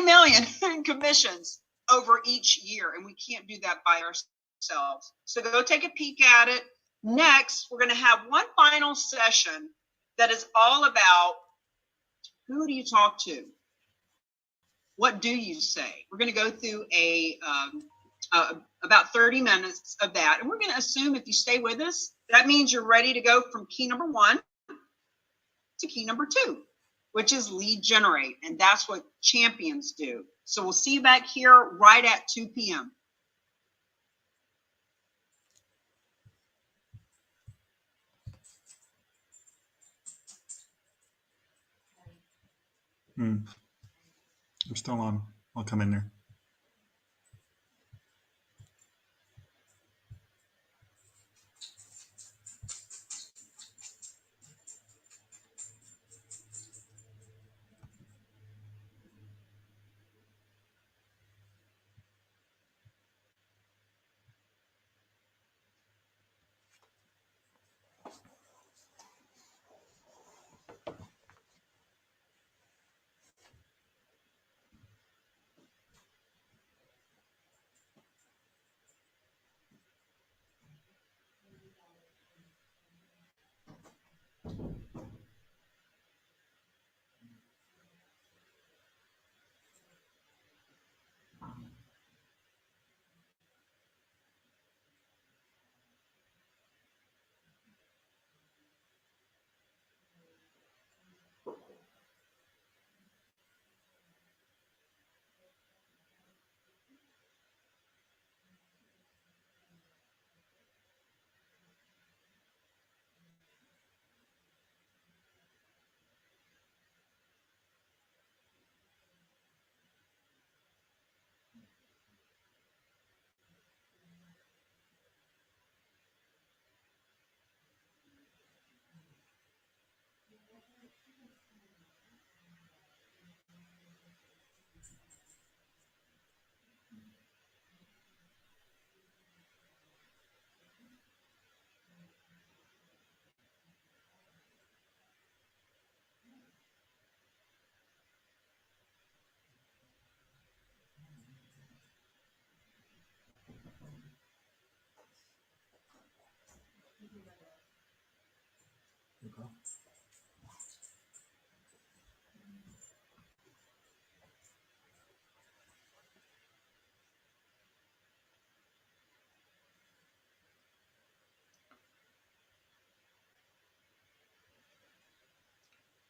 million in commissions over each year, and we can't do that by ourselves. So go take a peek at it. Next, we're going to have one final session that is all about who do you talk to? What do you say? We're going to go through about 30 minutes of that, and we're going to assume if you stay with us, that means you're ready to go from key number 1 to key number 2, which is lead generate, and that's what champions do. So we'll see you back here right at 2 p.m. I'm still on. I'll come in there.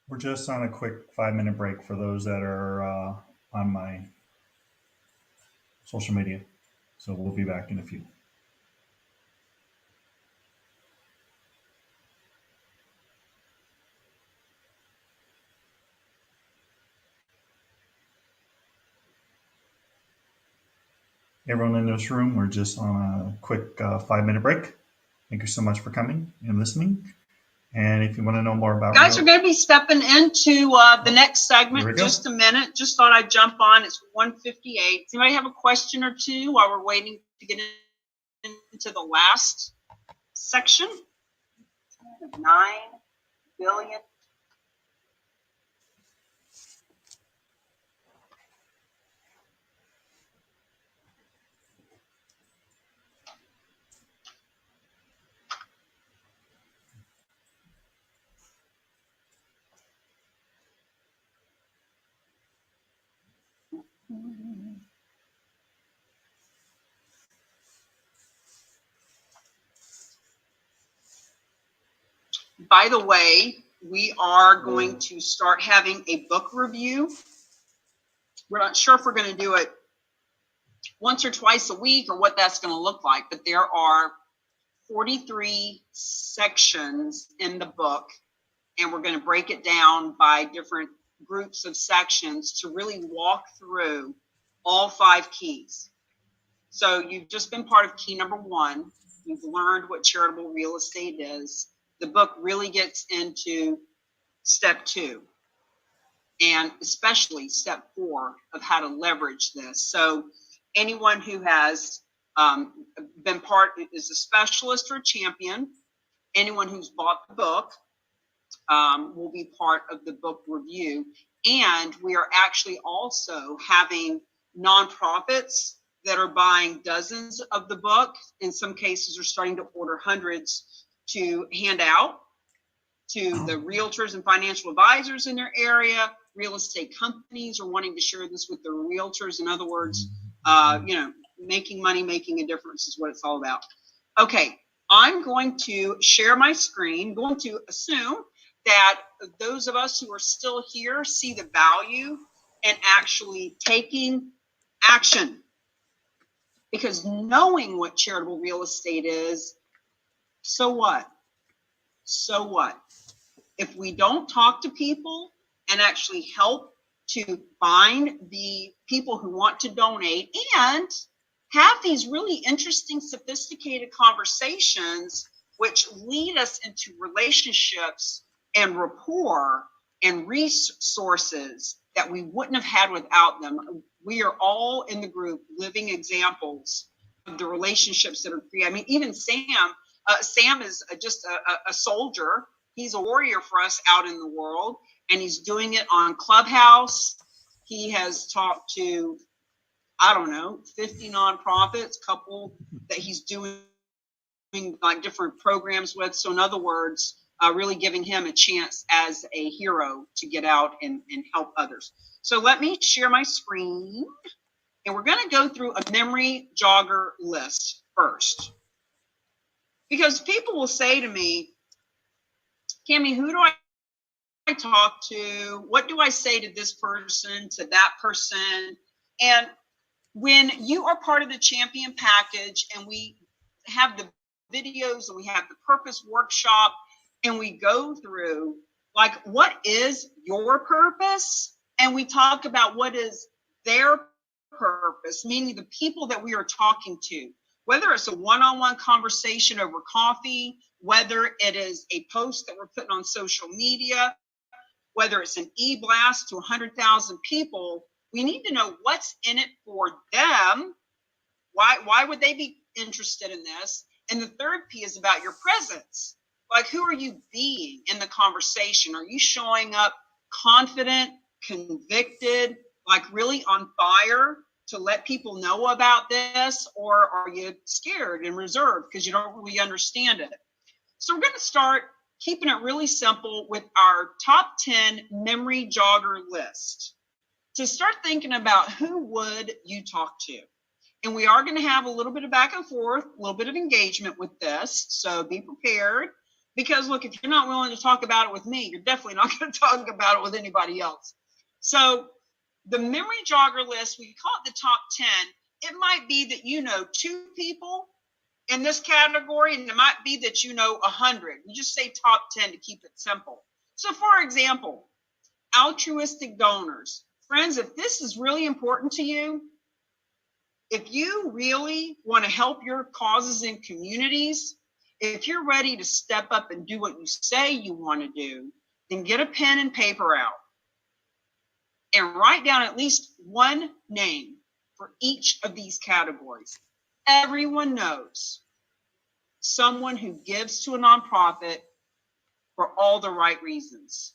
We're just on a quick 5-minute break for those that are on my social media. So we'll be back in a few. Everyone in this room, we're just on a quick 5-minute break. Thank you so much for coming and listening. And if you want to know more about guys, are going to be stepping into the next segment. Just a minute. Just thought I'd jump on. It's 1:58. Does anybody have a question or two while we're waiting to get into the last section? 9 billion. By the way, we are going to start having a book review. We're not sure if we're going to do it once or twice a week or what that's going to look like, but there are 43 sections in the book, and we're going to break it down by different groups of sections to really walk through all 5 keys. So you've just been part of key number 1. You've learned what charitable real estate is. The book really gets into step 2 and especially step 4 of how to leverage this. So anyone who has been part is a specialist or a champion. Anyone who's bought the book will be part of the book review. And we are actually also having nonprofits that are buying dozens of the book. In some cases are starting to order hundreds to hand out to the realtors and financial advisors in their area. Real estate companies are wanting to share this with their realtors. In other words, making money, making a difference is what it's all about. Okay, I'm going to share my screen. I'm going to assume that those of us who are still here see the value in actually taking action. Because knowing what charitable real estate is, so what? So what? If we don't talk to people and actually help to find the people who want to donate and have these really interesting, sophisticated conversations, which lead us into relationships and rapport and resources that we wouldn't have had without them. We are all in the group living examples of the relationships that are created. I mean, even Sam is just a soldier. He's a warrior for us out in the world, and he's doing it on Clubhouse. He has talked to, 50 nonprofits, couple that he's doing like different programs with. So in other words, really giving him a chance as a hero to get out and help others. So let me share my screen, and we're going to go through a memory jogger list first. Because people will say to me, Cammie, who do I talk to? What do I say to this person, to that person? And when you are part of the champion package and we have the videos and we have the purpose workshop and we go through like, what is your purpose? And we talk about what is their purpose, meaning the people that we are talking to, whether it's a one-on-one conversation over coffee, whether it is a post that we're putting on social media, whether it's an e-blast to 100,000 people, we need to know what's in it for them. Why would they be interested in this? And the third P is about your presence. Like, who are you being in the conversation? Are you showing up confident, convicted, like really on fire to let people know about this? Or are you scared and reserved because you don't really understand it? So we're going to start keeping it really simple with our top 10 memory jogger list. To start thinking about who would you talk to. And we are going to have a little bit of back and forth, a little bit of engagement with this. So be prepared. Because look, if you're not willing to talk about it with me, you're definitely not going to talk about it with anybody else. So the memory jogger list, we call it the top 10. It might be that you know 2 people in this category, and it might be that you know 100. We just say top 10 to keep it simple. So for example, altruistic donors. Friends, if this is really important to you, if you really want to help your causes and communities, if you're ready to step up and do what you say you want to do, then get a pen and paper out and write down at least one name for each of these categories. Everyone knows someone who gives to a nonprofit for all the right reasons.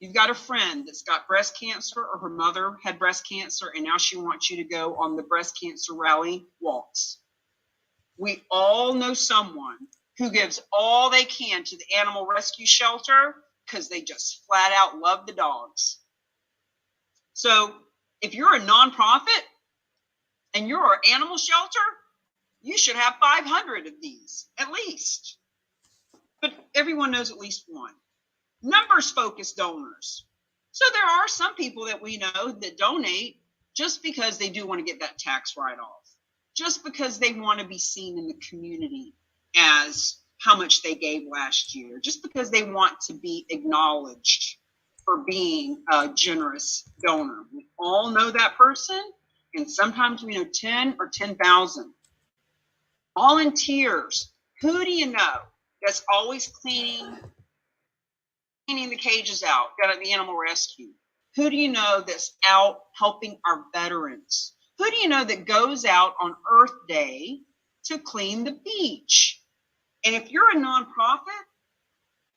You've got a friend that's got breast cancer, or her mother had breast cancer, and now she wants you to go on the breast cancer rally walks. We all know someone who gives all they can to the animal rescue shelter because they just flat out love the dogs. So if you're a nonprofit and you're an animal shelter, you should have 500 of these at least. But everyone knows at least one. Numbers focused donors. So there are some people that we know that donate just because they do want to get that tax write-off, just because they want to be seen in the community as how much they gave last year, just because they want to be acknowledged for being a generous donor. We all know that person, and sometimes we know 10 or 10,000. Volunteers. Who do you know that's always cleaning the cages out down at the animal rescue? Who do you know that's out helping our veterans? Who do you know that goes out on Earth Day to clean the beach? And if you're a nonprofit,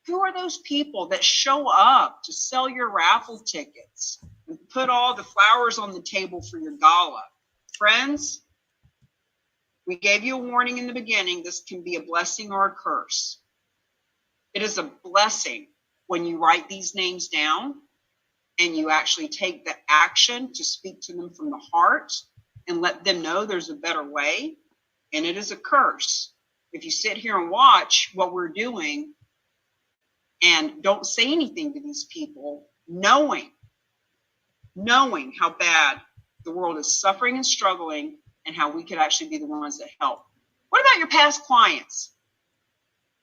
who are those people that show up to sell your raffle tickets and put all the flowers on the table for your gala? Friends, we gave you a warning in the beginning. This can be a blessing or a curse. It is a blessing when you write these names down and you actually take the action to speak to them from the heart and let them know there's a better way. And it is a curse if you sit here and watch what we're doing and don't say anything to these people, knowing how bad the world is suffering and struggling and how we could actually be the ones that help. What about your past clients?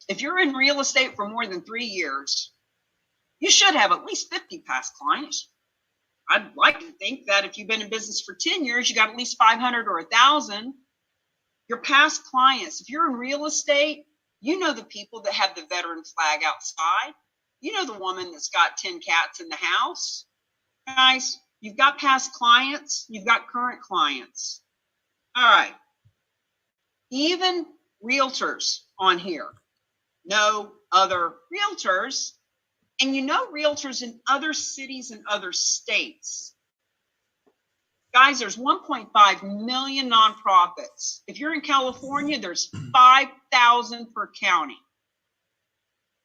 If you're in real estate for more than 3 years, you should have at least 50 past clients. I'd like to think that if you've been in business for 10 years, you got at least 500 or 1,000. Your past clients, if you're in real estate, you know the people that have the veteran flag outside. You know the woman that's got 10 cats in the house. Guys, you've got past clients, you've got current clients. All right. Even realtors on here know other realtors, and you know realtors in other cities and other states. Guys, there's 1.5 million nonprofits. If you're in California, there's 5,000 per county.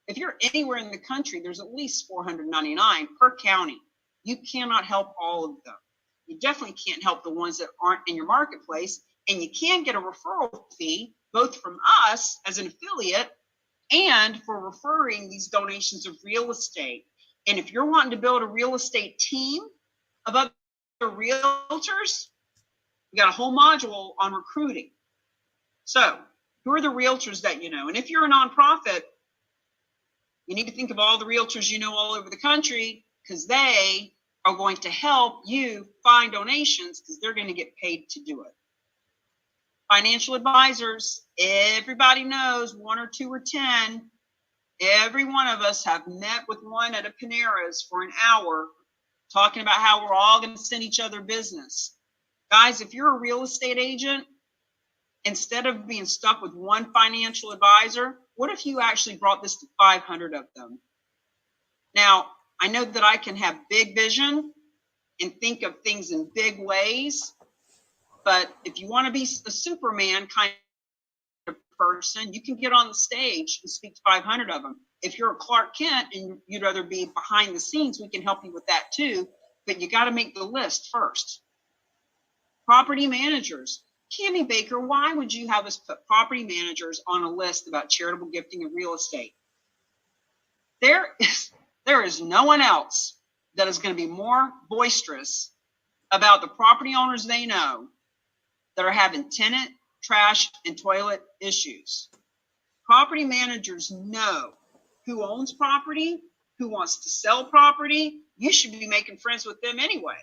If you're anywhere in the country, there's at least 499 per county. You cannot help all of them. You definitely can't help the ones that aren't in your marketplace, and you can get a referral fee, both from us as an affiliate and for referring these donations of real estate. And if you're wanting to build a real estate team of other realtors, we got a whole module on recruiting. So who are the realtors that you know? And if you're a nonprofit, you need to think of all the realtors you know all over the country, because they are going to help you find donations because they're going to get paid to do it. Financial advisors, everybody knows 1 or 2 or 10. Every one of us have met with one at a Panera's for an hour talking about how we're all going to send each other business. Guys, if you're a real estate agent, instead of being stuck with one financial advisor, what if you actually brought this to 500 of them? Now, I know that I can have big vision and think of things in big ways, but if you want to be a Superman kind of person, you can get on the stage and speak to 500 of them. If you're a Clark Kent and you'd rather be behind the scenes, we can help you with that too. But you got to make the list first. Property managers. Cammie Baker, why would you have us put property managers on a list about charitable gifting and real estate? There is no one else that is going to be more boisterous about the property owners they know that are having tenant, trash, and toilet issues. Property managers know who owns property, who wants to sell property. You should be making friends with them anyway.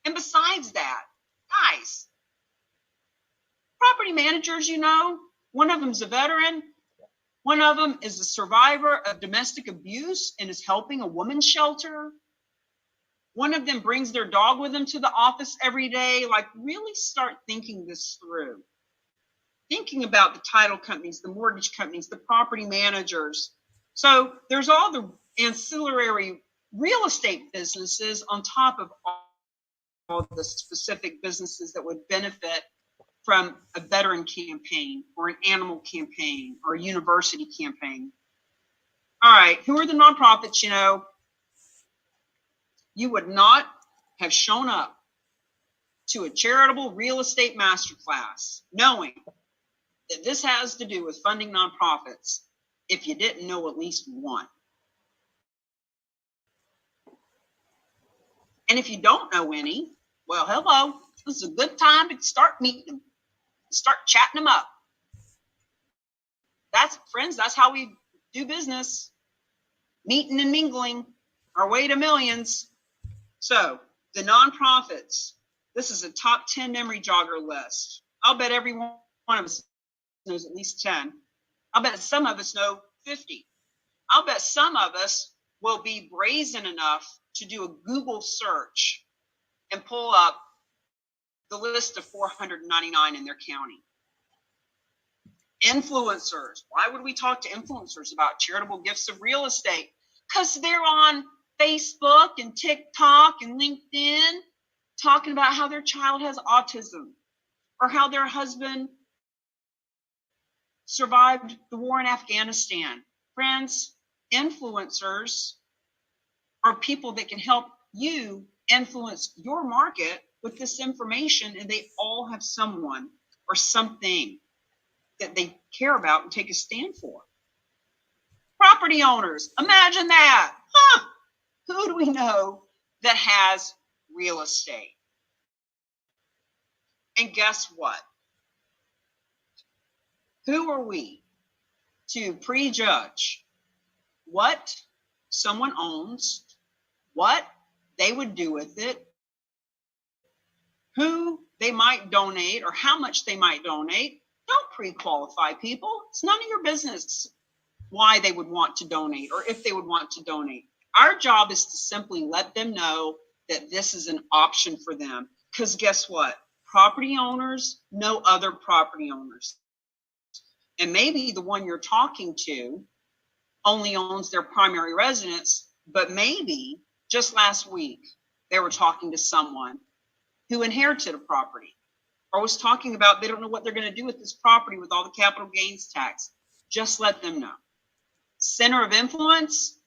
And besides that, guys, property managers, you know, one of them's a veteran. One of them is a survivor of domestic abuse and is helping a woman's shelter. One of them brings their dog with them to the office every day. Like, really start thinking this through. Thinking about the title companies, the mortgage companies, the property managers. So there's all the ancillary real estate businesses on top of all the specific businesses that would benefit from a veteran campaign or an animal campaign or a university campaign. All right, who are the nonprofits? You know, you would not have shown up to a charitable real estate masterclass knowing that this has to do with funding nonprofits if you didn't know at least one. And if you don't know any, well, hello, this is a good time to start meeting them, start chatting them up. That's, friends, that's how we do business. Meeting and mingling our way to millions. So the nonprofits, this is a top 10 memory jogger list. I'll bet every one of us knows at least 10. I'll bet some of us know 50. I'll bet some of us will be brazen enough to do a Google search and pull up the list of 499 in their county. Influencers. Why would we talk to influencers about charitable gifts of real estate? Because they're on Facebook and TikTok and LinkedIn talking about how their child has autism or how their husband survived the war in Afghanistan. Friends, influencers are people that can help you influence your market with this information, and they all have someone or something that they care about and take a stand for. Property owners, imagine that. Who do we know that has real estate? And guess what? Who are we to prejudge what someone owns, what they would do with it, who they might donate or how much they might donate? Don't pre-qualify people. It's none of your business why they would want to donate or if they would want to donate. Our job is to simply let them know that this is an option for them. Because guess what? Property owners know other property owners. And maybe the one you're talking to only owns their primary residence, but maybe just last week they were talking to someone who inherited a property or was talking about they don't know what they're going to do with this property with all the capital gains tax. Just let them know. Center of influence.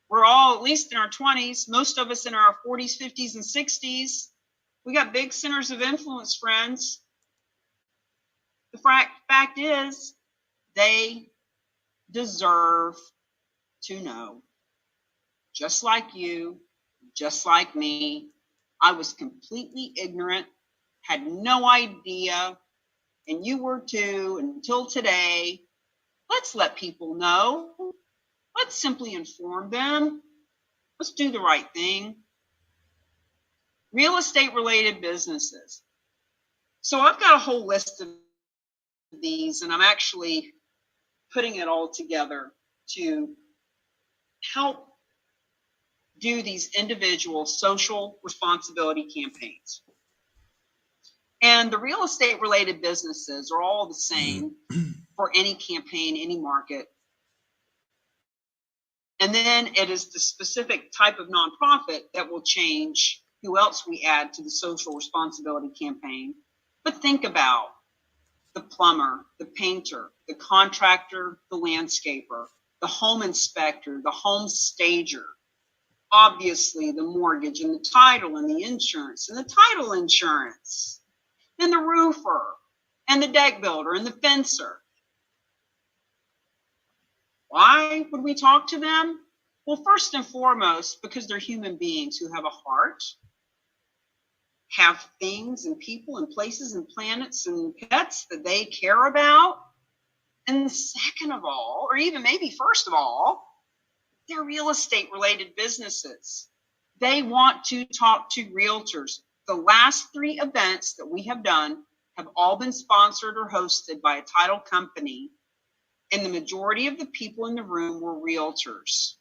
We're all at least in our 20s, most of us in our 40s, 50s, and 60s. We got big centers of influence, friends. The fact is, they deserve to know. Just like you, just like me, I was completely ignorant, had no idea, and you were too until today. Let's let people know. Let's simply inform them. Let's do the right thing. Real estate related businesses. So I've got a whole list of these, and I'm actually putting it all together to help do these individual social responsibility campaigns. And the real estate related businesses are all the same for any campaign, any market. And then it is the specific type of nonprofit that will change who else we add to the social responsibility campaign. But think about the plumber, the painter, the contractor, the landscaper, the home inspector, the home stager, obviously the mortgage and the title and the insurance and the title insurance, and the roofer and the deck builder and the fencer. Why would we talk to them? Well, first and foremost, because they're human beings who have a heart, have things and people and places and planets and pets that they care about. And second of all, or even maybe first of all, they're real estate related businesses. They want to talk to realtors. The last 3 events that we have done have all been sponsored or hosted by a title company, and the majority of the people in the room were realtors.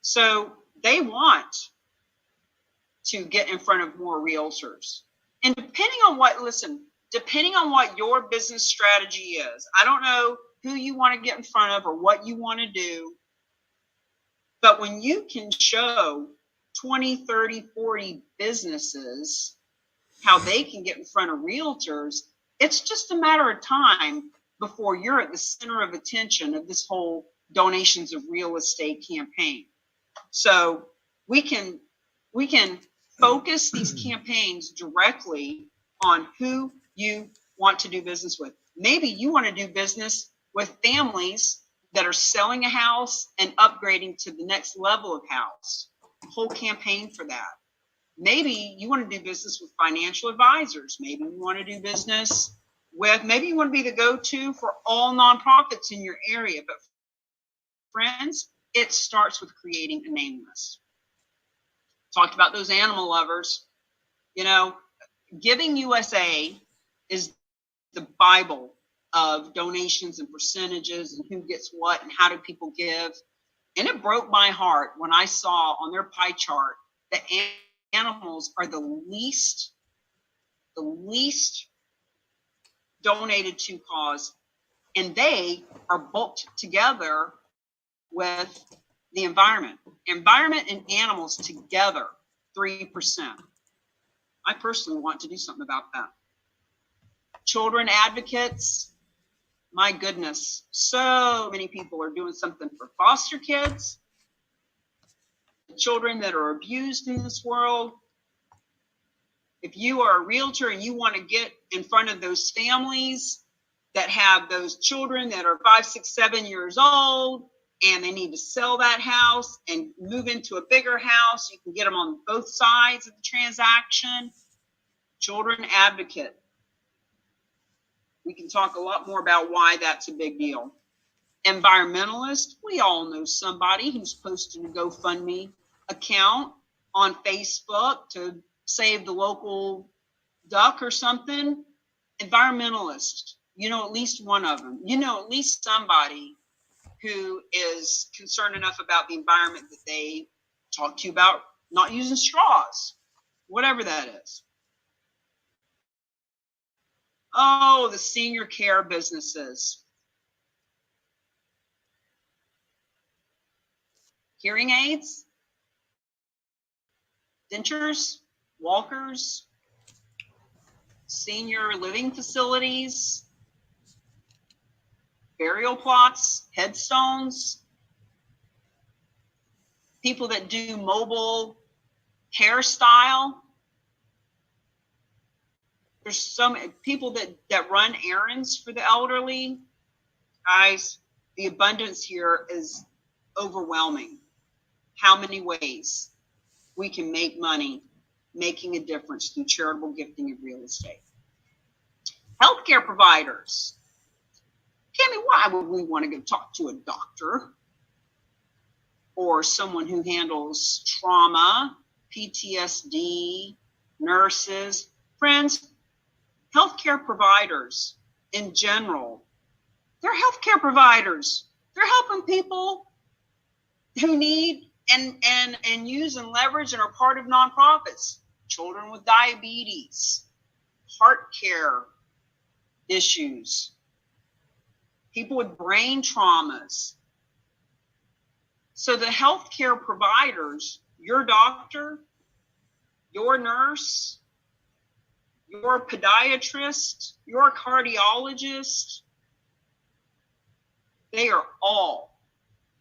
So they want to get in front of more realtors. And depending on what your business strategy is, I don't know who you want to get in front of or what you want to do, but when you can show 20, 30, 40 businesses how they can get in front of realtors, it's just a matter of time before you're at the center of attention of this whole donations of real estate campaign. So we can focus these campaigns directly on who you want to do business with. Maybe you want to do business with families that are selling a house and upgrading to the next level of house. A whole campaign for that. Maybe you want to do business with financial advisors. Maybe you want to do business with, maybe you want to be the go-to for all nonprofits in your area. But friends, it starts with creating a name list. Talked about those animal lovers. You know, Giving USA is the Bible of donations and percentages and who gets what and how do people give. And it broke my heart when I saw on their pie chart that animals are the least donated to cause, and they are bulked together with the environment. Environment and animals together, 3%. I personally want to do something about that. Children advocates, my goodness, so many people are doing something for foster kids, children that are abused in this world. If you are a realtor and you want to get in front of those families that have those children that are 5, 6, 7 years old, and they need to sell that house and move into a bigger house, you can get them on both sides of the transaction. Children advocate. We can talk a lot more about why that's a big deal. Environmentalist, we all know somebody who's posted a GoFundMe account on Facebook to save the local duck or something. Environmentalist, you know at least one of them. You know at least somebody who is concerned enough about the environment that they talk to you about not using straws, whatever that is. Oh, the senior care businesses. Hearing aids, dentures, walkers, senior living facilities, burial plots, headstones, people that do mobile hairstyle. There's some people that run errands for the elderly. Guys, the abundance here is overwhelming. How many ways we can make money making a difference through charitable gifting of real estate. Healthcare providers. Tammy, why would we want to go talk to a doctor or someone who handles trauma, PTSD, nurses? Friends, healthcare providers in general, they're healthcare providers. They're helping people who need and use and leverage and are part of nonprofits. Children with diabetes, heart care issues, people with brain traumas. So the healthcare providers, your doctor, your nurse, your podiatrist, your cardiologist, they are all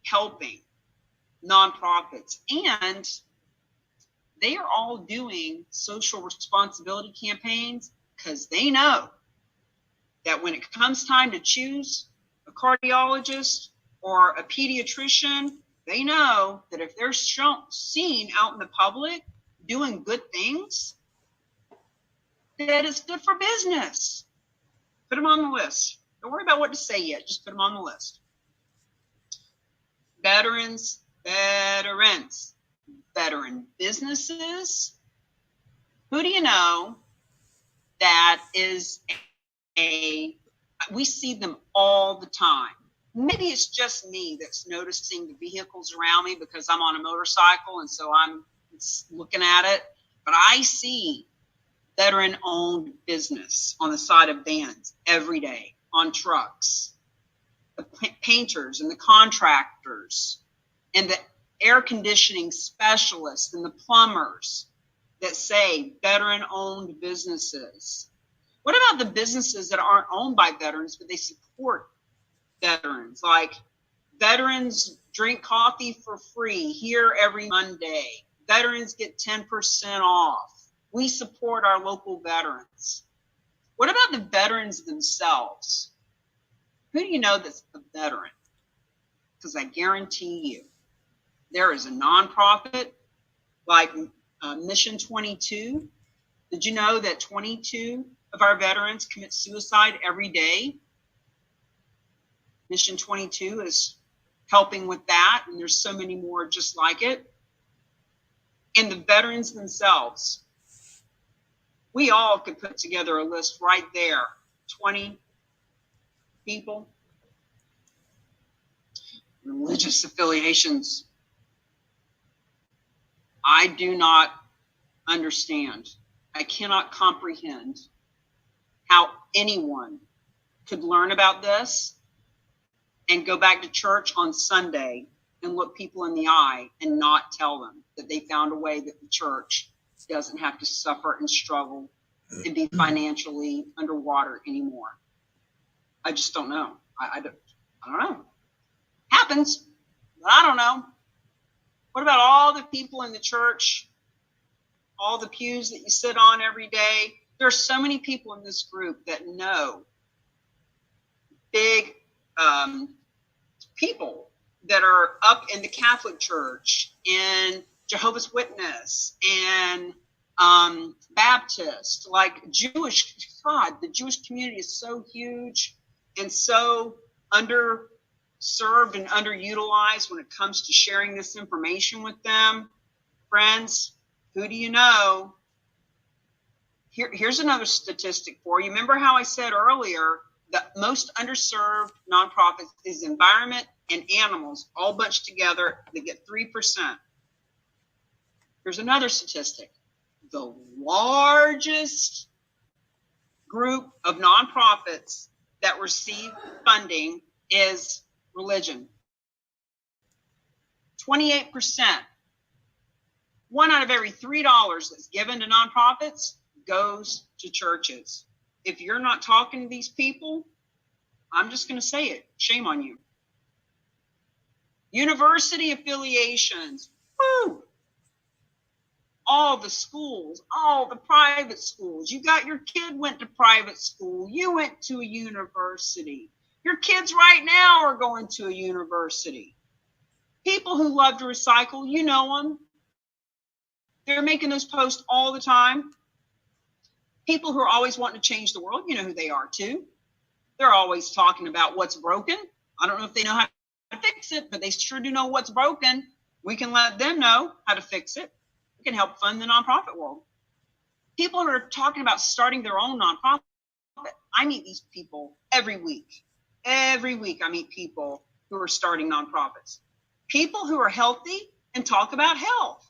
helping nonprofits, and they are all doing social responsibility campaigns because they know that when it comes time to choose a cardiologist or a pediatrician, they know that if they're seen out in the public doing good things, that it's good for business. Put them on the list. Don't worry about what to say yet. Just put them on the list. Veterans, veteran businesses. Who do you know that is we see them all the time. Maybe it's just me that's noticing the vehicles around me because I'm on a motorcycle and so I'm looking at it, but I see veteran-owned business on the side of vans every day, on trucks, the painters and the contractors and the air conditioning specialists and the plumbers that say veteran-owned businesses. What about the businesses that aren't owned by veterans, but they support veterans? Like veterans drink coffee for free here every Monday. Veterans get 10% off. We support our local veterans. What about the veterans themselves? Who do you know that's a veteran? Because I guarantee you, there is a nonprofit like Mission 22. Did you know that 22 of our veterans commit suicide every day? Mission 22 is helping with that, and there's so many more just like it. And the veterans themselves, we all could put together a list right there, 20 people. Religious affiliations. I do not understand. I cannot comprehend how anyone could learn about this and go back to church on Sunday and look people in the eye and not tell them that they found a way that the church doesn't have to suffer and struggle and be financially underwater anymore. I just don't know. I don't know. Happens, but I don't know. What about all the people in the church, all the pews that you sit on every day? There's so many people in this group that know big people that are up in the Catholic Church, in Jehovah's Witness, and Baptist, like Jewish. God, the Jewish community is so huge and so underserved and underutilized when it comes to sharing this information with them. Friends, who do you know? Here's another statistic for you. Remember how I said earlier that most underserved nonprofits is environment and animals all bunched together. They get 3%. Here's another statistic. The largest group of nonprofits that receive funding is religion. 28%. One out of every $3 that's given to nonprofits goes to churches. If you're not talking to these people, I'm just going to say it. Shame on you. University affiliations. Woo! All the schools, all the private schools. You got your kid went to private school. You went to a university. Your kids right now are going to a university. People who love to recycle, you know them. They're making those posts all the time. People who are always wanting to change the world, you know who they are too. They're always talking about what's broken. I don't know if they know how to fix it, but they sure do know what's broken. We can let them know how to fix it. We can help fund the nonprofit world. People who are talking about starting their own nonprofit, I meet these people every week. Every week I meet people who are starting nonprofits. People who are healthy and talk about health.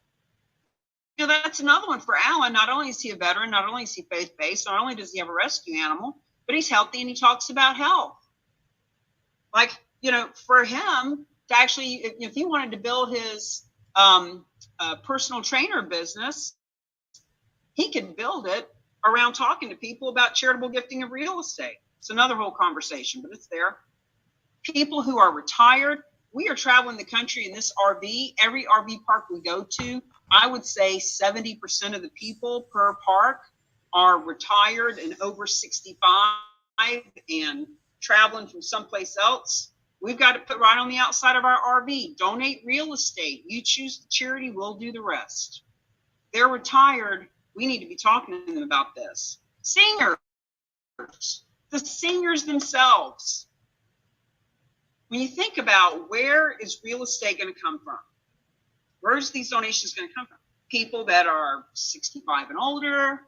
You know, that's another one for Alan. Not only is he a veteran, not only is he faith-based, not only does he have a rescue animal, but he's healthy and he talks about health. Like, you know, for him to actually, if he wanted to build his personal trainer business, he could build it around talking to people about charitable gifting of real estate. It's another whole conversation, but it's there. People who are retired, we are traveling the country in this RV. Every RV park we go to, I would say 70% of the people per park are retired and over 65 and traveling from someplace else. We've got to put right on the outside of our RV, donate real estate. You choose the charity, we'll do the rest. They're retired. We need to be talking to them about this. Seniors, the seniors themselves. When you think about where is real estate going to come from? Where's these donations going to come from? People that are 65 and older,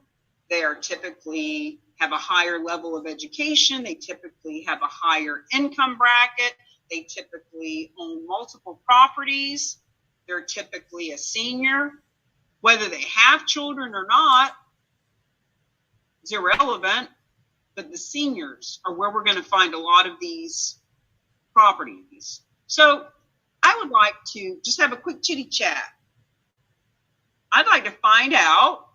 they are typically have a higher level of education. They typically have a higher income bracket. They typically own multiple properties. They're typically a senior. Whether they have children or not is irrelevant, but the seniors are where we're going to find a lot of these properties. So I would like to just have a quick chitty chat. I'd like to find out,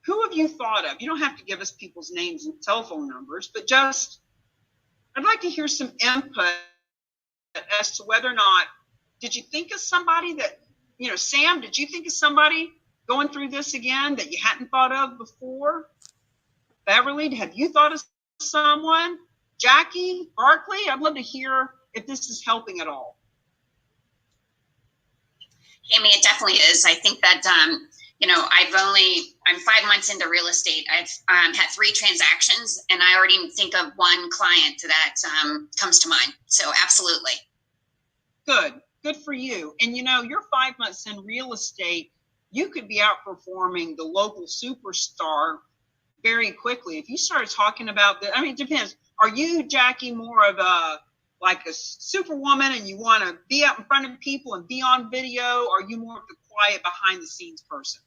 who have you thought of? You don't have to give us people's names and telephone numbers, but just, I'd like to hear some input as to whether or not, did you think of somebody that, Sam, did you think of somebody going through this again that you hadn't thought of before? Beverly, have you thought of someone? Jackie, Barkley, I'd love to hear if this is helping at all. Amy, it definitely is. I think that, I'm 5 months into real estate. I've had 3 transactions, and I already think of one client that comes to mind. So absolutely. Good for you. And you're 5 months in real estate. You could be outperforming the local superstar very quickly. If you started talking about it depends. Are you, Jackie, more of a superwoman and you want to be out in front of people and be on video? Or are you more of the quiet behind the scenes person?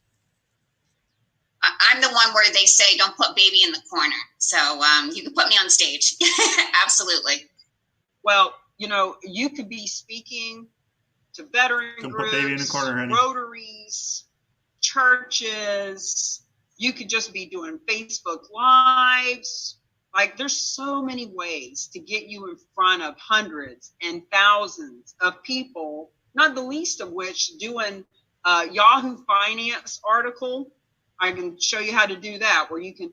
I'm the one where they say, don't put baby in the corner. So you can put me on stage. Absolutely. Well, you could be speaking to veteran groups, baby in the corner, Rotaries, churches. You could just be doing Facebook Lives. There's so many ways to get you in front of hundreds and thousands of people, not the least of which doing Yahoo Finance article. I can show you how to do that, where you can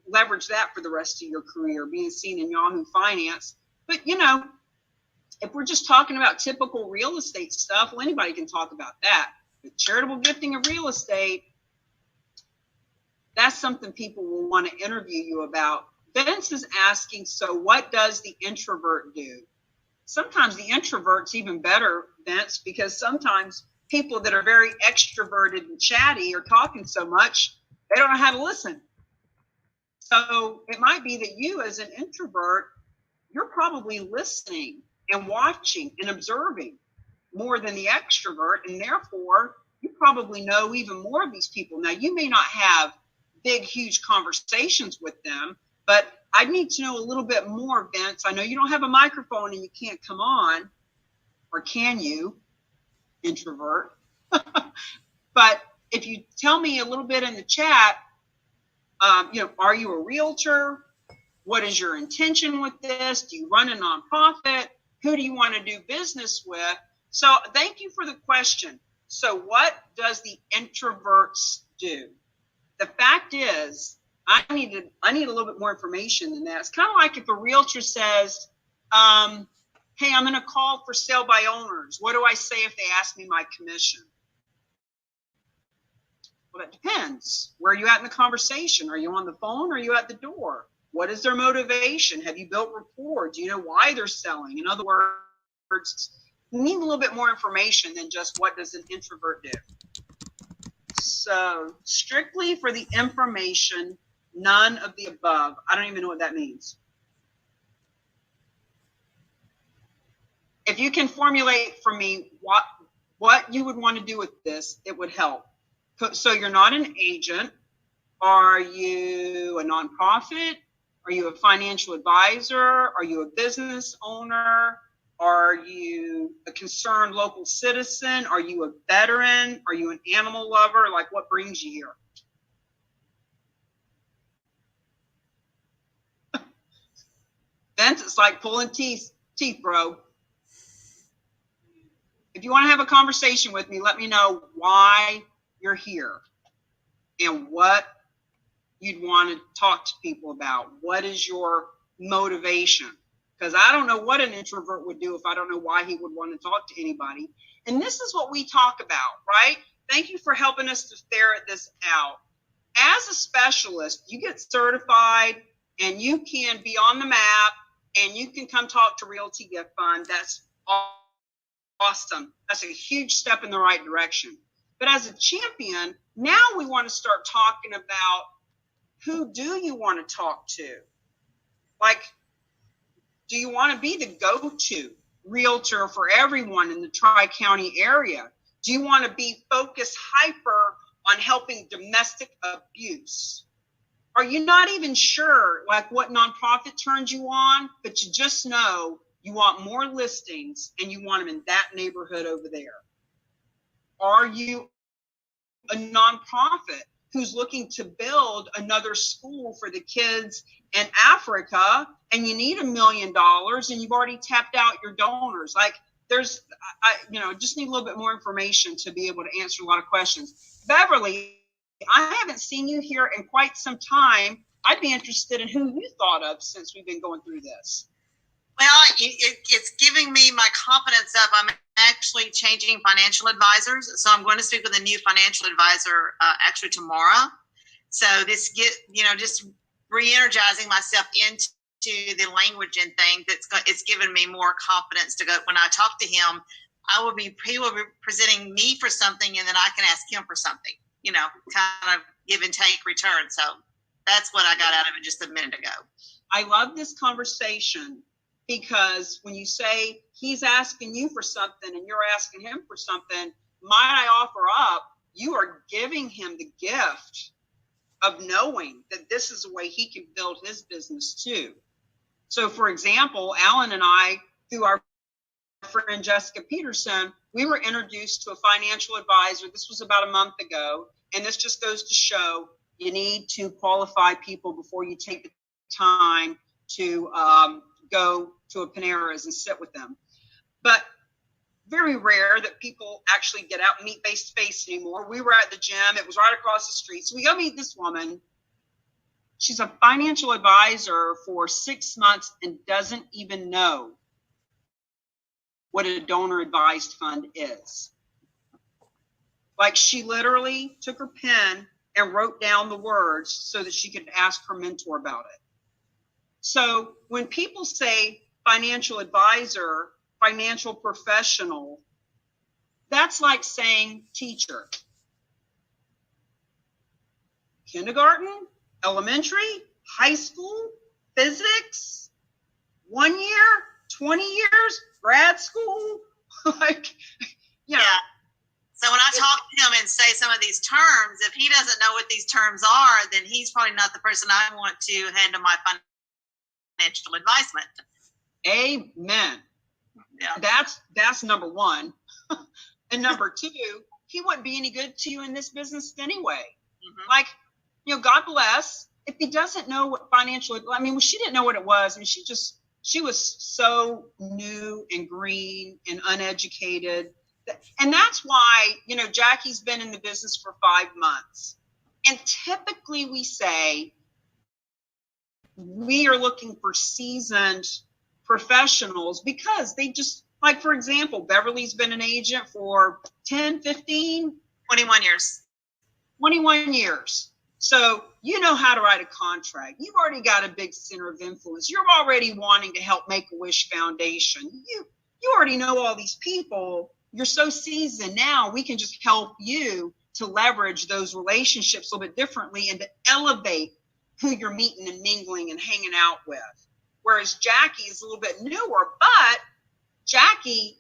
leverage that for the rest of your career, being seen in Yahoo Finance. But, if we're just talking about typical real estate stuff, well, anybody can talk about that. But charitable gifting of real estate, that's something people will want to interview you about. Vince is asking, so what does the introvert do? Sometimes the introvert's even better, Vince, because sometimes people that are very extroverted and chatty are talking so much, they don't know how to listen. So it might be that you as an introvert, you're probably listening and watching and observing more than the extrovert. And therefore, you probably know even more of these people. Now, you may not have big, huge conversations with them, but I need to know a little bit more, Vince. I know you don't have a microphone and you can't come on, or can you, introvert? But if you tell me a little bit in the chat, are you a realtor? What is your intention with this? Do you run a nonprofit? Who do you want to do business with? So thank you for the question. So what does the introverts do? The fact is, I need a little bit more information than that. It's kind of like if a realtor says, hey, I'm going to call for sale by owners. What do I say if they ask me my commission? Well, it depends. Where are you at in the conversation? Are you on the phone or are you at the door? What is their motivation? Have you built rapport? Do you know why they're selling? In other words, you need a little bit more information than just what does an introvert do. So strictly for the information, none of the above. I don't even know what that means. If you can formulate for me what you would want to do with this, it would help. So you're not an agent. Are you a nonprofit? Are you a financial advisor? Are you a business owner? Are you a concerned local citizen? Are you a veteran? Are you an animal lover? What brings you here? Vince, it's like pulling teeth, bro. If you want to have a conversation with me, let me know why you're here and what you'd want to talk to people about. What is your motivation? Because I don't know what an introvert would do if I don't know why he would want to talk to anybody. And this is what we talk about, right? Thank you for helping us to ferret this out. As a specialist, you get certified and you can be on the map and you can come talk to Realty Gift Fund. That's awesome. That's a huge step in the right direction. But as a champion, now we want to start talking about who do you want to talk to? Like, do you want to be the go-to realtor for everyone in the Tri-County area? Do you want to be focused hyper on helping domestic abuse? Are you not even sure like what nonprofit turns you on, but you just know you want more listings and you want them in that neighborhood over there? Are you a nonprofit who's looking to build another school for the kids in Africa and you need $1 million and you've already tapped out your donors? Like just need a little bit more information to be able to answer a lot of questions. Beverly, I haven't seen you here in quite some time. I'd be interested in who you thought of since we've been going through this. Well, it's giving me my confidence up. I'm actually changing financial advisors. So I'm going to speak with a new financial advisor actually tomorrow. So this just re-energizing myself into the language and thing it's given me more confidence to go. When I talk to him, he will be presenting me for something and then I can ask him for something, kind of give and take return. So that's what I got out of it just a minute ago. I love this conversation because when you say he's asking you for something and you're asking him for something, might I offer up, you are giving him the gift of knowing that this is a way he can build his business too. So for example, Alan and I, through our friend Jessica Peterson, we were introduced to a financial advisor. This was about a month ago. And this just goes to show you need to qualify people before you take the time to go to a Panera's and sit with them. But very rare that people actually get out and meet face to face anymore. We were at the gym. It was right across the street. So we go meet this woman. She's a financial advisor for 6 months and doesn't even know what a donor advised fund is. Like she literally took her pen and wrote down the words so that she could ask her mentor about it. So when people say financial advisor, financial professional, that's like saying teacher. Kindergarten, elementary, high school, physics, 1 year, 20 years, grad school, Yeah. So when I talk to him and say some of these terms, if he doesn't know what these terms are, then he's probably not the person I want to handle my financial advisement. Amen. Yeah. That's number one. And number two, he wouldn't be any good to you in this business anyway. Mm-hmm. Like, God bless. If he doesn't know what she didn't know what it was. She was so new and green and uneducated. And that's why, Jackie's been in the business for 5 months. And typically we say we are looking for seasoned professionals because they just, like, for example, Beverly's been an agent for 10, 15, 21 years. 21 years. So you know how to write a contract. You've already got a big center of influence. You're already wanting to help Make-A-Wish Foundation. You already know all these people. You're so seasoned now, we can just help you to leverage those relationships a little bit differently and to elevate who you're meeting and mingling and hanging out with. Whereas Jackie is a little bit newer, but Jackie,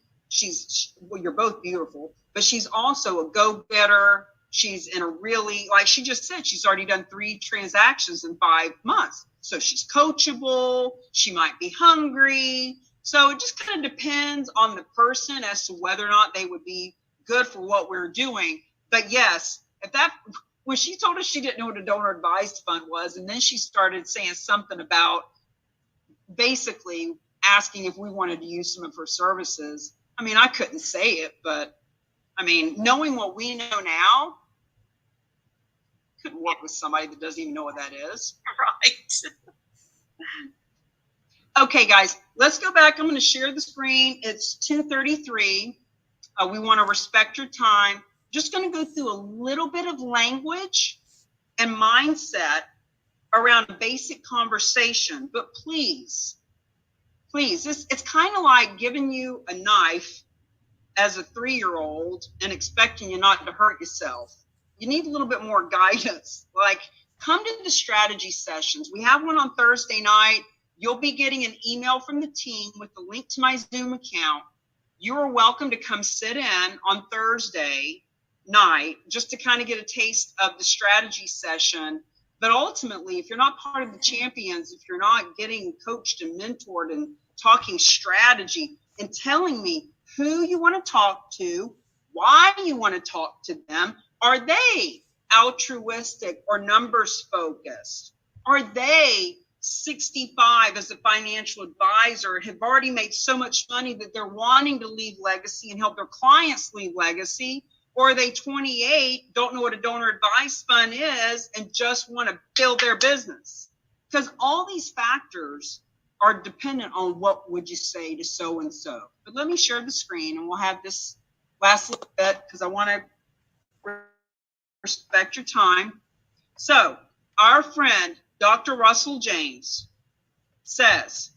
you're both beautiful, but she's also a go-getter. She's in a really, like she just said, she's already done 3 transactions in 5 months. So she's coachable. She might be hungry. So it just kind of depends on the person as to whether or not they would be good for what we're doing. But yes, when she told us she didn't know what a donor advised fund was, and then she started saying something about basically asking if we wanted to use some of her services. I mean, I couldn't say it, but I mean, knowing what we know now, couldn't work with somebody that doesn't even know what that is. Right. Okay, guys, let's go back. I'm going to share the screen. It's 2:33. We want to respect your time. Just going to go through a little bit of language and mindset around a basic conversation. But please, it's kind of like giving you a knife as a 3-year-old and expecting you not to hurt yourself. You need a little bit more guidance. Like, come to the strategy sessions. We have one on Thursday night. You'll be getting an email from the team with the link to my Zoom account. You are welcome to come sit in on Thursday night just to kind of get a taste of the strategy session. But ultimately, if you're not part of the champions, if you're not getting coached and mentored and talking strategy and telling me who you want to talk to, why you want to talk to them, are they altruistic or numbers focused? Are they 65 as a financial advisor, have already made so much money that they're wanting to leave legacy and help their clients leave legacy? Or are they 28, don't know what a donor advised fund is, and just want to build their business? Because all these factors are dependent on what would you say to so-and-so. But let me share the screen and we'll have this last little bit because I want to respect your time. So our friend, Dr. Russell James, says,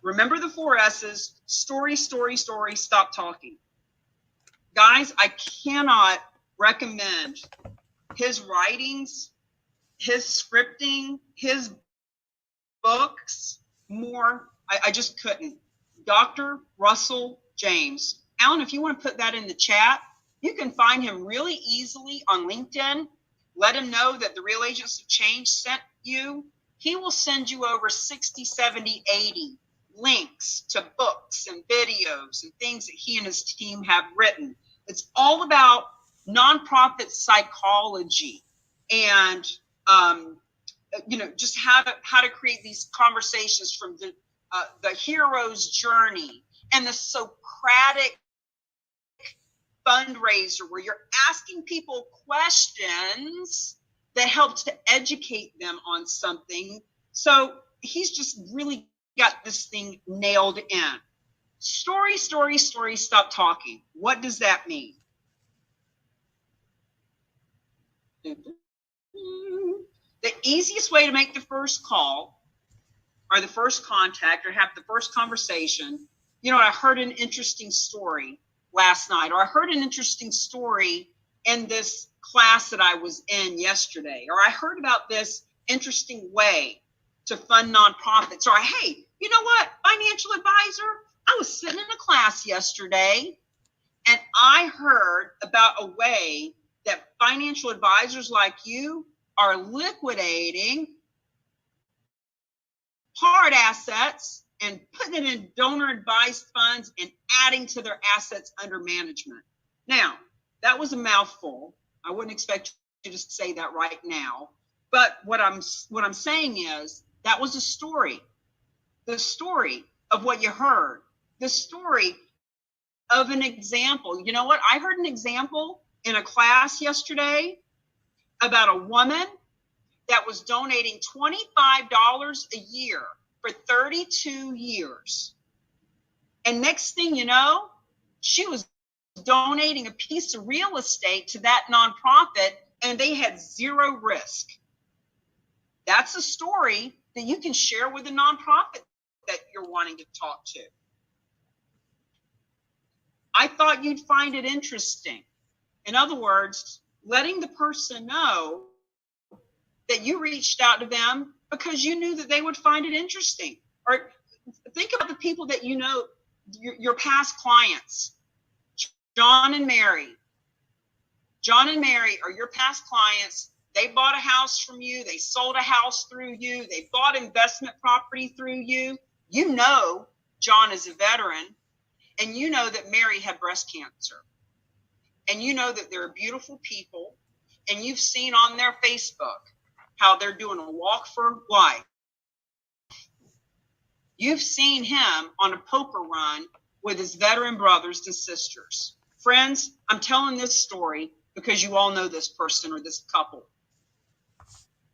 remember the 4 S's, story, story, story, stop talking. Guys, I cannot recommend his writings, his scripting, his books more. I just couldn't. Dr. Russell James. Alan, if you want to put that in the chat, you can find him really easily on LinkedIn. Let him know that the Real Agents of Change sent you. He will send you over 60, 70, 80 links to books and videos and things that he and his team have written. It's all about nonprofit psychology and just how to create these conversations from the hero's journey and the Socratic fundraiser where you're asking people questions that helps to educate them on something. So he's just really got this thing nailed in. Story, story, story, stop talking. What does that mean? The easiest way to make the first call or the first contact or have the first conversation, I heard an interesting story last night, or I heard an interesting story in this class that I was in yesterday, or I heard about this interesting way to fund nonprofits, or hey, you know what, financial advisor, I was sitting in a class yesterday and I heard about a way that financial advisors like you are liquidating hard assets and putting it in donor advised funds and adding to their assets under management. Now, that was a mouthful. I wouldn't expect you to say that right now. But what I'm saying is that was a story. The story of what you heard. The story of an example. You know what? I heard an example in a class yesterday about a woman that was donating $25 a year for 32 years. And next thing you know, she was donating a piece of real estate to that nonprofit and they had zero risk. That's a story that you can share with a nonprofit that you're wanting to talk to. I thought you'd find it interesting. In other words, letting the person know that you reached out to them because you knew that they would find it interesting. Or think about the people that you know, your past clients. John and Mary. John and Mary are your past clients. They bought a house from you. They sold a house through you. They bought investment property through you. You know John is a veteran, and you know that Mary had breast cancer. And you know that they're beautiful people, and you've seen on their Facebook how they're doing a walk for life. You've seen him on a poker run with his veteran brothers and sisters. Friends, I'm telling this story because you all know this person or this couple.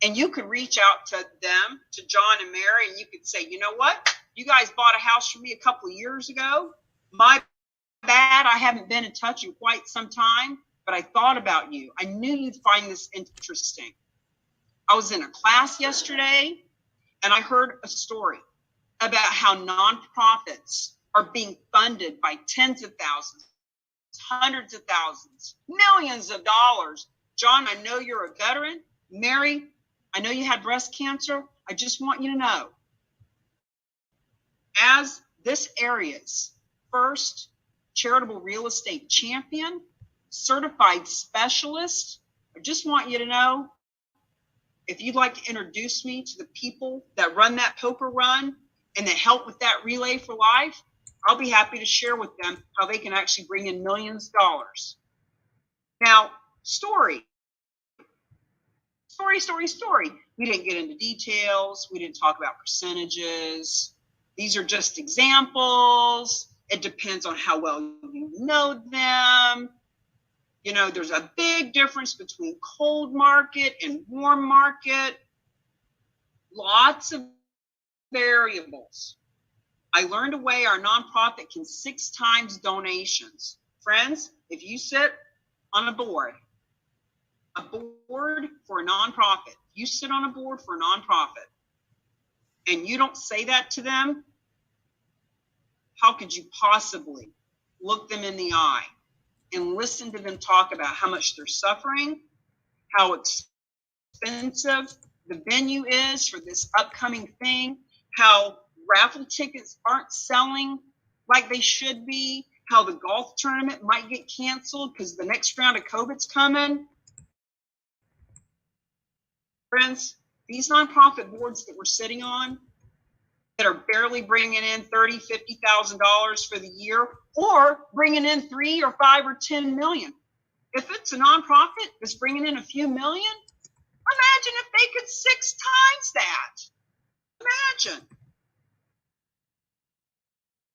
And you could reach out to them, to John and Mary, and you could say, you know what? You guys bought a house from me a couple of years ago. My bad, I haven't been in touch in quite some time, but I thought about you. I knew you'd find this interesting. I was in a class yesterday, and I heard a story about how nonprofits are being funded by tens of thousands, hundreds of thousands, millions of dollars. John, I know you're a veteran. Mary, I know you had breast cancer. I just want you to know, as this area's first charitable real estate champion, certified specialist, I just want you to know, if you'd like to introduce me to the people that run that poker run and that help with that relay for life, I'll be happy to share with them how they can actually bring in millions of dollars. Now, story. We didn't get into details. We didn't talk about percentages. These are just examples. It depends on how well you know them. You know, there's a big difference between cold market and warm market. Lots of variables. I learned a way our nonprofit can 6 times donations. Friends, if you sit on a board for a nonprofit, you sit on a board for a nonprofit and you don't say that to them, how could you possibly look them in the eye and listen to them talk about how much they're suffering, how expensive the venue is for this upcoming thing, how raffle tickets aren't selling like they should be, how the golf tournament might get canceled because the next round of COVID's coming. Friends, these nonprofit boards that we're sitting on that are barely bringing in $30,000, $50,000 for the year, or bringing in 3 or 5 or 10 million. If it's a nonprofit that's bringing in a few million, imagine if they could 6 times that. Imagine.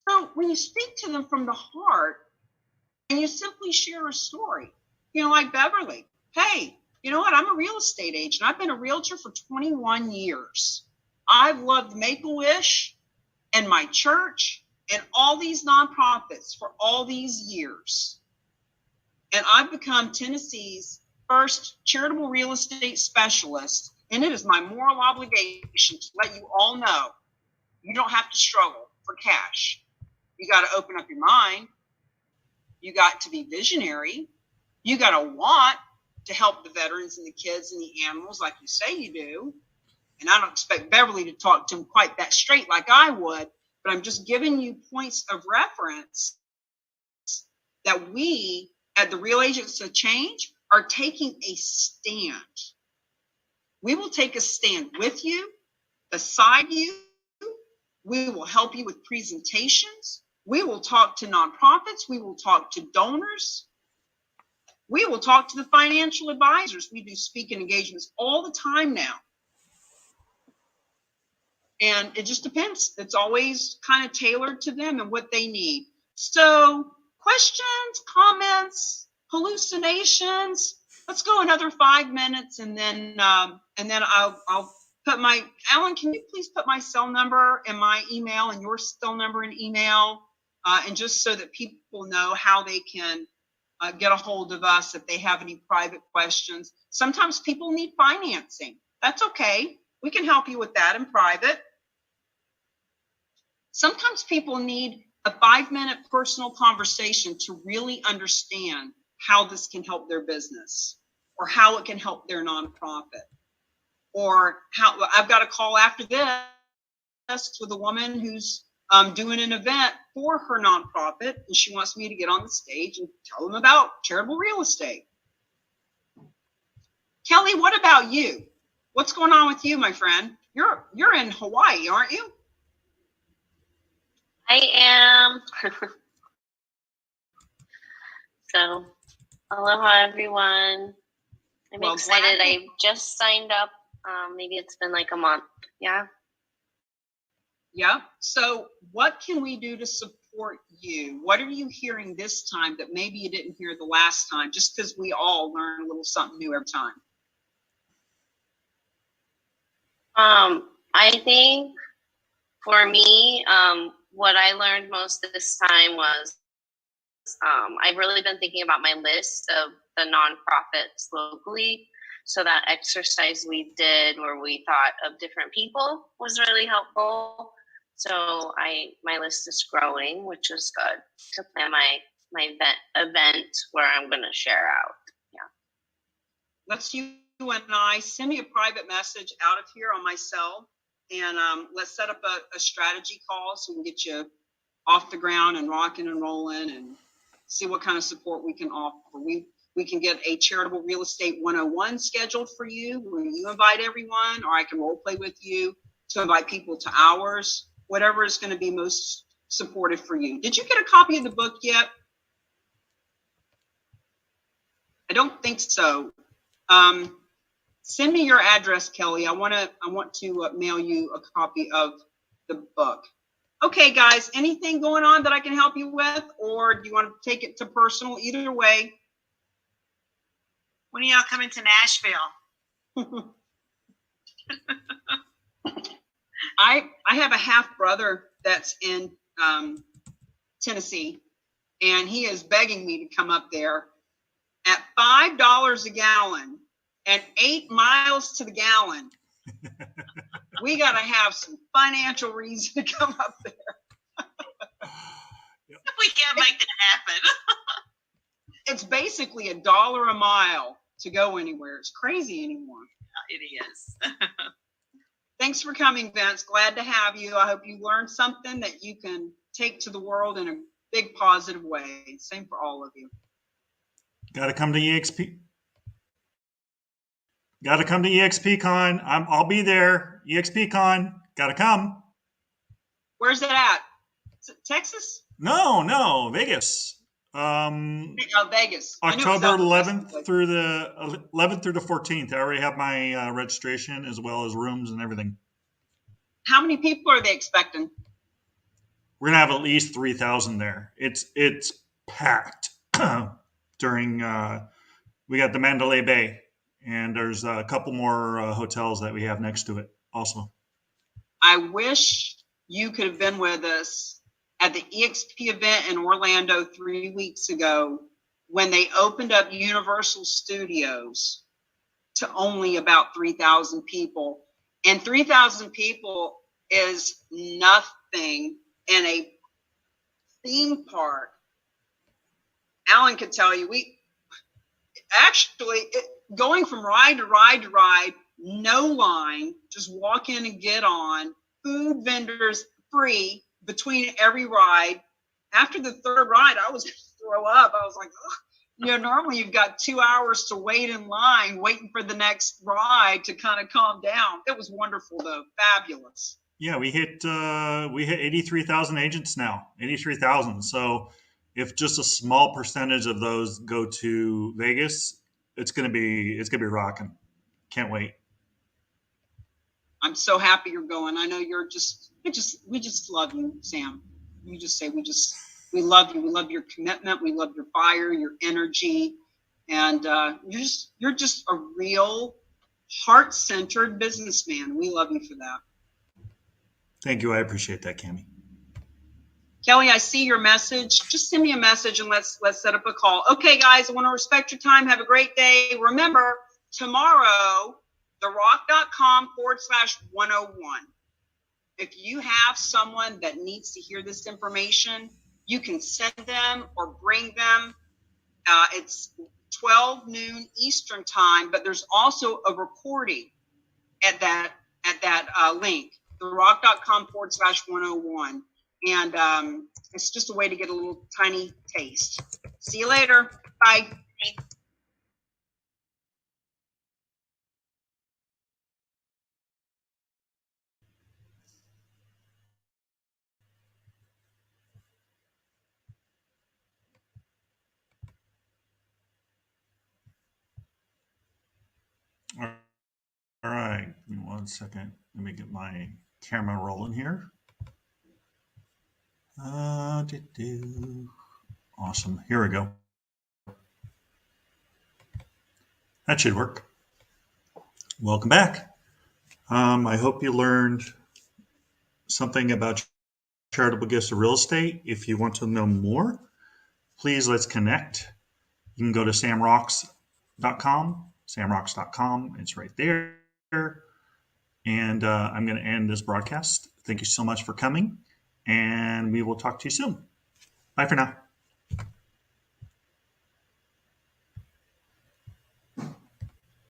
So when you speak to them from the heart and you simply share a story, you know, like Beverly, hey, you know what? I'm a real estate agent. I've been a realtor for 21 years. I've loved Make-A-Wish and my church and all these nonprofits for all these years. And I've become Tennessee's first charitable real estate specialist. And it is my moral obligation to let you all know you don't have to struggle for cash. You got to open up your mind. You got to be visionary. You got to want to help the veterans and the kids and the animals like you say you do. And I don't expect Beverly to talk to them quite that straight like I would, but I'm just giving you points of reference that we at the Real Agents of Change are taking a stand. We will take a stand with you, beside you. We will help you with presentations. We will talk to nonprofits. We will talk to donors. We will talk to the financial advisors. We do speaking engagements all the time now. And it just depends. It's always kind of tailored to them and what they need. So questions, comments, hallucinations. Let's go another 5 minutes, and then I'll put my, Alan, can you please put my cell number and my email and your cell number and email, and just so that people know how they can get a hold of us if they have any private questions. Sometimes people need financing. That's okay. We can help you with that in private. Sometimes people need a 5-minute personal conversation to really understand how this can help their business or how it can help their nonprofit, or how I've got a call after this with a woman who's doing an event for her nonprofit, and she wants me to get on the stage and tell them about charitable real estate. Kelly, what about you? What's going on with you, my friend? You're in Hawaii, aren't you? I am. So, aloha everyone. I'm excited. I just signed up. Maybe it's been like a month. Yeah. Yep. So what can we do to support you? What are you hearing this time that maybe you didn't hear the last time, just because we all learn a little something new every time? I think for me, what I learned most this time was I've really been thinking about my list of the nonprofits locally. So that exercise we did where we thought of different people was really helpful. So my list is growing, which is good to plan my event where I'm going to share out. Yeah. Let's you and I send me a private message out of here on my cell, and let's set up a strategy call so we can get you off the ground and rocking and rolling and see what kind of support we can offer. We can get a Charitable Real Estate 101 scheduled for you where you invite everyone, or I can role play with you to invite people to ours, whatever is going to be most supportive for you. Did you get a copy of the book yet? I don't think so. Send me your address, Kelly. I want to mail you a copy of the book. Okay, guys, anything going on that I can help you with, or do you want to take it to personal? Either way. When are y'all coming to Nashville? I have a half brother that's in Tennessee, and he is begging me to come up there at $5 a gallon and 8 miles to the gallon. We got to have some financial reason to come up there. We can't make that happen. It's basically $1 a mile to go anywhere. It's crazy anymore. It is. Thanks for coming, Vince. Glad to have you. I hope you learned something that you can take to the world in a big positive way. Same for all of you. Got to come to EXP. Got to come to EXPCon. I'll be there. EXPCon. Got to come. Where's it at? Is it Texas? No, Vegas. Vegas. October 11th through the 14th. I already have my registration as well as rooms and everything. How many people are they expecting? We're gonna have at least 3,000 there. It's packed during. We got the Mandalay Bay. And there's a couple more hotels that we have next to it also. I wish you could have been with us at the EXP event in Orlando 3 weeks ago when they opened up Universal Studios to only about 3,000 people. And 3,000 people is nothing in a theme park. Alan could tell you, going from ride to ride to ride, no line, just walk in and get on, food vendors free between every ride. After the third ride, I was going to throw up. I was like, ugh. Normally you've got 2 hours to wait in line, waiting for the next ride to kind of calm down. It was wonderful, though. Fabulous. Yeah, we hit 83,000 agents now, 83,000. So if just a small percentage of those go to Vegas, it's gonna be rocking. Can't wait. I'm so happy you're going. I know we just love you, Sam. You just say we love you. We love your commitment. We love your fire, your energy, and you're just a real heart-centered businessman. We love you for that. Thank you. I appreciate that, Cammie. Kelly, I see your message. Just send me a message and let's set up a call. Okay, guys, I want to respect your time. Have a great day. Remember, tomorrow, therock.com/101. If you have someone that needs to hear this information, you can send them or bring them. It's 12 noon Eastern time, but there's also a recording at that link, therock.com/101. And it's just a way to get a little tiny taste. See you later. Bye. All right. Give me 1 second. Let me get my camera rolling here. Awesome. Here we go. That should work. Welcome back. I hope you learned something about charitable gifts of real estate. If you want to know more, please let's connect. You can go to samrocks.com, samrocks.com. It's right there. And I'm going to end this broadcast. Thank you so much for coming, and we will talk to you soon. Bye for now.